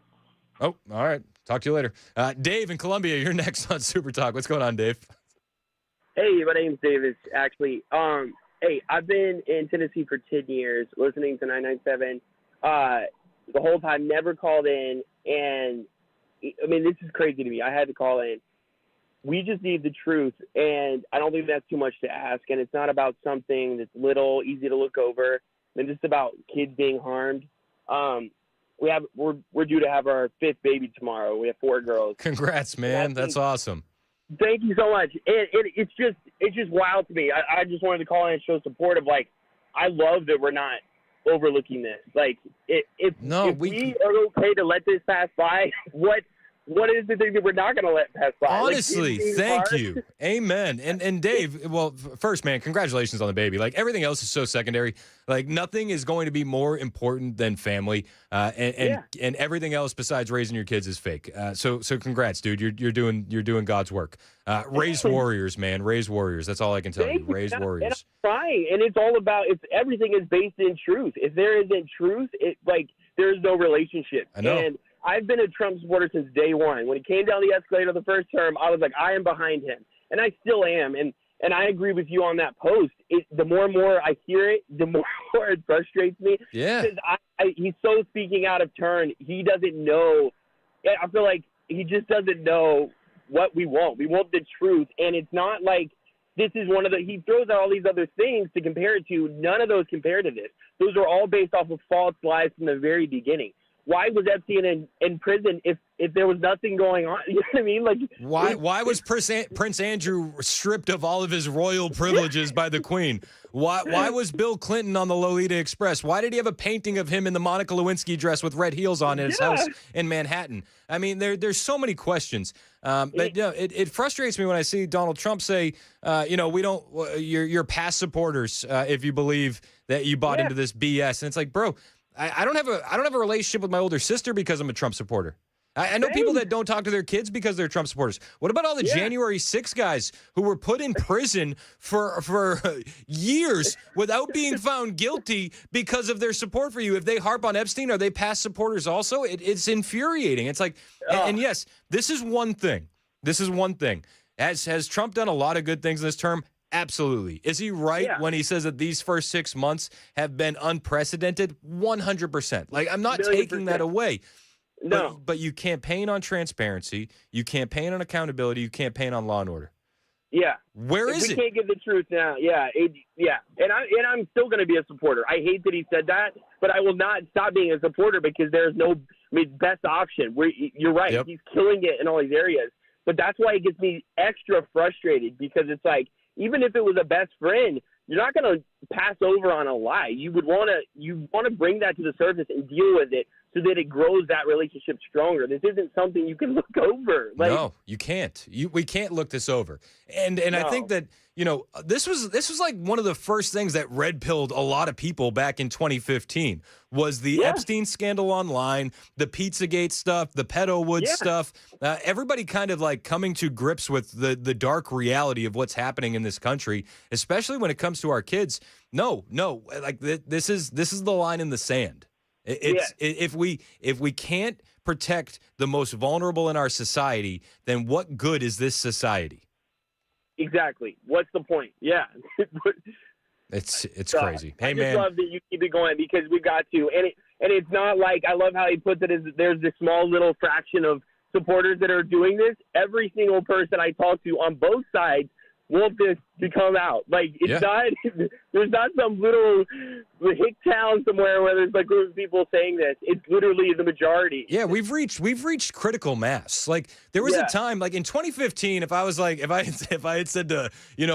Oh, all right. Talk to you later. Dave in Columbia, you're next on Super Talk. What's going on, Dave? Hey, my name's Davis, actually. Hey, I've been in Tennessee for 10 years, listening to 997 the whole time, never called in. And, I mean, this is crazy to me. I had to call in. We just need the truth, and I don't think that's too much to ask. And it's not about something that's little, easy to look over, and just about kids being harmed. We're due to have our 5th baby tomorrow. We have 4 girls. Congrats, man. That's awesome. Thank you so much. It's just wild to me. I just wanted to call in and show support of, like, I love that we're not overlooking this. Like, if we are okay to let this pass by, what is the thing that we're not going to let pass by? Honestly, like, thank you. Amen. And Dave, well, first, man, congratulations on the baby. Like, everything else is so secondary. Like, nothing is going to be more important than family, and everything else besides raising your kids is fake. So congrats, dude. You're doing God's work. Raise warriors, man. Raise warriors. That's all I can tell you. Raise warriors. And I'm trying, and it's all about everything is based in truth. If there isn't truth, there's no relationship. I know. And I've been a Trump supporter since day one. When he came down the escalator the first term, I was like, I am behind him. And I still am. And I agree with you on that post. The more and more I hear it, the more and more it frustrates me. Yeah. Because he's so speaking out of turn. He doesn't know. I feel like he just doesn't know what we want. We want the truth. And it's not like this is one of he throws out all these other things to compare it to. None of those compare to this. Those are all based off of false lies from the very beginning. Why was Epstein in prison if there was nothing going on? You know what I mean? Like, why was Prince Andrew stripped of all of his royal privileges by the Queen? Why was Bill Clinton on the Lolita Express? Why did he have a painting of him in the Monica Lewinsky dress with red heels on in his house in Manhattan? I mean, there's so many questions. But it frustrates me when I see Donald Trump say, we don't. You're past supporters if you believe that you bought into this BS. And it's like, bro. I don't have a relationship with my older sister because I'm a Trump supporter. I know people that don't talk to their kids because they're Trump supporters. What about all the January 6 guys who were put in prison for years without being found guilty because of their support for you? If they harp on Epstein, are they past supporters also? It's infuriating. It's like, and yes, this is one thing. Has Trump done a lot of good things in this term? Absolutely. Is he right when he says that these first 6 months have been unprecedented? 100%. Like, I'm not taking that away. No. But you campaign on transparency. You campaign on accountability. You campaign on law and order. Yeah. Where is it? it? We can't get the truth now. Yeah. And I'm still going to be a supporter. I hate that he said that, but I will not stop being a supporter because there's no best option. You're right. Yep. He's killing it in all these areas. But that's why it gets me extra frustrated because it's like, even if it was a best friend, you're not going to pass over on a lie. You want to bring that to the surface and deal with it so that it grows that relationship stronger. This isn't something you can look over. No, you can't. We can't look this over. And I think that, this was like one of the first things that red pilled a lot of people back in 2015 was the Epstein scandal online, the Pizzagate stuff, the Pedo Woods stuff. Everybody kind of like coming to grips with the dark reality of what's happening in this country, especially when it comes to our kids. No, like this is the line in the sand. If we can't protect the most vulnerable in our society, then what good is this society? Exactly. What's the point? Yeah. It's crazy. Hey, man. I just love that you keep it going because we got to. And it's not like, I love how he puts it as there's this small little fraction of supporters that are doing this. Every single person I talk to on both sides want this to come out. Like, it's not, there's not some little hick town somewhere where there's like group of people saying this. It's literally the majority. Yeah, we've reached critical mass. Like, there was a time, like in 2015, if I had said to,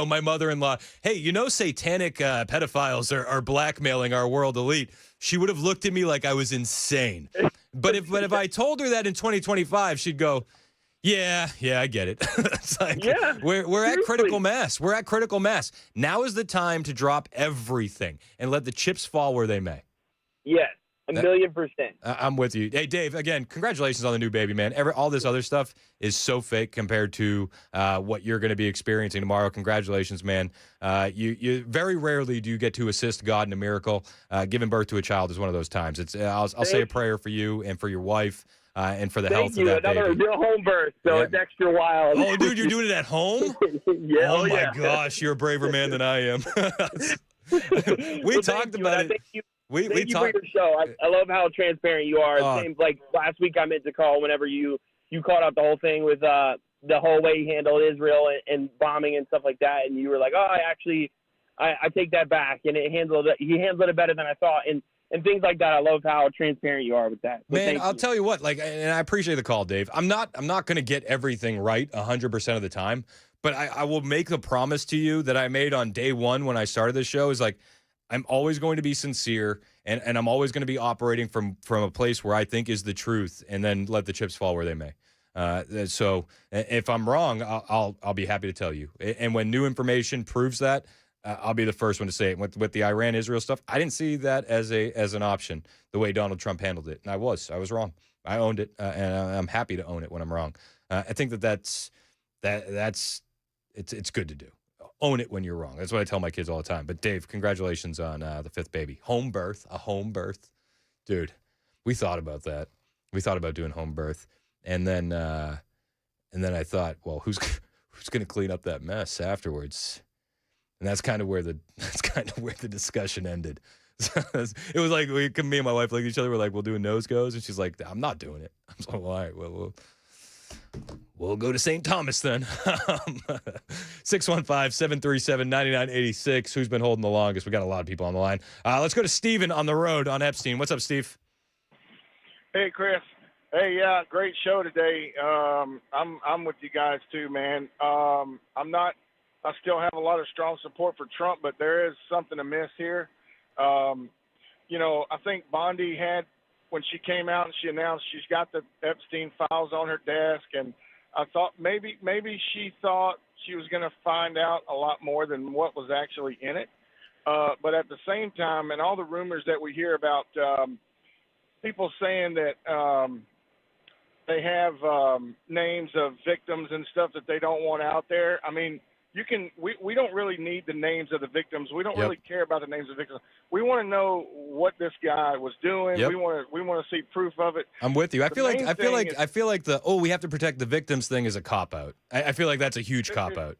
my mother-in-law, hey, satanic pedophiles are blackmailing our world elite, she would have looked at me like I was insane. But if I told her that in 2025, she'd go, Yeah, I get it. It's like, we're at critical mass. We're at critical mass. Now is the time to drop everything and let the chips fall where they may. Yes. 1,000,000%. I'm with you. Hey, Dave, again, congratulations on the new baby, man. All this other stuff is so fake compared to what you're going to be experiencing tomorrow. Congratulations, man. You very rarely do you get to assist God in a miracle. Giving birth to a child is one of those times. I'll say a prayer for you and for your wife and for the health of that Another baby. real home birth, so it's extra wild. Oh, dude, you're doing it at home? Yeah. Oh, my gosh, you're a braver man than I am. We talked about it. Thank you. We Thank you talked. for your show. I love how transparent you are. Same like last week I meant to call whenever you called out the whole thing with the whole way he handled Israel and bombing and stuff like that, and you were like, oh, I take that back, and he handled it better than I thought, and things like that. I love how transparent you are with that. So Man, I'll tell you what, and I appreciate the call, Dave. I'm not going to get everything right 100% of the time, but I will make the promise to you that I made on day one when I started this show is like, I'm always going to be sincere, and I'm always going to be operating from a place where I think is the truth, and then let the chips fall where they may. So if I'm wrong, I'll be happy to tell you. And when new information proves that, I'll be the first one to say it. With the Iran-Israel stuff, I didn't see that as an option the way Donald Trump handled it, and I was wrong. I owned it, and I'm happy to own it when I'm wrong. I think that's it's good to do. Own it when you're wrong. That's what I tell my kids all the time. But Dave, congratulations on the fifth baby. A home birth. Dude, we thought about that. We thought about doing home birth. And then I thought, well, who's going to clean up that mess afterwards? And that's kind of where the discussion ended. So it was like me and my wife looked at each other. We're like, we'll do a nose goes, and she's like, I'm not doing it. I'm like, well, all right, well, we'll go to St. Thomas then. 615-737-9986. Who's been holding the longest? We got a lot of people on the line. Let's go to Steven on the road on Epstein. What's up, Steve? Hey, Chris. Hey, yeah, great show today. I'm with you guys too, man. I still have a lot of strong support for Trump, but there is something amiss here. I think Bondi had, when she came out and she announced she's got the Epstein files on her desk, and I thought maybe she thought she was going to find out a lot more than what was actually in it. But at the same time, and all the rumors that we hear about people saying that they have names of victims and stuff that they don't want out there. I mean, we don't really need the names of the victims. We don't really care about the names of victims. We want to know what this guy was doing. Yep. We want to see proof of it. I'm with you. I feel like we have to protect the victims thing is a cop out. I feel like that's a huge cop out.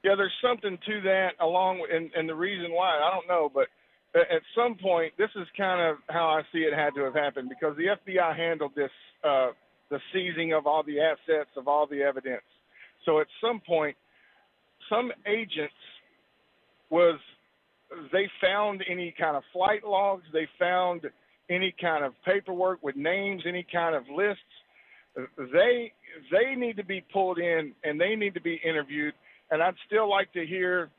Yeah, there's something to that and the reason why, I don't know, but at some point, this is kind of how I see it had to have happened, because the FBI handled this, the seizing of all the assets, of all the evidence. So at some point, some agents they found any kind of flight logs, they found any kind of paperwork with names, any kind of lists. They need to be pulled in and they need to be interviewed. And I'd still like to hear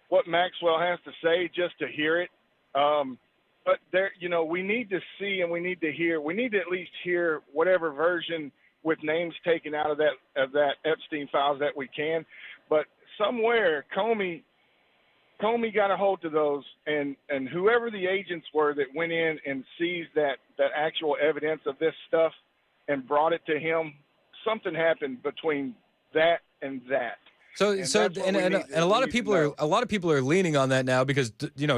what Maxwell has to say, just to hear it. But there, we need to see and we need to hear. We need to at least hear whatever version with names taken out of that Epstein files that we can. But somewhere Comey got a hold of those, and whoever the agents were that went in and seized that actual evidence of this stuff and brought it to him, something happened between that and that. So a lot of people are leaning on that now because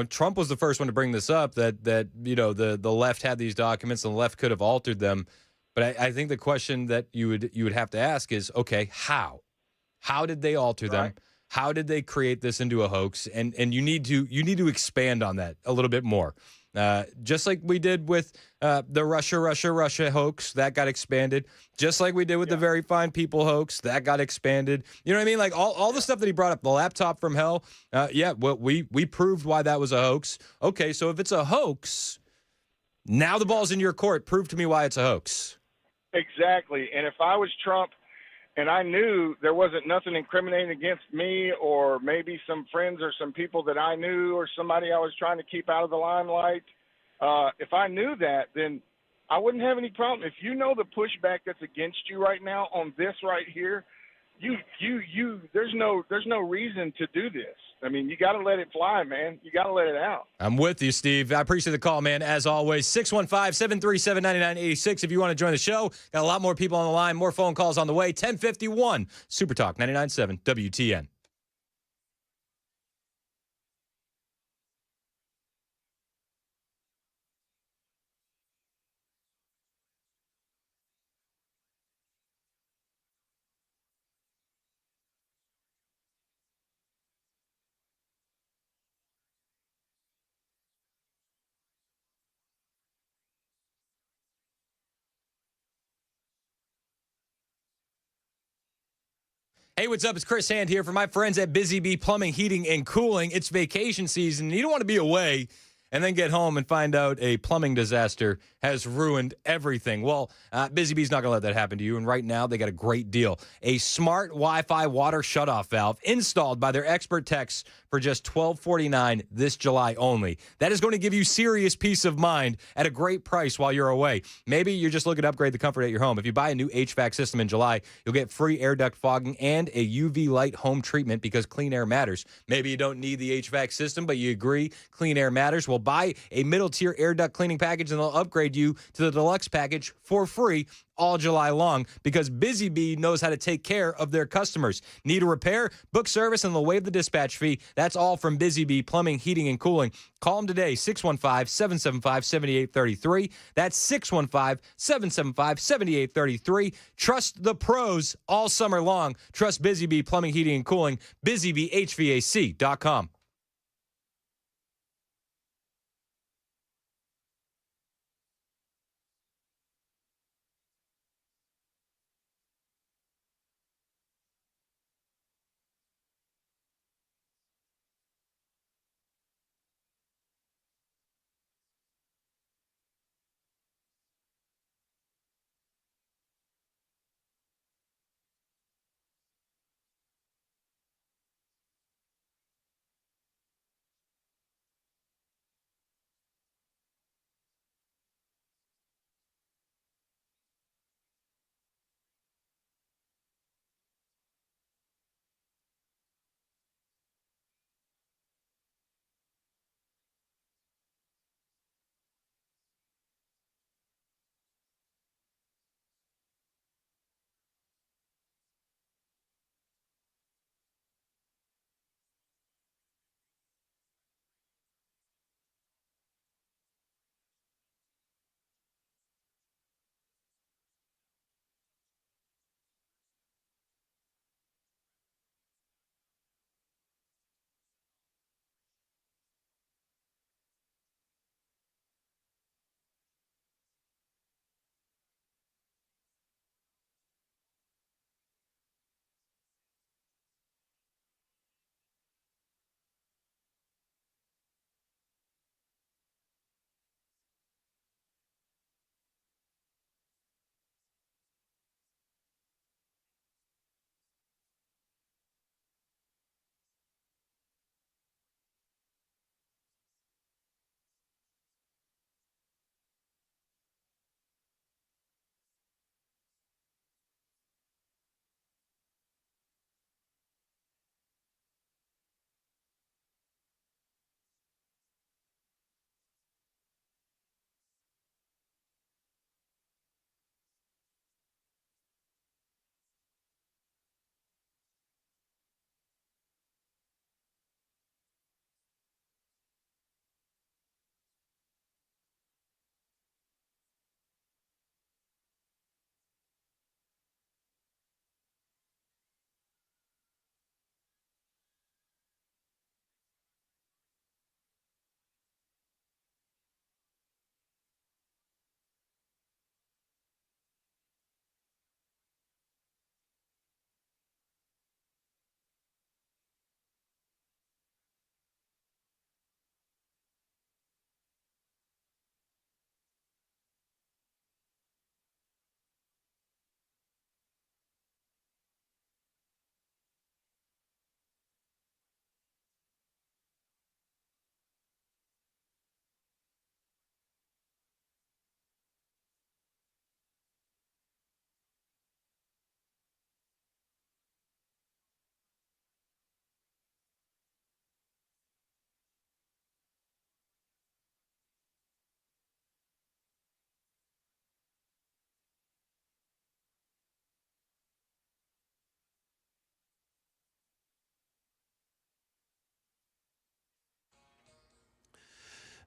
Trump was the first one to bring this up that the left had these documents and the left could have altered them. But I think the question that you would have to ask is, okay, how did they alter them? How did they create this into a hoax? And you need to expand on that a little bit more. Just like we did with the Russia hoax, that got expanded. Just like we did with the Very Fine People hoax, that got expanded. You know what I mean? Like all the stuff that he brought up, the laptop from hell. We proved why that was a hoax. Okay, so if it's a hoax, now the ball's in your court. Prove to me why it's a hoax. Exactly. And if I was Trump and I knew there wasn't nothing incriminating against me or maybe some friends or some people that I knew or somebody I was trying to keep out of the limelight, if I knew that, then I wouldn't have any problem. If you know the pushback that's against you right now on this right here, there's no reason to do this. I mean, you got to let it fly, man. You got to let it out. I'm with you, Steve. I appreciate the call, man. As always, 615-737-9986 if you want to join the show. Got a lot more people on the line, more phone calls on the way. 1051 Super Talk 99.7 WTN. Hey, what's up? It's Chris Hand here for my friends at Busy Bee Plumbing, Heating, and Cooling. It's vacation season. You don't want to be away and then get home and find out a plumbing disaster has ruined everything. Well, Busy Bee's not going to let that happen to you. And right now, they got a great deal. A smart Wi-Fi water shutoff valve installed by their expert techs for just $12.49 this July only. That is going to give you serious peace of mind at a great price while you're away. Maybe you're just looking to upgrade the comfort at your home. If you buy a new HVAC system in July, you'll get free air duct fogging and a UV light home treatment because clean air matters. Maybe you don't need the HVAC system, but you agree clean air matters. Well, buy a middle-tier air duct cleaning package, and they'll upgrade you to the deluxe package for free all July long because Busy Bee knows how to take care of their customers. Need a repair? Book service, and they'll waive the dispatch fee. That's all from Busy Bee Plumbing, Heating, and Cooling. Call them today, 615-775-7833. That's 615-775-7833. Trust the pros all summer long. Trust Busy Bee Plumbing, Heating, and Cooling. BusyBeeHVAC.com.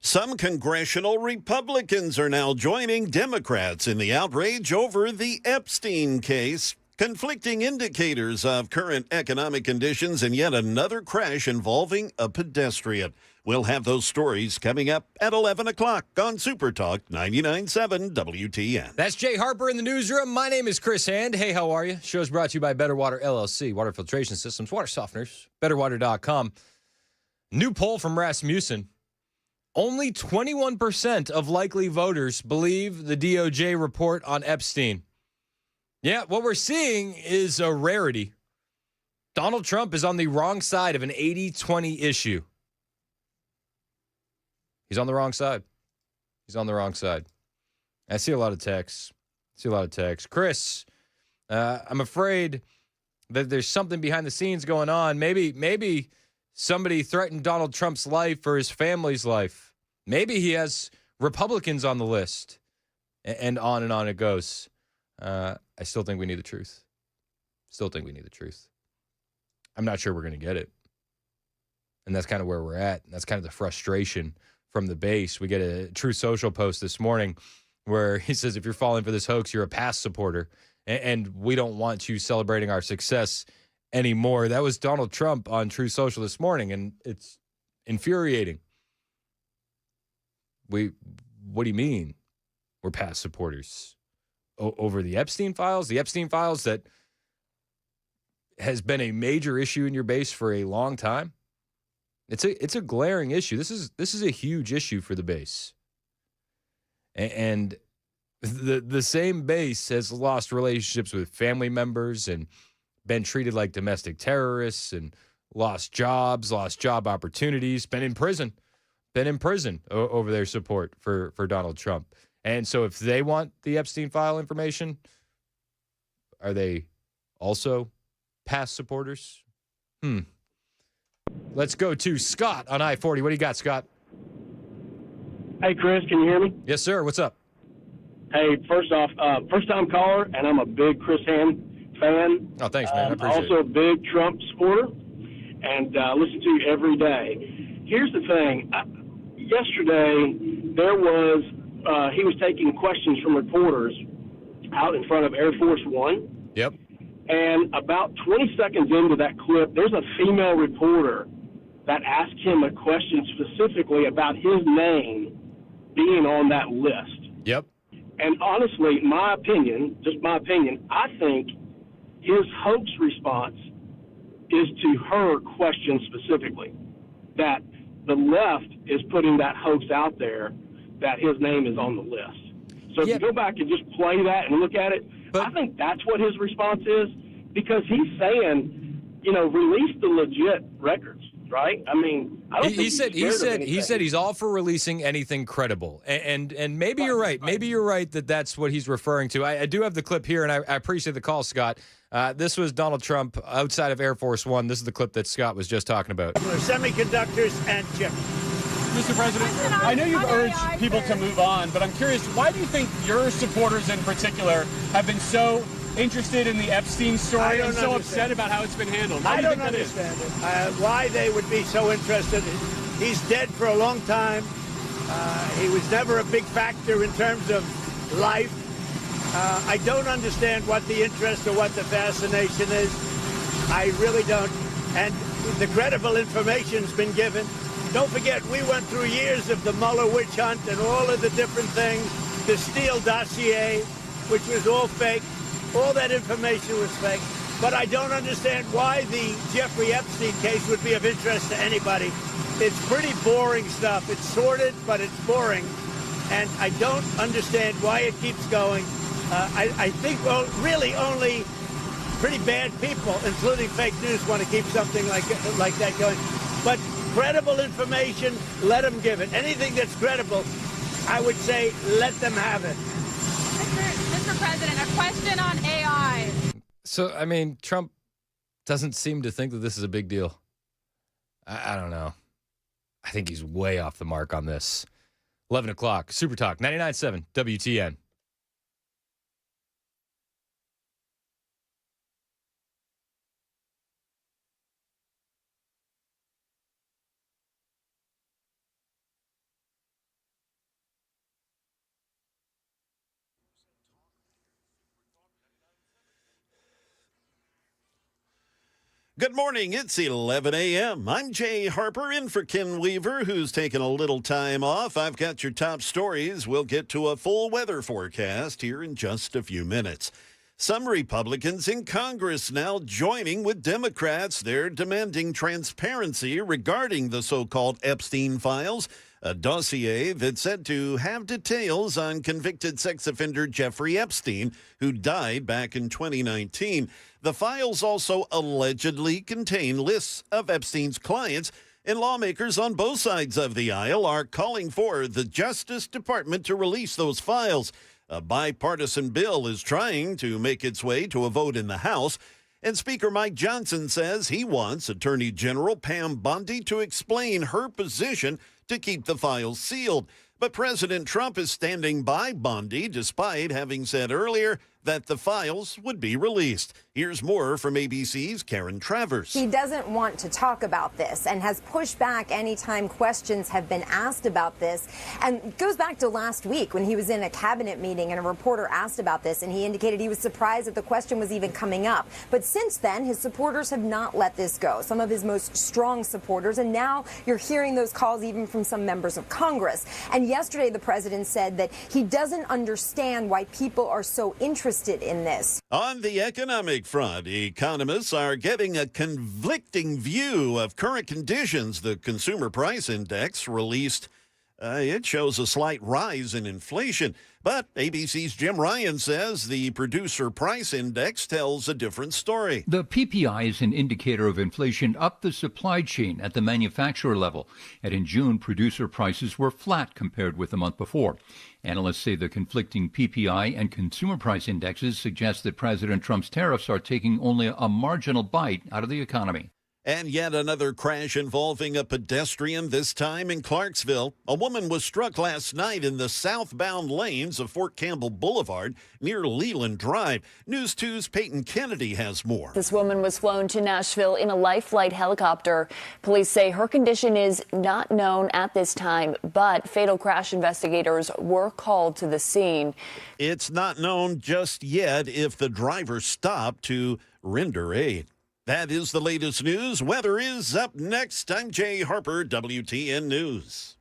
Some congressional Republicans are now joining Democrats in the outrage over the Epstein case. Conflicting indicators of current economic conditions and yet another crash involving a pedestrian. We'll have those stories coming up at 11 o'clock on Super Talk 99.7 WTN. That's Jay Harper in the newsroom. My name is Chris Hand. Hey, how are you? Show's brought to you by Better Water LLC, water filtration systems, water softeners, betterwater.com. New poll from Rasmussen. Only 21% of likely voters believe the DOJ report on Epstein. Yeah, what we're seeing is a rarity. Donald Trump is on the wrong side of an 80-20 issue. He's on the wrong side. He's on the wrong side. I see a lot of texts. Chris, I'm afraid that there's something behind the scenes going on. Maybe somebody threatened Donald Trump's life or his family's life. Maybe he has Republicans on the list. And on it goes. I still think we need the truth. I'm not sure we're going to get it. And that's kind of where we're at. That's kind of the frustration from the base. We get a True Social post this morning where he says, if you're falling for this hoax, you're a past supporter. And we don't want you celebrating our success anymore. That was Donald Trump on True Social this morning, and it's infuriating. What do you mean we're past supporters? Over the Epstein files? The Epstein files that has been a major issue in your base for a long time? It's a glaring issue. This is a huge issue for the base. And the same base has lost relationships with family members and been treated like domestic terrorists and lost job opportunities, been in prison over their support for Donald Trump. And so if they want the Epstein file information, are they also past supporters? Let's go to Scott on I-40. What do you got, Scott? Hey, Chris, can you hear me? Yes, sir. What's up? Hey, first off, first-time caller, and I'm a big Chris Hand fan. Oh, thanks, man. I appreciate also it. a big Trump supporter, and listen to you every day. Here's the thing. Yesterday, he was taking questions from reporters out in front of Air Force One. Yep. And about 20 seconds into that clip, there's a female reporter that asked him a question specifically about his name being on that list. Yep. And honestly, my opinion, I think his hoax response is to her question specifically, that the left is putting that hoax out there that his name is on the list. So if you go back and just play that and look at it, I think that's what his response is, because he's saying, release the legit records, right? I mean, I don't think he said he's all for releasing anything credible, and maybe you're right. Maybe you're right that's what he's referring to. I do have the clip here, and I appreciate the call, Scott. This was Donald Trump outside of Air Force One. This is the clip that Scott was just talking about. Semiconductors and chips. Mr. President, I know you've urged people to move on, but I'm curious, why do you think your supporters in particular have been so interested in the Epstein story and so upset about how it's been handled? I don't understand it. Why they would be so interested. He's dead for a long time. He was never a big factor in terms of life. I don't understand what the interest or what the fascination is. I really don't. And the credible information's been given. Don't forget, we went through years of the Mueller witch hunt and all of the different things, the Steele dossier, which was all fake. All that information was fake. But I don't understand why the Jeffrey Epstein case would be of interest to anybody. It's pretty boring stuff. It's sordid, but it's boring. And I don't understand why it keeps going. I think, really only pretty bad people, including fake news, want to keep something like that going. But credible information, let them give it. Anything that's credible, I would say let them have it. Mr. President, a question on AI. So, I mean, Trump doesn't seem to think that this is a big deal. I don't know. I think he's way off the mark on this. 11 o'clock, Super Talk, 99.7 WTN. Good morning. It's 11 a.m. I'm Jay Harper in for Ken Weaver, who's taking a little time off. I've got your top stories. We'll get to a full weather forecast here in just a few minutes. Some Republicans in Congress now joining with Democrats. They're demanding transparency regarding the so-called Epstein files, a dossier that's said to have details on convicted sex offender Jeffrey Epstein, who died back in 2019. The files also allegedly contain lists of Epstein's clients, and lawmakers on both sides of the aisle are calling for the Justice Department to release those files. A bipartisan bill is trying to make its way to a vote in the House, and Speaker Mike Johnson says he wants Attorney General Pam Bondi to explain her position to keep the files sealed. But President Trump is standing by Bondi, despite having said earlier that the files would be released. Here's more from ABC's Karen Travers. He doesn't want to talk about this and has pushed back anytime questions have been asked about this. And it goes back to last week when he was in a cabinet meeting and a reporter asked about this, and he indicated he was surprised that the question was even coming up. But since then, his supporters have not let this go, some of his most strong supporters. And now you're hearing those calls even from some members of Congress. And yesterday, the president said that he doesn't understand why people are so interested in this. On the economic front, economists are getting a conflicting view of current conditions. The Consumer Price Index released, it shows a slight rise in inflation. But ABC's Jim Ryan says the Producer Price Index tells a different story. The PPI is an indicator of inflation up the supply chain at the manufacturer level. And in June, producer prices were flat compared with the month before. Analysts say the conflicting PPI and consumer price indexes suggest that President Trump's tariffs are taking only a marginal bite out of the economy. And yet another crash involving a pedestrian, this time in Clarksville. A woman was struck last night in the southbound lanes of Fort Campbell Boulevard near Leland Drive. News 2's Peyton Kennedy has more. This woman was flown to Nashville in a Life Flight helicopter. Police say her condition is not known at this time, but fatal crash investigators were called to the scene. It's not known just yet if the driver stopped to render aid. That is the latest news. Weather is up next. I'm Jay Harper, WTN News.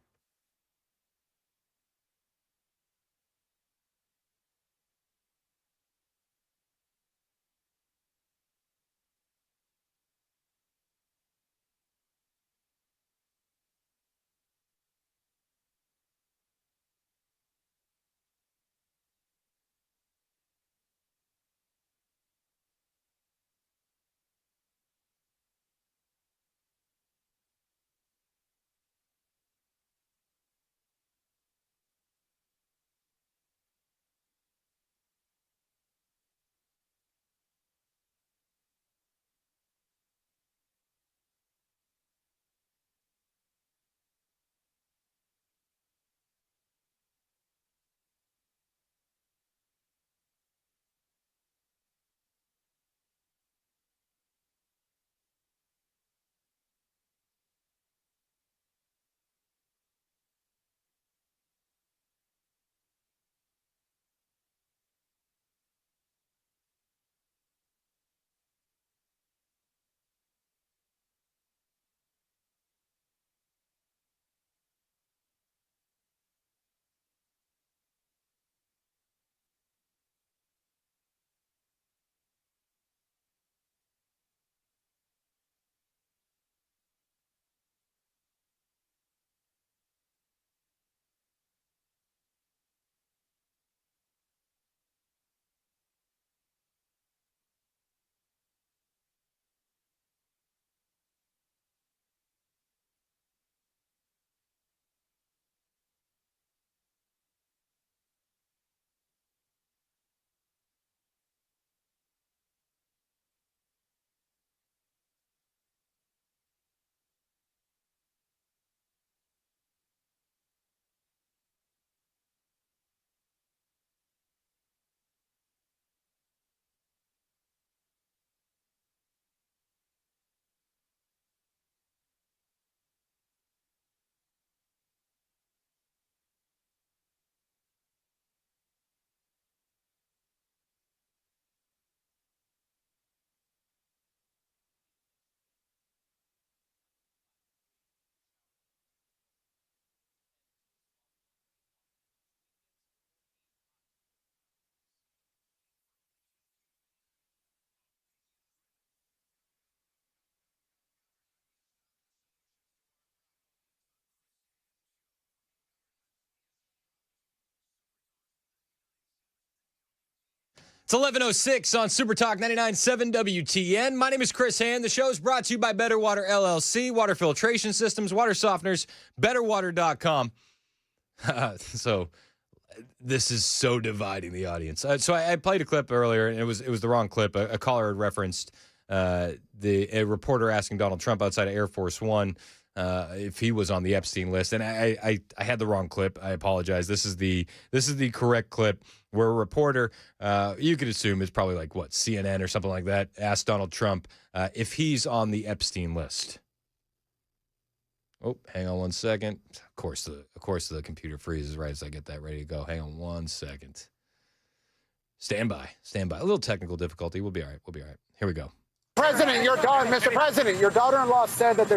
It's 11:06 on Super Talk 99.7 WTN. My name is Chris Hand. The show is brought to you by Better Water LLC, water filtration systems, water softeners, betterwater.com. So this is so dividing the audience. So I played a clip earlier, and it was the wrong clip. A caller had referenced a reporter asking Donald Trump outside of Air Force One if he was on the Epstein list, and I had the wrong clip. I apologize. This is the correct clip where a reporter, you could assume it's probably like CNN or something like that, asked Donald Trump if he's on the Epstein list. Oh, hang on one second. Of course the computer freezes right as I get that ready to go. Hang on one second. Stand by. A little technical difficulty. We'll be all right. Here we go. Mr. President, your daughter-in-law said that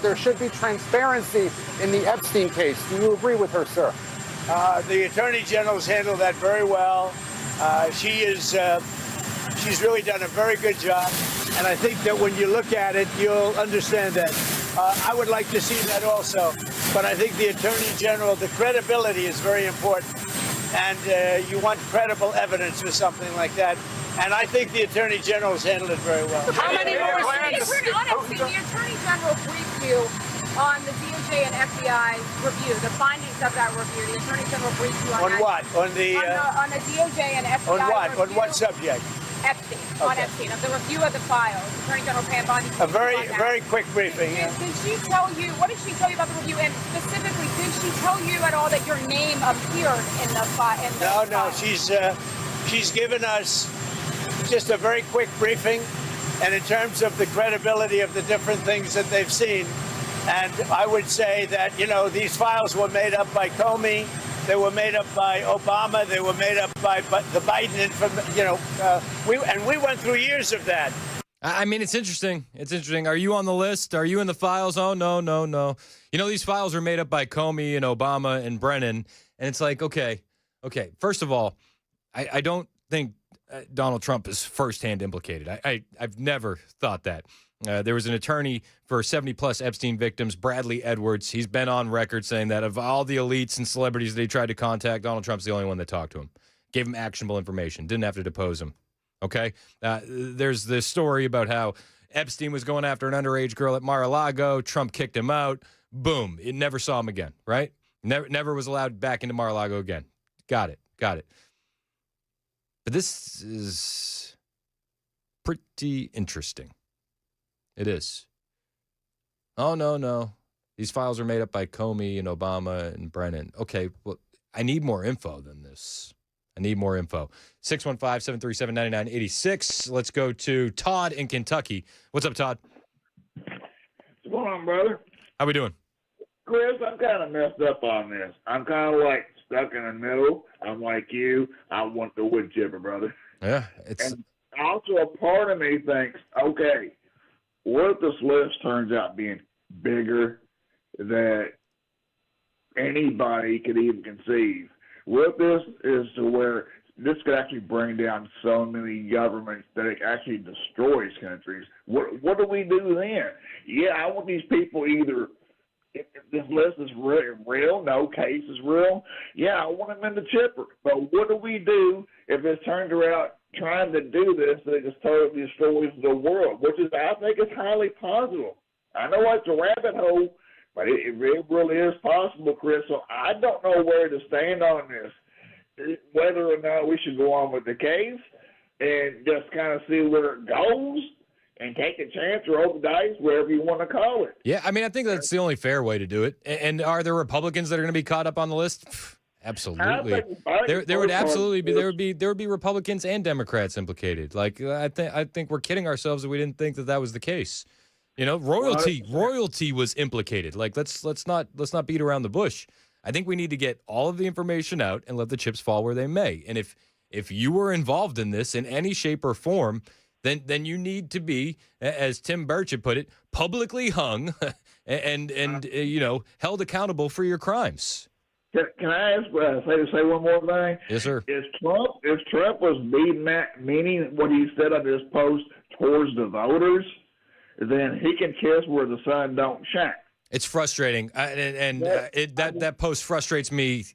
there should be transparency in the Epstein case. Do you agree with her, sir? The Attorney General's handled that very well. She's really done a very good job, and I think that when you look at it, you'll understand that. I would like to see that also, but I think the Attorney General, the credibility is very important, and you want credible evidence for something like that. And I think the Attorney General has handled it very well. How many more states? Honestly, the Attorney General briefed you on the DOJ and FBI review, the findings of that review. The Attorney General briefed you on that. On what? On the DOJ and FBI On what? review. On what subject? Epstein. Okay. On Epstein, of the review of the files. Attorney General Pam Bondi. A very quick briefing. Did she tell you, what did she tell you about the review? And specifically, did she tell you at all that your name appeared in the file? No, she's given us just a very quick briefing, and in terms of the credibility of the different things that they've seen. And I would say that, these files were made up by Comey, they were made up by Obama, they were made up by the Biden, we went through years of that. I mean, it's interesting. Are you on the list? Are you in the files? Oh, no. These files were made up by Comey and Obama and Brennan, and it's like, okay. First of all, I don't think Donald Trump is firsthand implicated. I've never thought that. There was an attorney for 70-plus Epstein victims, Bradley Edwards. He's been on record saying that of all the elites and celebrities they tried to contact, Donald Trump's the only one that talked to him, gave him actionable information, didn't have to depose him. Okay? There's this story about how Epstein was going after an underage girl at Mar-a-Lago. Trump kicked him out. Boom. It never saw him again, right? Never was allowed back into Mar-a-Lago again. Got it. But this is pretty interesting. It is. Oh, no. These files are made up by Comey and Obama and Brennan. Okay, well, I need more info than this. 615-737-9986. Let's go to Todd in Kentucky. What's up, Todd? What's going on, brother? How we doing? Chris, I'm kind of messed up on this. I'm kind of like stuck in the middle. I'm like you. I want the wood chipper, brother. Yeah. And also a part of me thinks, okay, what if this list turns out being bigger than anybody could even conceive? What if this is to where this could actually bring down so many governments that it actually destroys countries? What do we do then? Yeah, I want these people either, if this list is real, no case is real, yeah, I want them in the chipper. But what do we do if it turns out trying to do this that it just totally destroys the world, which is, I think, is highly possible. I know it's a rabbit hole, but it really is possible, Chris. So I don't know where to stand on this, whether or not we should go on with the case and just kind of see where it goes and take a chance or roll the dice, whatever you want to call it. Yeah, I mean, I think that's the only fair way to do it. And are there Republicans that are going to be caught up on the list? Absolutely. There would be Republicans and Democrats implicated. Like I think we're kidding ourselves if we didn't think that was the case. Royalty was implicated. Like let's not beat around the bush. I think we need to get all of the information out and let the chips fall where they may. And if you were involved in this in any shape or form, then you need to be, as Tim Burchett put it, publicly hung and held accountable for your crimes. Can I ask, say one more thing? Yes, sir. If Trump was meaning what he said on this post towards the voters, then he can kiss where the sun don't shine. It's frustrating, that post frustrates me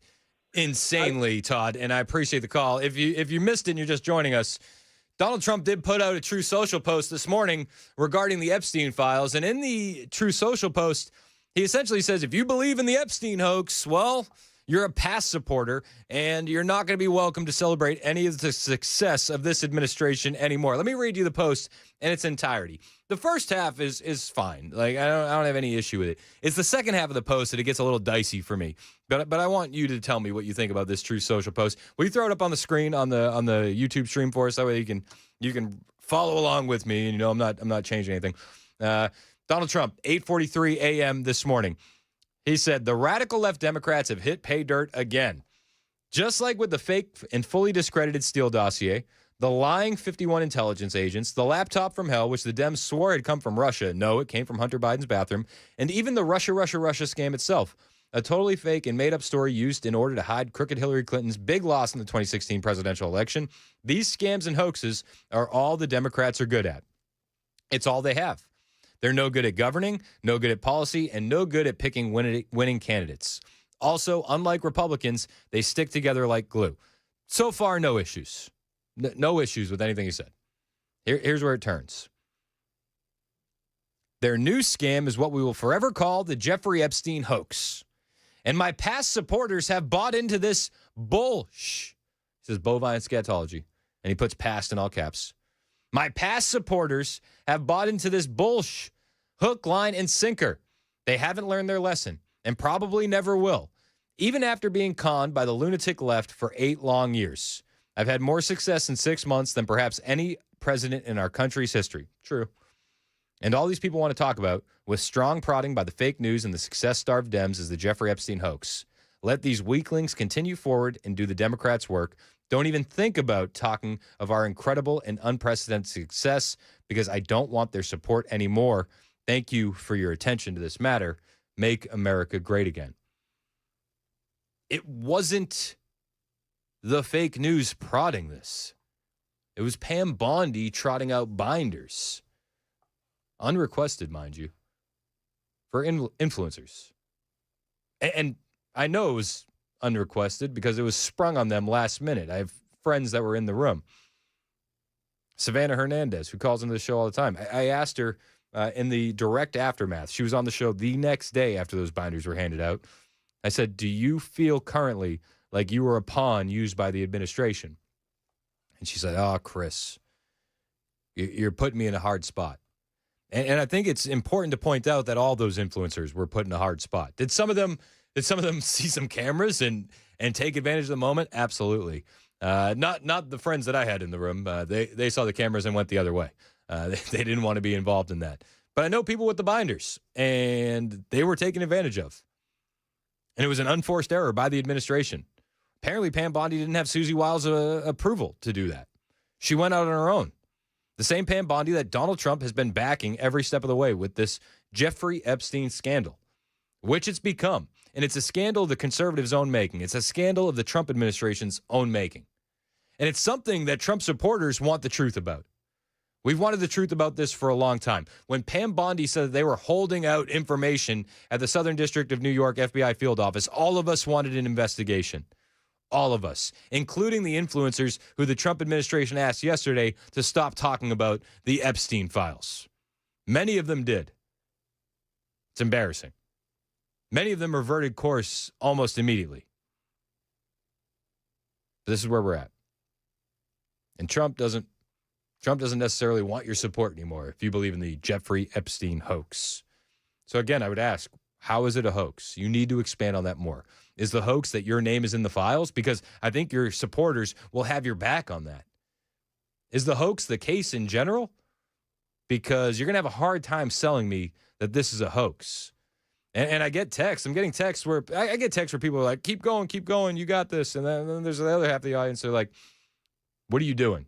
insanely, Todd, and I appreciate the call. If you missed it and you're just joining us, Donald Trump did put out a True Social post this morning regarding the Epstein files, and in the True Social post, he essentially says, if you believe in the Epstein hoax, well, you're a past supporter, and you're not going to be welcome to celebrate any of the success of this administration anymore. Let me read you the post in its entirety. The first half is fine. Like, I don't have any issue with it. It's the second half of the post that it gets a little dicey for me. But I want you to tell me what you think about this True Social post. Will you throw it up on the screen on the YouTube stream for us? That way you can follow along with me. And you know I'm not changing anything. Donald Trump, 8:43 a.m. this morning. He said, the radical left Democrats have hit pay dirt again. Just like with the fake and fully discredited Steele dossier, the lying 51 intelligence agents, the laptop from hell, which the Dems swore had come from Russia. No, it came from Hunter Biden's bathroom. And even the Russia scam itself, a totally fake and made-up story used in order to hide crooked Hillary Clinton's big loss in the 2016 presidential election. These scams and hoaxes are all the Democrats are good at. It's all they have. They're no good at governing, no good at policy, and no good at picking winning candidates. Also, unlike Republicans, they stick together like glue. So far, no issues. No issues with anything he said. Here's where it turns. Their new scam is what we will forever call the Jeffrey Epstein hoax. And my past supporters have bought into this bullsh. He says bovine scatology, and he puts past in all caps. My past supporters have bought into this bullsh, hook, line, and sinker. They haven't learned their lesson and probably never will, even after being conned by the lunatic left for 8 long years. I've had more success in 6 months than perhaps any president in our country's history. True. And all these people want to talk about, with strong prodding by the fake news and the success-starved Dems, is the Jeffrey Epstein hoax. Let these weaklings continue forward and do the Democrats' work. Don't even think about talking of our incredible and unprecedented success because I don't want their support anymore. Thank you for your attention to this matter. Make America great again. It wasn't the fake news prodding this. It was Pam Bondi trotting out binders. Unrequested, mind you, for influencers. And I know it was unrequested because it was sprung on them last minute. I have friends that were in the room. Savannah Hernandez, who calls into the show all the time. I asked her in the direct aftermath. She was on the show the next day after those binders were handed out. I said, do you feel currently like you were a pawn used by the administration? And she said, oh, Chris, you're putting me in a hard spot. And I think it's important to point out that all those influencers were put in a hard spot. Did some of them see some cameras and take advantage of the moment? Absolutely. Not the friends that I had in the room. They saw the cameras and went the other way. They didn't want to be involved in that. But I know people with the binders, and they were taken advantage of. And it was an unforced error by the administration. Apparently, Pam Bondi didn't have Susie Wiles' approval to do that. She went out on her own. The same Pam Bondi that Donald Trump has been backing every step of the way with this Jeffrey Epstein scandal, which it's become. And it's a scandal of the conservatives' own making. It's a scandal of the Trump administration's own making. And it's something that Trump supporters want the truth about. We've wanted the truth about this for a long time. When Pam Bondi said that they were holding out information at the Southern District of New York FBI field office, all of us wanted an investigation. All of us, including the influencers who the Trump administration asked yesterday to stop talking about the Epstein files. Many of them did. It's embarrassing. Many of them reverted course almost immediately. But this is where we're at. And Trump doesn't necessarily want your support anymore if you believe in the Jeffrey Epstein hoax. So again, I would ask, how is it a hoax? You need to expand on that more. Is the hoax that your name is in the files? Because I think your supporters will have your back on that. Is the hoax the case in general? Because you're going to have a hard time selling me that this is a hoax. And I get texts. I'm getting texts where I get texts where people are like, keep going, you got this. And then there's the other half of the audience that are like, what are you doing?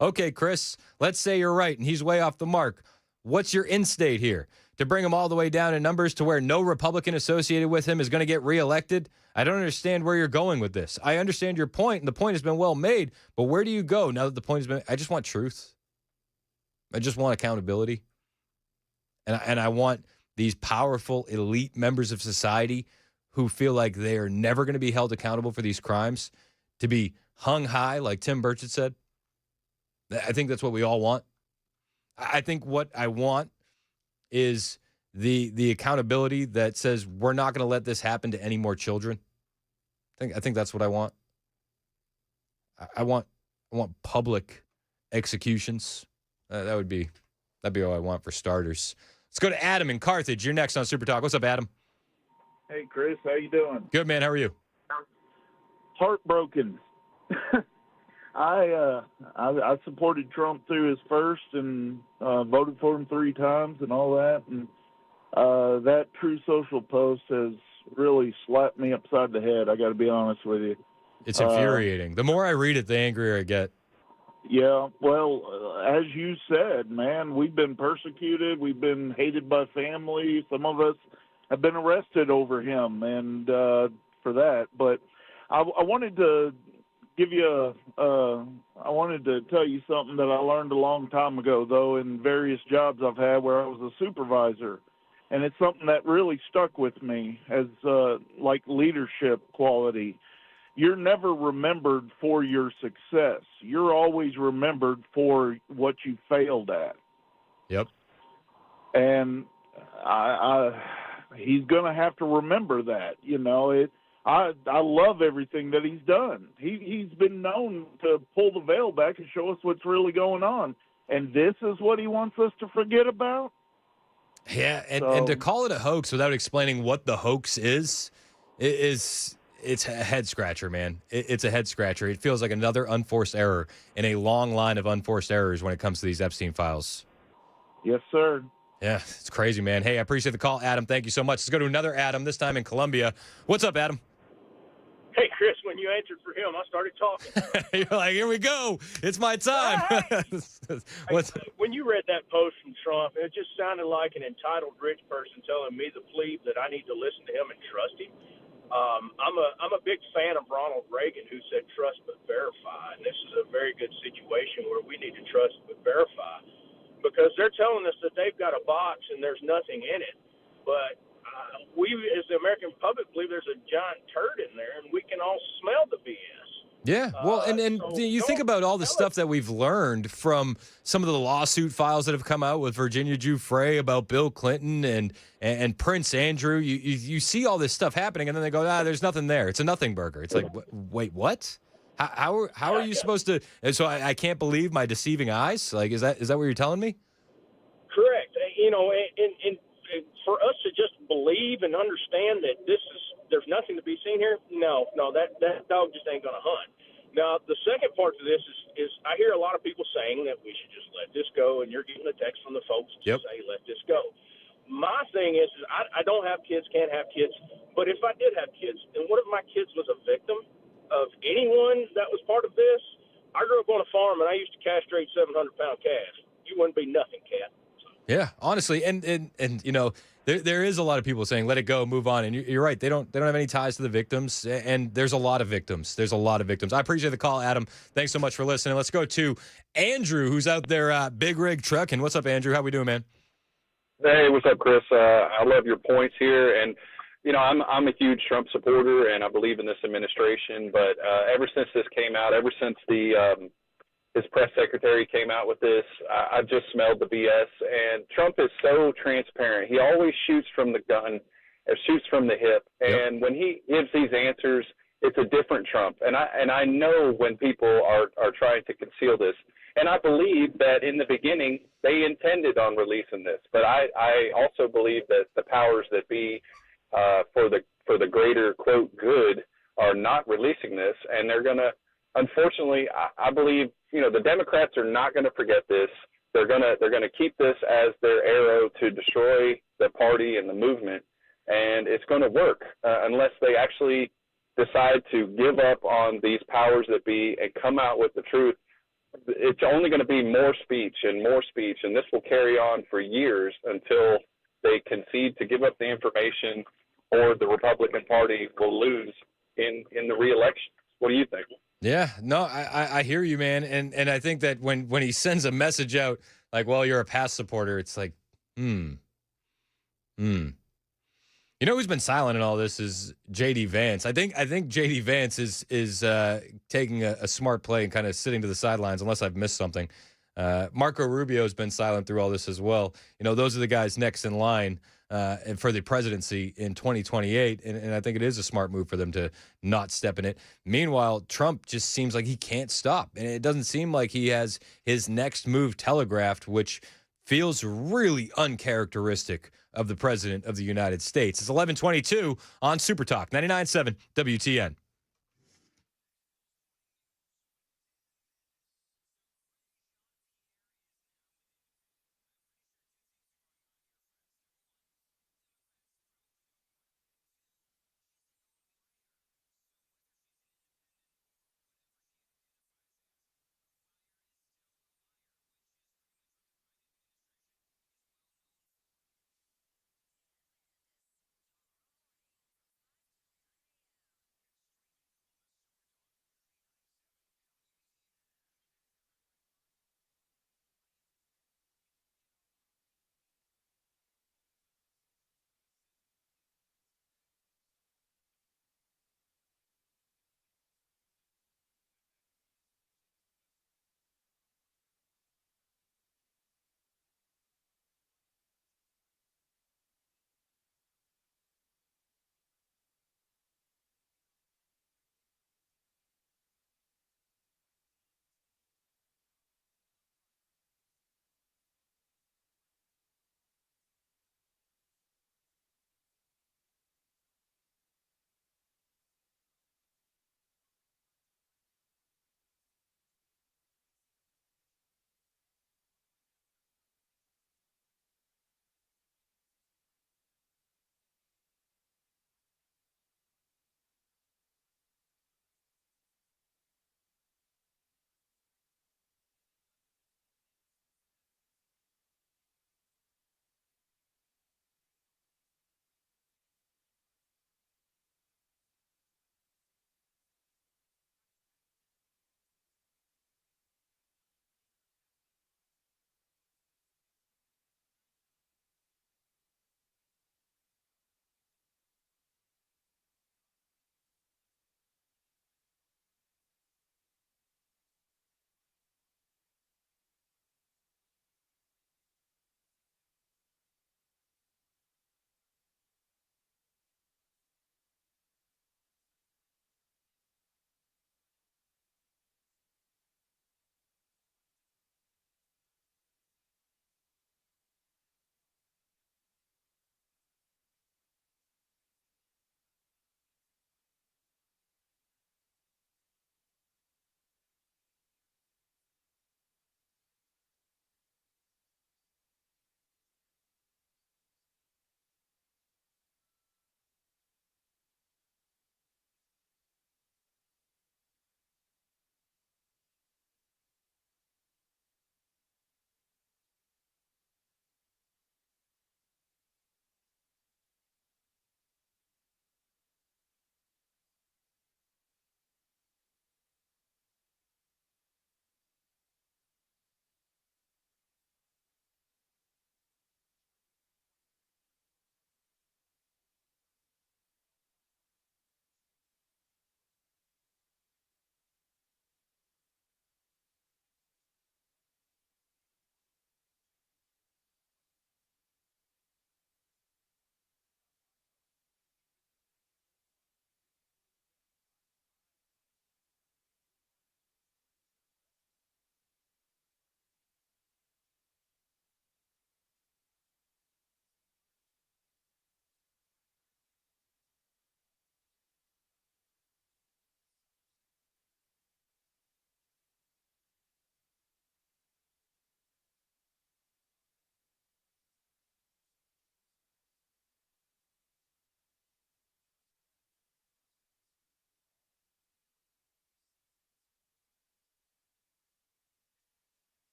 Okay, Chris, let's say you're right and he's way off the mark. What's your end state here? To bring him all the way down in numbers to where no Republican associated with him is going to get reelected? I don't understand where you're going with this. I understand your point, and the point has been well made, but where do you go now that the point has been? I just want truth. I just want accountability. And I want these powerful, elite members of society who feel like they are never going to be held accountable for these crimes to be hung high, like Tim Burchett said. I think that's what we all want. I think what I want is the accountability that says we're not going to let this happen to any more children. I think that's what I want. I want public executions. That'd be all I want for starters. Let's go to Adam in Carthage. You're next on Super Talk. What's up, Adam? Hey, Chris. How you doing? Good, man. How are you? Heartbroken. I supported Trump through his first and voted for him 3 times and all that. And that True Social post has really slapped me upside the head. I got to be honest with you. It's infuriating. The more I read it, the angrier I get. Yeah, well, as you said, man, we've been persecuted. We've been hated by family. Some of us have been arrested over him, and for that. But I wanted to give you I wanted to tell you something that I learned a long time ago, though, in various jobs I've had where I was a supervisor. And it's something that really stuck with me as like leadership quality. You're never remembered for your success. You're always remembered for what you failed at. Yep. And he's going to have to remember that. You know, I love everything that he's done. He's been known to pull the veil back and show us what's really going on. And this is what he wants us to forget about? Yeah, and to call it a hoax without explaining what the hoax is it's a head scratcher, man. It's a head scratcher. It feels like another unforced error in a long line of unforced errors when it comes to these Epstein files. Yes, sir. Yeah, it's crazy, man. Hey, I appreciate the call, Adam. Thank you so much. Let's go to another Adam, this time in Columbia. What's up, Adam? Hey, Chris, when you answered for him, I started talking. You're like, here we go. It's my time. When you read that post from Trump, it just sounded like an entitled rich person telling me, the plebe, that I need to listen to him and trust him. I'm a big fan of Ronald Reagan, who said trust but verify. And this is a very good situation where we need to trust but verify, because they're telling us that they've got a box and there's nothing in it. But we, as the American public, believe there's a giant turd in there, and we can all smell the BS. Yeah, well, and so you think about all the stuff that we've learned from some of the lawsuit files that have come out with Virginia Giuffre about Bill Clinton and Prince Andrew. You see all this stuff happening, and then they go, there's nothing there. It's a nothing burger. It's like, wait, what? How are you supposed to? And so I can't believe my deceiving eyes. Like, is that what you're telling me? Correct. You know, and for us to just believe and understand that there's nothing to be seen here, no, that dog just ain't going to hunt. Now, the second part to this is I hear a lot of people saying that we should just let this go, and you're getting a text from the folks to say let this go. My thing is I don't have kids, can't have kids, but if I did have kids, and what if my kids was a victim of anyone that was part of this? I grew up on a farm, and I used to castrate 700-pound calves. You wouldn't be nothing, cat. Yeah, honestly, and you know, there is a lot of people saying let it go, move on, and you're right. They don't have any ties to the victims, and there's a lot of victims. I appreciate the call, Adam. Thanks so much for listening. Let's go to Andrew, who's out there big rig trucking. What's up, Andrew? How we doing, man? Hey, what's up, Chris? I love your points here, and you know, I'm a huge Trump supporter, and I believe in this administration. But ever since this came out, ever since his press secretary came out with this, I just smelled the BS. And Trump is so transparent. He always shoots from the gun or shoots from the hip. And when he gives these answers, it's a different Trump. And I know when people are trying to conceal this. And I believe that in the beginning they intended on releasing this. But I also believe that the powers that be for the greater, quote, good are not releasing this. And they're going to, unfortunately, I believe, you know, the Democrats are not going to forget this. They're going to keep this as their arrow to destroy the party and the movement, and it's going to work unless they actually decide to give up on these powers that be and come out with the truth. It's only going to be more speech, and this will carry on for years until they concede to give up the information, or the Republican Party will lose in the re-election. What do you think? Yeah, no, I hear you, man. And I think that when he sends a message out, like, well, you're a past supporter, it's like, You You know who's been silent in all this is J.D. Vance. I think J.D. Vance is taking a smart play and kind of sitting to the sidelines, unless I've missed something. Marco Rubio has been silent through all this as well. You know, those are the guys next in line for the presidency in 2028, and I think it is a smart move for them to not step in it. Meanwhile, Trump just seems like he can't stop, and it doesn't seem like he has his next move telegraphed, which feels really uncharacteristic of the president of the United States. It's 11:22 on Super Talk 99.7 WTN.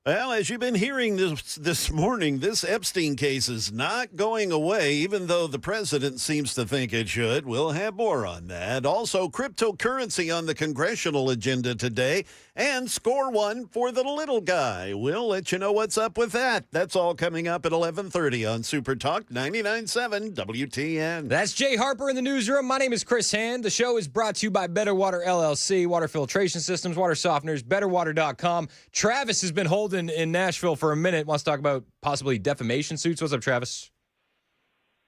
Well, as you've been hearing this morning, this Epstein case is not going away, even though the president seems to think it should. We'll have more on that. Also, cryptocurrency on the congressional agenda today, and score one for the little guy. We'll let you know what's up with that. That's all coming up at 11:30 on Super Talk 99.7 WTN. That's Jay Harper in the newsroom. My name is Chris Hand. The show is brought to you by Better Water LLC, water filtration systems, water softeners, betterwater.com. Travis has been holding in Nashville for a minute. Wants to talk about possibly defamation suits. What's up, Travis?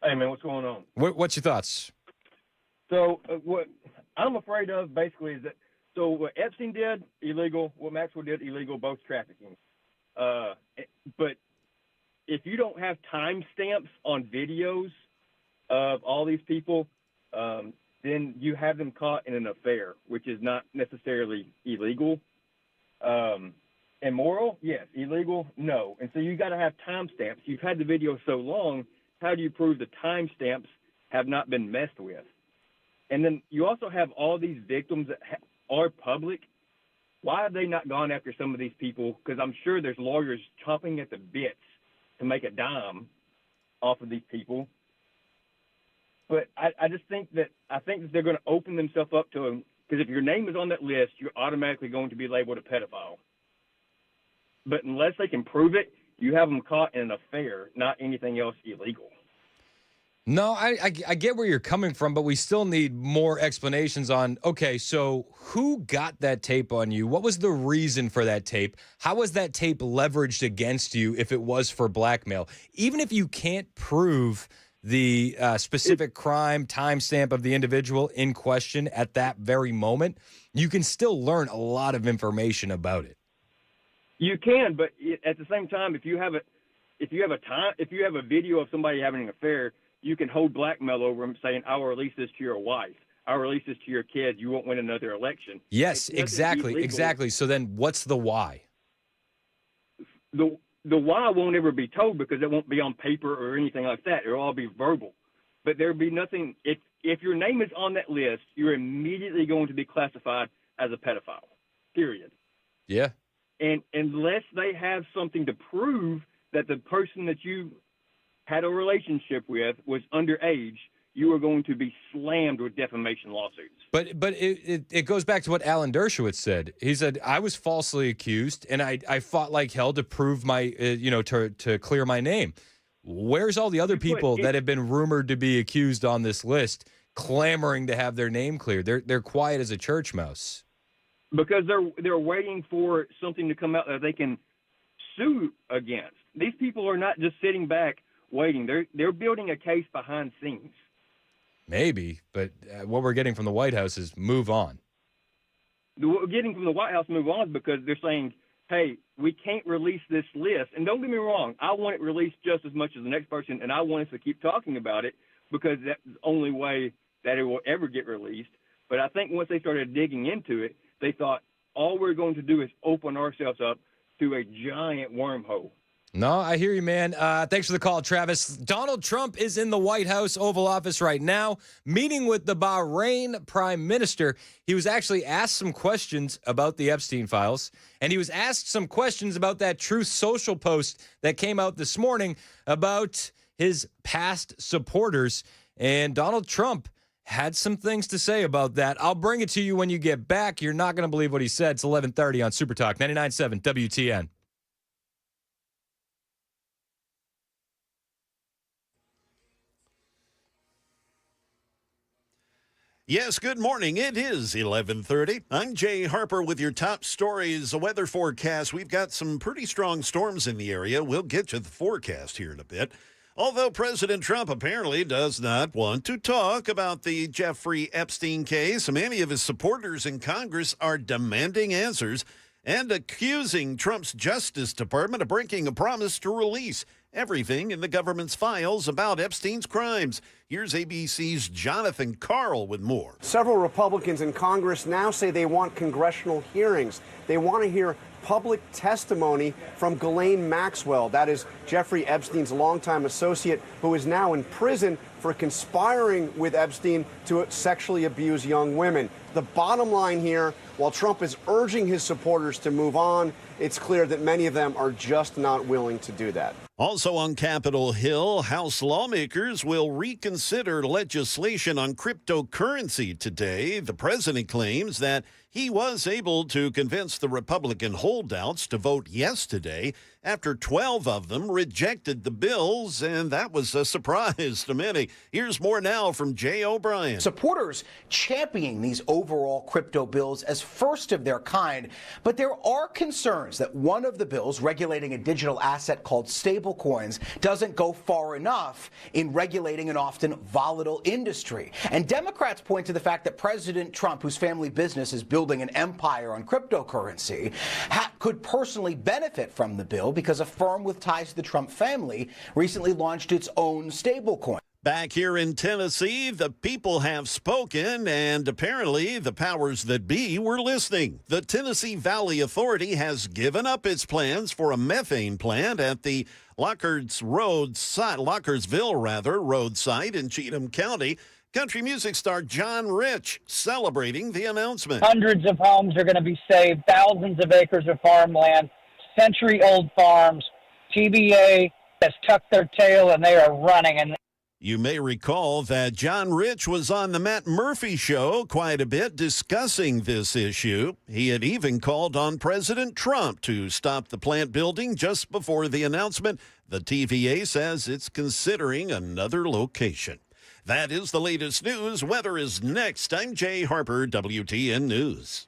Hey, man, what's going on? What's your thoughts? So what I'm afraid of basically is that what Epstein did, illegal. What Maxwell did, illegal, both trafficking. But if you don't have timestamps on videos of all these people, then you have them caught in an affair, which is not necessarily illegal. Immoral? Yes. Illegal? No. And so you got to have timestamps. You've had the video so long, how do you prove the timestamps have not been messed with? And then you also have all these victims that are public. Why have they not gone after some of these people? Because I'm sure there's lawyers chomping at the bits to make a dime off of these people. But I just think that they're going to open themselves up to them, because if your name is on that list, you're automatically going to be labeled a pedophile. But unless they can prove it, you have them caught in an affair, not anything else illegal. No, I get where you're coming from, but we still need more explanations on, okay, so who got that tape on you? What was the reason for that tape? How was that tape leveraged against you if it was for blackmail? Even if you can't prove the specific crime timestamp of the individual in question at that very moment, you can still learn a lot of information about it. You can, but at the same time, if you have a video of somebody having an affair, you can hold blackmail over them, saying, "I will release this to your wife. I will release this to your kids. You won't win another election." Yes, exactly. So then, what's the why? The why won't ever be told, because it won't be on paper or anything like that. It'll all be verbal. But there'll be nothing. If your name is on that list, you're immediately going to be classified as a pedophile. Period. Yeah. And unless they have something to prove that the person that you had a relationship with was underage, you are going to be slammed with defamation lawsuits. But it goes back to what Alan Dershowitz said. He said, I was falsely accused, and I fought like hell to prove my, to clear my name. Where's all the other people that have been rumored to be accused on this list clamoring to have their name cleared? They're quiet as a church mouse. Because they're waiting for something to come out that they can sue against. These people are not just sitting back waiting. They're building a case behind scenes. Maybe, but what we're getting from the White House is move on. What we're getting from the White House move on is because they're saying, hey, we can't release this list. And don't get me wrong, I want it released just as much as the next person, and I want us to keep talking about it because that's the only way that it will ever get released. But I think once they started digging into it, they thought all we're going to do is open ourselves up to a giant wormhole. No, I hear you, man. Thanks for the call, Travis. Donald Trump is in the White House Oval Office right now, meeting with the Bahrain Prime Minister. He was actually asked some questions about the Epstein files, and he was asked some questions about that Truth Social post that came out this morning about his past supporters. And Donald Trump had some things to say about that. I'll bring it to you when you get back. You're not going to believe what he said. It's 11:30 on Super Talk 99.7 WTN. Yes, good morning. It is 11:30. I'm Jay Harper with your top stories, a weather forecast. We've got some pretty strong storms in the area. We'll get to the forecast here in a bit. Although President Trump apparently does not want to talk about the Jeffrey Epstein case, many of his supporters in Congress are demanding answers and accusing Trump's Justice Department of breaking a promise to release everything in the government's files about Epstein's crimes. Here's ABC's Jonathan Karl with more. Several Republicans in Congress now say they want congressional hearings. They want to hear public testimony from Ghislaine Maxwell. That is Jeffrey Epstein's longtime associate, who is now in prison for conspiring with Epstein to sexually abuse young women. The bottom line here, while Trump is urging his supporters to move on, it's clear that many of them are just not willing to do that. Also on Capitol Hill, House lawmakers will reconsider legislation on cryptocurrency today. The president claims that he was able to convince the Republican holdouts to vote yes today after 12 of them rejected the bills, and that was a surprise to many. Here's more now from Jay O'Brien. Supporters championing these overall crypto bills as first of their kind, but there are concerns that one of the bills regulating a digital asset called stablecoins doesn't go far enough in regulating an often volatile industry. And Democrats point to the fact that President Trump, whose family business is building an empire on cryptocurrency, could personally benefit from the bill because a firm with ties to the Trump family recently launched its own stablecoin. Back here in Tennessee, the people have spoken, and apparently the powers that be were listening. The Tennessee Valley Authority has given up its plans for a methane plant at the Lockersville road site in Cheatham County. Country music star John Rich celebrating the announcement. Hundreds of homes are going to be saved, thousands of acres of farmland, century-old farms. TVA has tucked their tail, and they are running. And you may recall that John Rich was on the Matt Murphy show quite a bit discussing this issue. He had even called on President Trump to stop the plant building just before the announcement. The TVA says it's considering another location. That is the latest news. Weather is next. I'm Jay Harper, WTN News.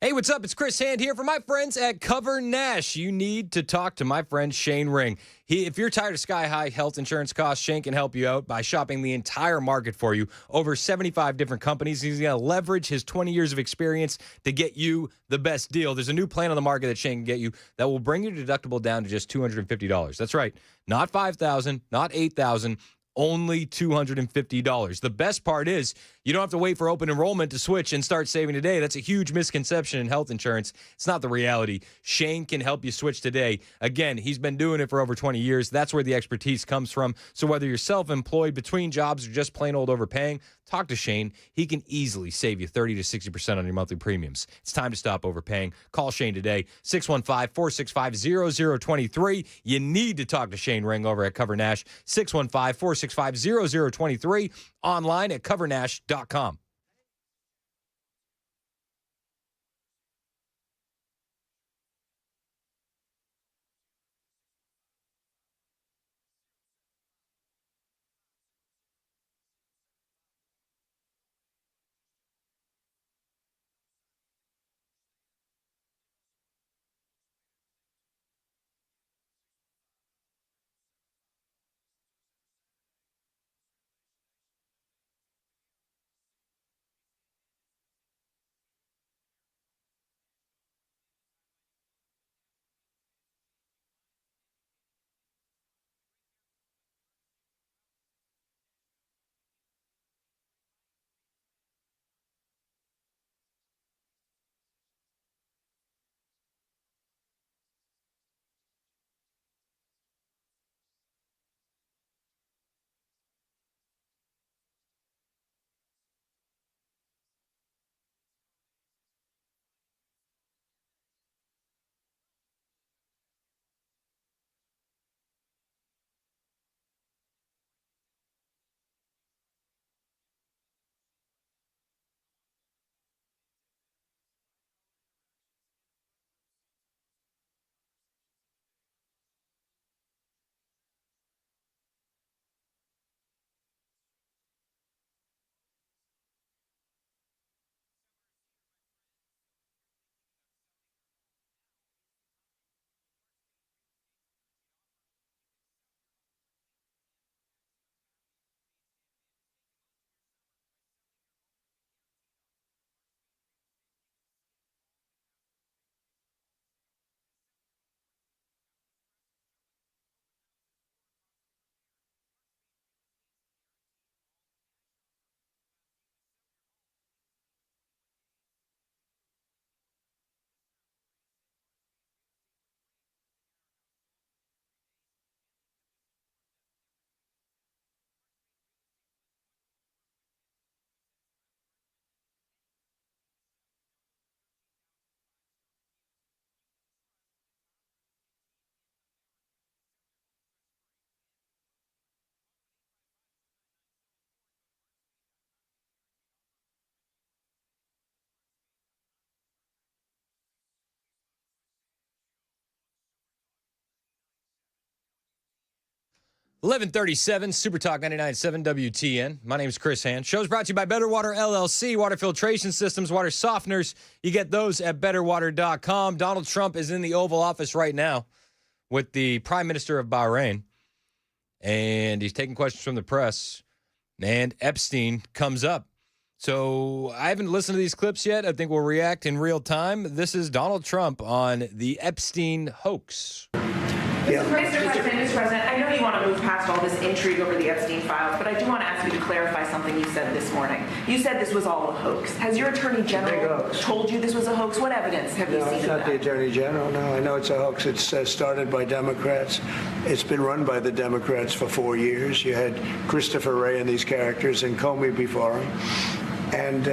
Hey, what's up? It's Chris Hand here for my friends at Cover Nash. You need to talk to my friend Shane Ring. If you're tired of sky-high health insurance costs, Shane can help you out by shopping the entire market for you. Over 75 different companies. He's going to leverage his 20 years of experience to get you the best deal. There's a new plan on the market that Shane can get you that will bring your deductible down to just $250. That's right. Not $5,000, not $8,000. Only $250. The best part is you don't have to wait for open enrollment to switch and start saving today. That's a huge misconception in health insurance. It's not the reality. Shane can help you switch today. Again, he's been doing it for over 20 years. That's where the expertise comes from. So whether you're self-employed, between jobs, or just plain old overpaying, talk to Shane. He can easily save you 30 to 60% on your monthly premiums. It's time to stop overpaying. Call Shane today, 615-465-0023. You need to talk to Shane Ring over at Cover Nash, 615-465-0023, online at covernash.com. 1137 Super Talk 99.7 WTN. My name is Chris Hand. Show's brought to you by Better Water LLC, water filtration systems, water softeners. You get those at betterwater.com. Donald Trump is in the Oval Office right now with the Prime Minister of Bahrain, and he's taking questions from the press, and Epstein comes up. So I haven't listened to these clips yet. I think we'll react in real time. This is Donald Trump on the Epstein hoax. Mr. President, I know you want to move past all this intrigue over the Epstein files, but I do want to ask you to clarify something you said this morning. You said this was all a hoax. Has your Attorney General told you this was a hoax? What evidence have you seen of that? No, it's not the Attorney General. No, I know it's a hoax. It's started by Democrats. It's been run by the Democrats for 4 years. You had Christopher Wray and these characters and Comey before him. And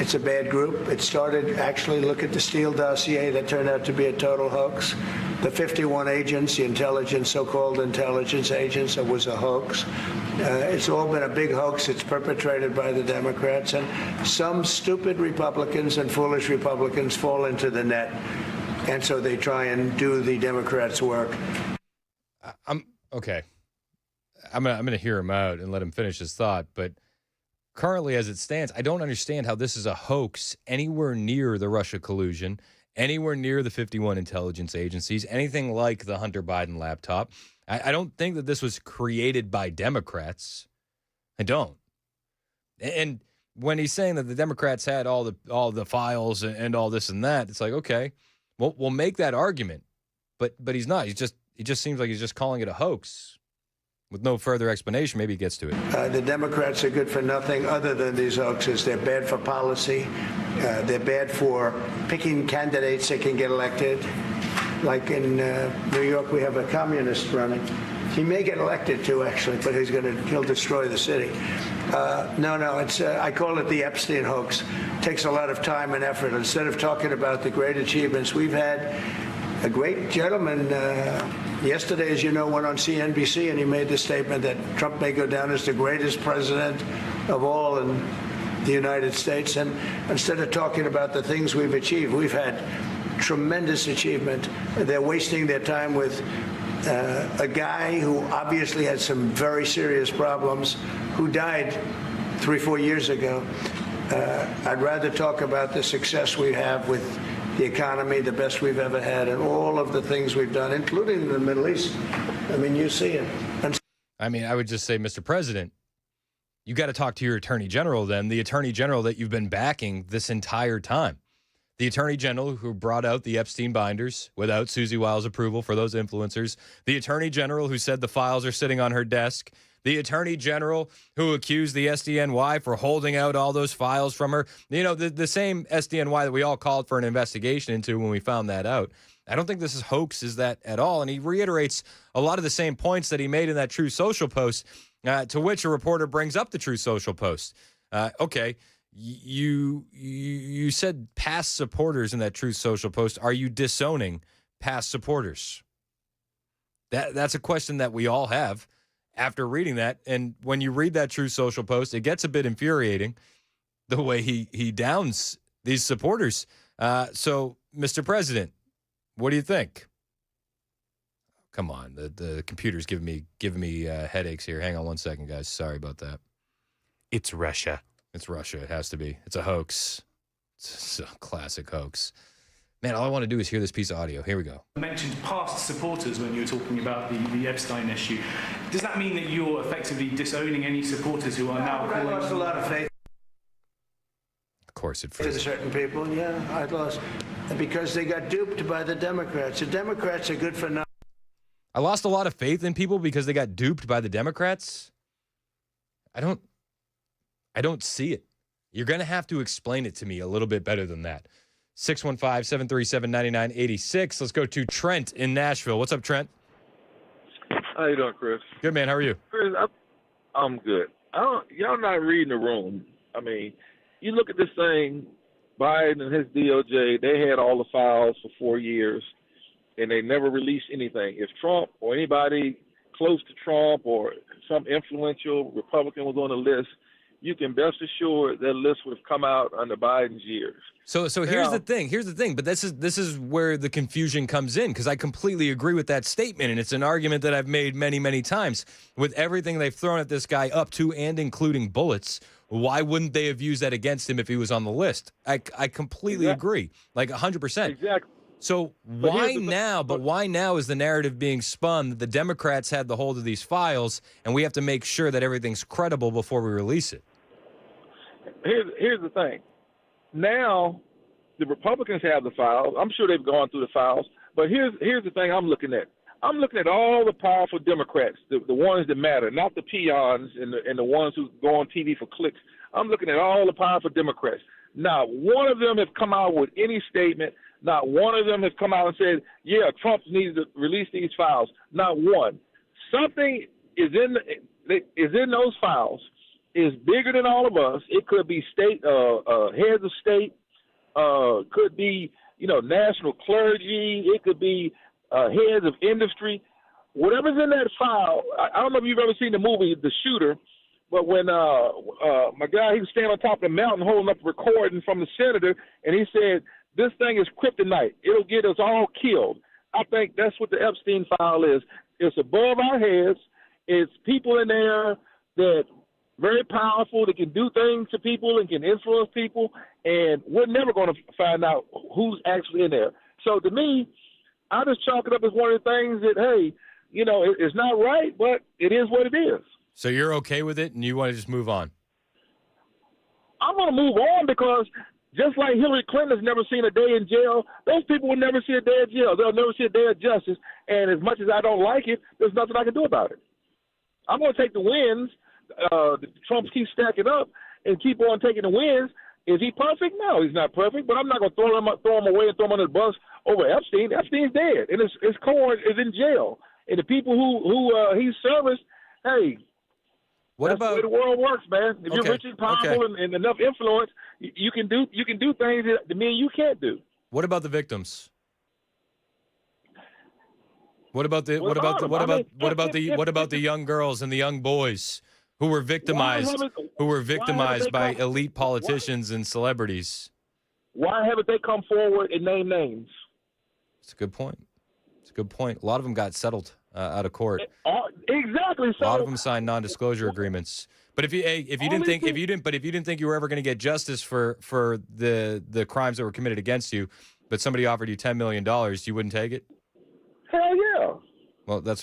it's a bad group. It started, actually, look at the Steele dossier that turned out to be a total hoax. The 51 agents, the intelligence, so-called intelligence agents, it was a hoax. It's all been a big hoax. It's perpetrated by the Democrats. And some stupid Republicans and foolish Republicans fall into the net. And so they try and do the Democrats' work. Okay. I'm gonna hear him out and let him finish his thought. But currently, as it stands, I don't understand how this is a hoax anywhere near the Russia collusion, anywhere near the 51 intelligence agencies, anything like the Hunter Biden laptop. I don't think that this was created by Democrats. I don't. And when he's saying that the Democrats had all the files and all this and that, it's like, okay, well, we'll make that argument. But he's not. He just seems like he's just calling it a hoax. With no further explanation, maybe he gets to it. The Democrats are good for nothing other than these hoaxes. They're bad for policy. They're bad for picking candidates that can get elected. Like in New York, we have a communist running. He may get elected too, actually, but he'll destroy the city. It's I call it the Epstein hoax. It takes a lot of time and effort. Instead of talking about the great achievements, we've had a great gentleman. Yesterday, as you know, went on CNBC and he made the statement that Trump may go down as the greatest president of all in the United States. And instead of talking about the things we've achieved, we've had tremendous achievement. They're wasting their time with a guy who obviously had some very serious problems, who died 3-4 years ago. I'd rather talk about the success we have with the economy, the best we've ever had, and all of the things we've done, including in the Middle East. I mean, you see it. I would just say, Mr. President, you got to talk to your Attorney General then, the Attorney General that you've been backing this entire time. The Attorney General who brought out the Epstein binders without Susie Wiles' approval for those influencers. The Attorney General who said the files are sitting on her desk. The Attorney General who accused the SDNY for holding out all those files from her. You know, the same SDNY that we all called for an investigation into when we found that out. I don't think this is hoax is that at all. And he reiterates a lot of the same points that he made in that True Social post, to which a reporter brings up the True Social post. Okay, you said past supporters in that True Social post. Are you disowning past supporters? That's a question that we all have after reading that. And when you read that True Social post, it gets a bit infuriating the way he downs these supporters. So, Mr. President, what do you think? Come on, the computer's giving me headaches here. Hang on one second, guys. Sorry about that. It's Russia. It's Russia. It has to be. It's a hoax. It's a classic hoax. Man, all I want to do is hear this piece of audio. Here we go. You mentioned past supporters when you were talking about the Epstein issue. Does that mean that you're effectively disowning any supporters who are now calling... I lost a lot of faith. Of course it To certain people, yeah, I lost. Because they got duped by the Democrats. The Democrats are good for nothing. I lost a lot of faith in people because they got duped by the Democrats. I don't see it. You're going to have to explain it to me a little bit better than that. 615-737-9986. Let's go to Trent in Nashville. What's up, Trent? How you doing, Chris? Good, man. How are you? Chris, I'm good. Y'all not reading the room. I mean, you look at this thing, Biden and his DOJ, they had all the files for 4 years, and they never released anything. If Trump or anybody close to Trump or some influential Republican was on the list, you can best assure that list would have come out under Biden's years. So here's the thing. Here's the thing. But this is where the confusion comes in, because I completely agree with that statement, and it's an argument that I've made many, many times. With everything they've thrown at this guy, up to and including bullets, why wouldn't they have used that against him if he was on the list? I completely agree, like 100%. Exactly. So why now? But why now is the narrative being spun that the Democrats had the hold of these files, and we have to make sure that everything's credible before we release it? Here's the thing. Now, the Republicans have the files. I'm sure they've gone through the files. But here's the thing I'm looking at. I'm looking at all the powerful Democrats, the ones that matter, not the peons and the ones who go on TV for clicks. I'm looking at all the powerful Democrats. Not one of them have come out with any statement. Not one of them has come out and said, yeah, Trump needs to release these files. Not one. Something is in those files is bigger than all of us. It could be state heads of state, could be national clergy. It could be heads of industry. Whatever's in that file. I don't know if you've ever seen the movie The Shooter, but when my guy, he was standing on top of the mountain holding up a recording from the senator, and he said, "This thing is kryptonite. It'll get us all killed." I think that's what the Epstein file is. It's above our heads. It's people in there that very powerful, that can do things to people and can influence people, and we're never going to find out who's actually in there. So to me, I just chalk it up as one of the things that, hey, it's not right, but it is what it is. So you're okay with it, and you want to just move on? I'm going to move on because just like Hillary Clinton has never seen a day in jail, those people will never see a day in jail. They'll never see a day of justice. And as much as I don't like it, there's nothing I can do about it. I'm going to take the wins. Trump keeps stacking up and keep on taking the wins. Is he perfect? No, he's not perfect. But I'm not going to throw him away and throw him under the bus over Epstein. Epstein's dead, and his core is in jail. And the people who he serviced, hey, that's the way the world works, man. If you're rich and powerful and enough influence, you can do things that me and you can't do. What about the victims? What about the young girls and the young boys who were victimized by elite politicians and celebrities? Why haven't they come forward and name names? It's a good point. A lot of them got settled out of court. Exactly. So, a lot of them signed non-disclosure agreements. But if you didn't think you were ever going to get justice for the crimes that were committed against you, but somebody offered you $10 million, you wouldn't take it? Hell yeah. Well, that's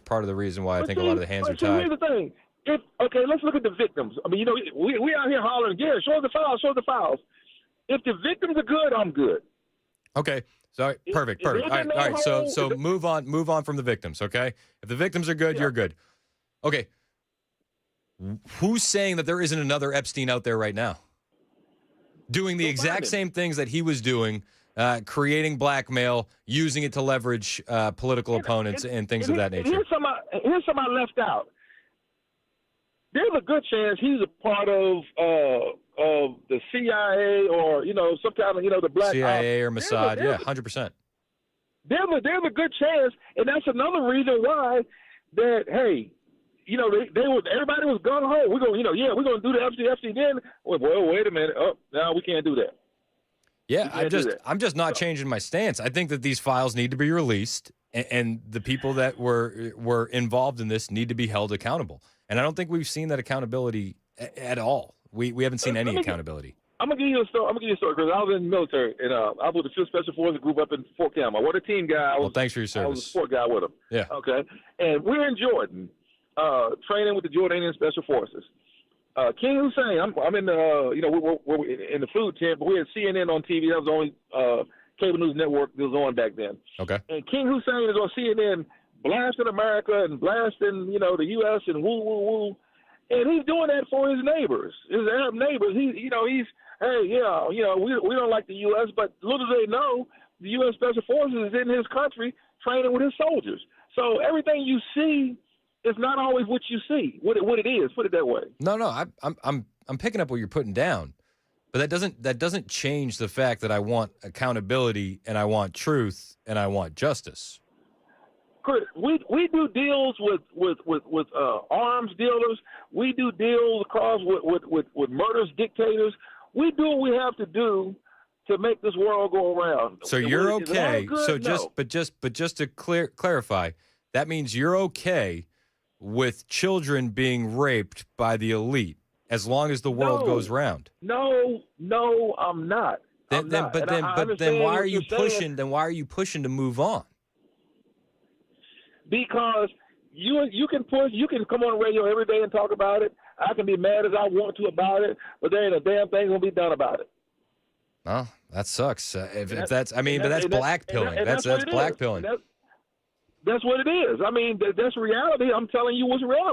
part of the reason why I think a lot of the hands are tied. Here's the thing. Let's look at the victims. I mean, we out here hollering, yeah, show the files. If the victims are good, I'm good. Okay. So perfect. All right. So move on from the victims. Okay. If the victims are good, you're good. Okay. Who's saying that there isn't another Epstein out there right now, doing the exact same things that he was doing, creating blackmail, using it to leverage political opponents and things of that nature? Here's some I left out. There's a good chance he's a part of the CIA or some kind of the black CIA or Mossad. 100%. There's a good chance, and that's another reason why that everybody was gung ho. We're going we're going to do the Epstein. Then well, wait a minute. Oh, no, we can't do that. Yeah, I'm just not changing my stance. I think that these files need to be released, and the people that were involved in this need to be held accountable. And I don't think we've seen that accountability at all. We haven't seen any accountability. I'm gonna give you a story. Because I was in the military, and I was with the 5th Special Forces group up in Fort Campbell. I was a team guy. Thanks for your service. I was a sport guy with them. Yeah. Okay. And we're in Jordan, training with the Jordanian Special Forces. King Hussein, I'm in the we're in the food tent, but we had CNN on TV. That was the only cable news network that was on back then. Okay. And King Hussein is on CNN blasting America and blasting the U.S. and woo woo woo, and he's doing that for his neighbors, his Arab neighbors. We don't like the U.S., but little do they know the U.S. Special Forces is in his country training with his soldiers. So everything you see is not always what you see, what it is. Put it that way. No, I'm picking up what you're putting down, but that doesn't change the fact that I want accountability and I want truth and I want justice. Chris, we do deals with arms dealers. We do deals across with murderous dictators. We do what we have to do to make this world go around. So you're okay. Good? So No. just to clarify, that means you're okay with children being raped by the elite as long as the world goes round. No, I'm not. Then why are you pushing? Then why are you pushing to move on? Because you can push, you can come on the radio every day and talk about it. I can be mad as I want to about it, but there ain't a damn thing gonna be done about it. Oh, that sucks. But that's blackpilling. That's blackpilling. That's what it is. I mean, that's reality. I'm telling you what's reality.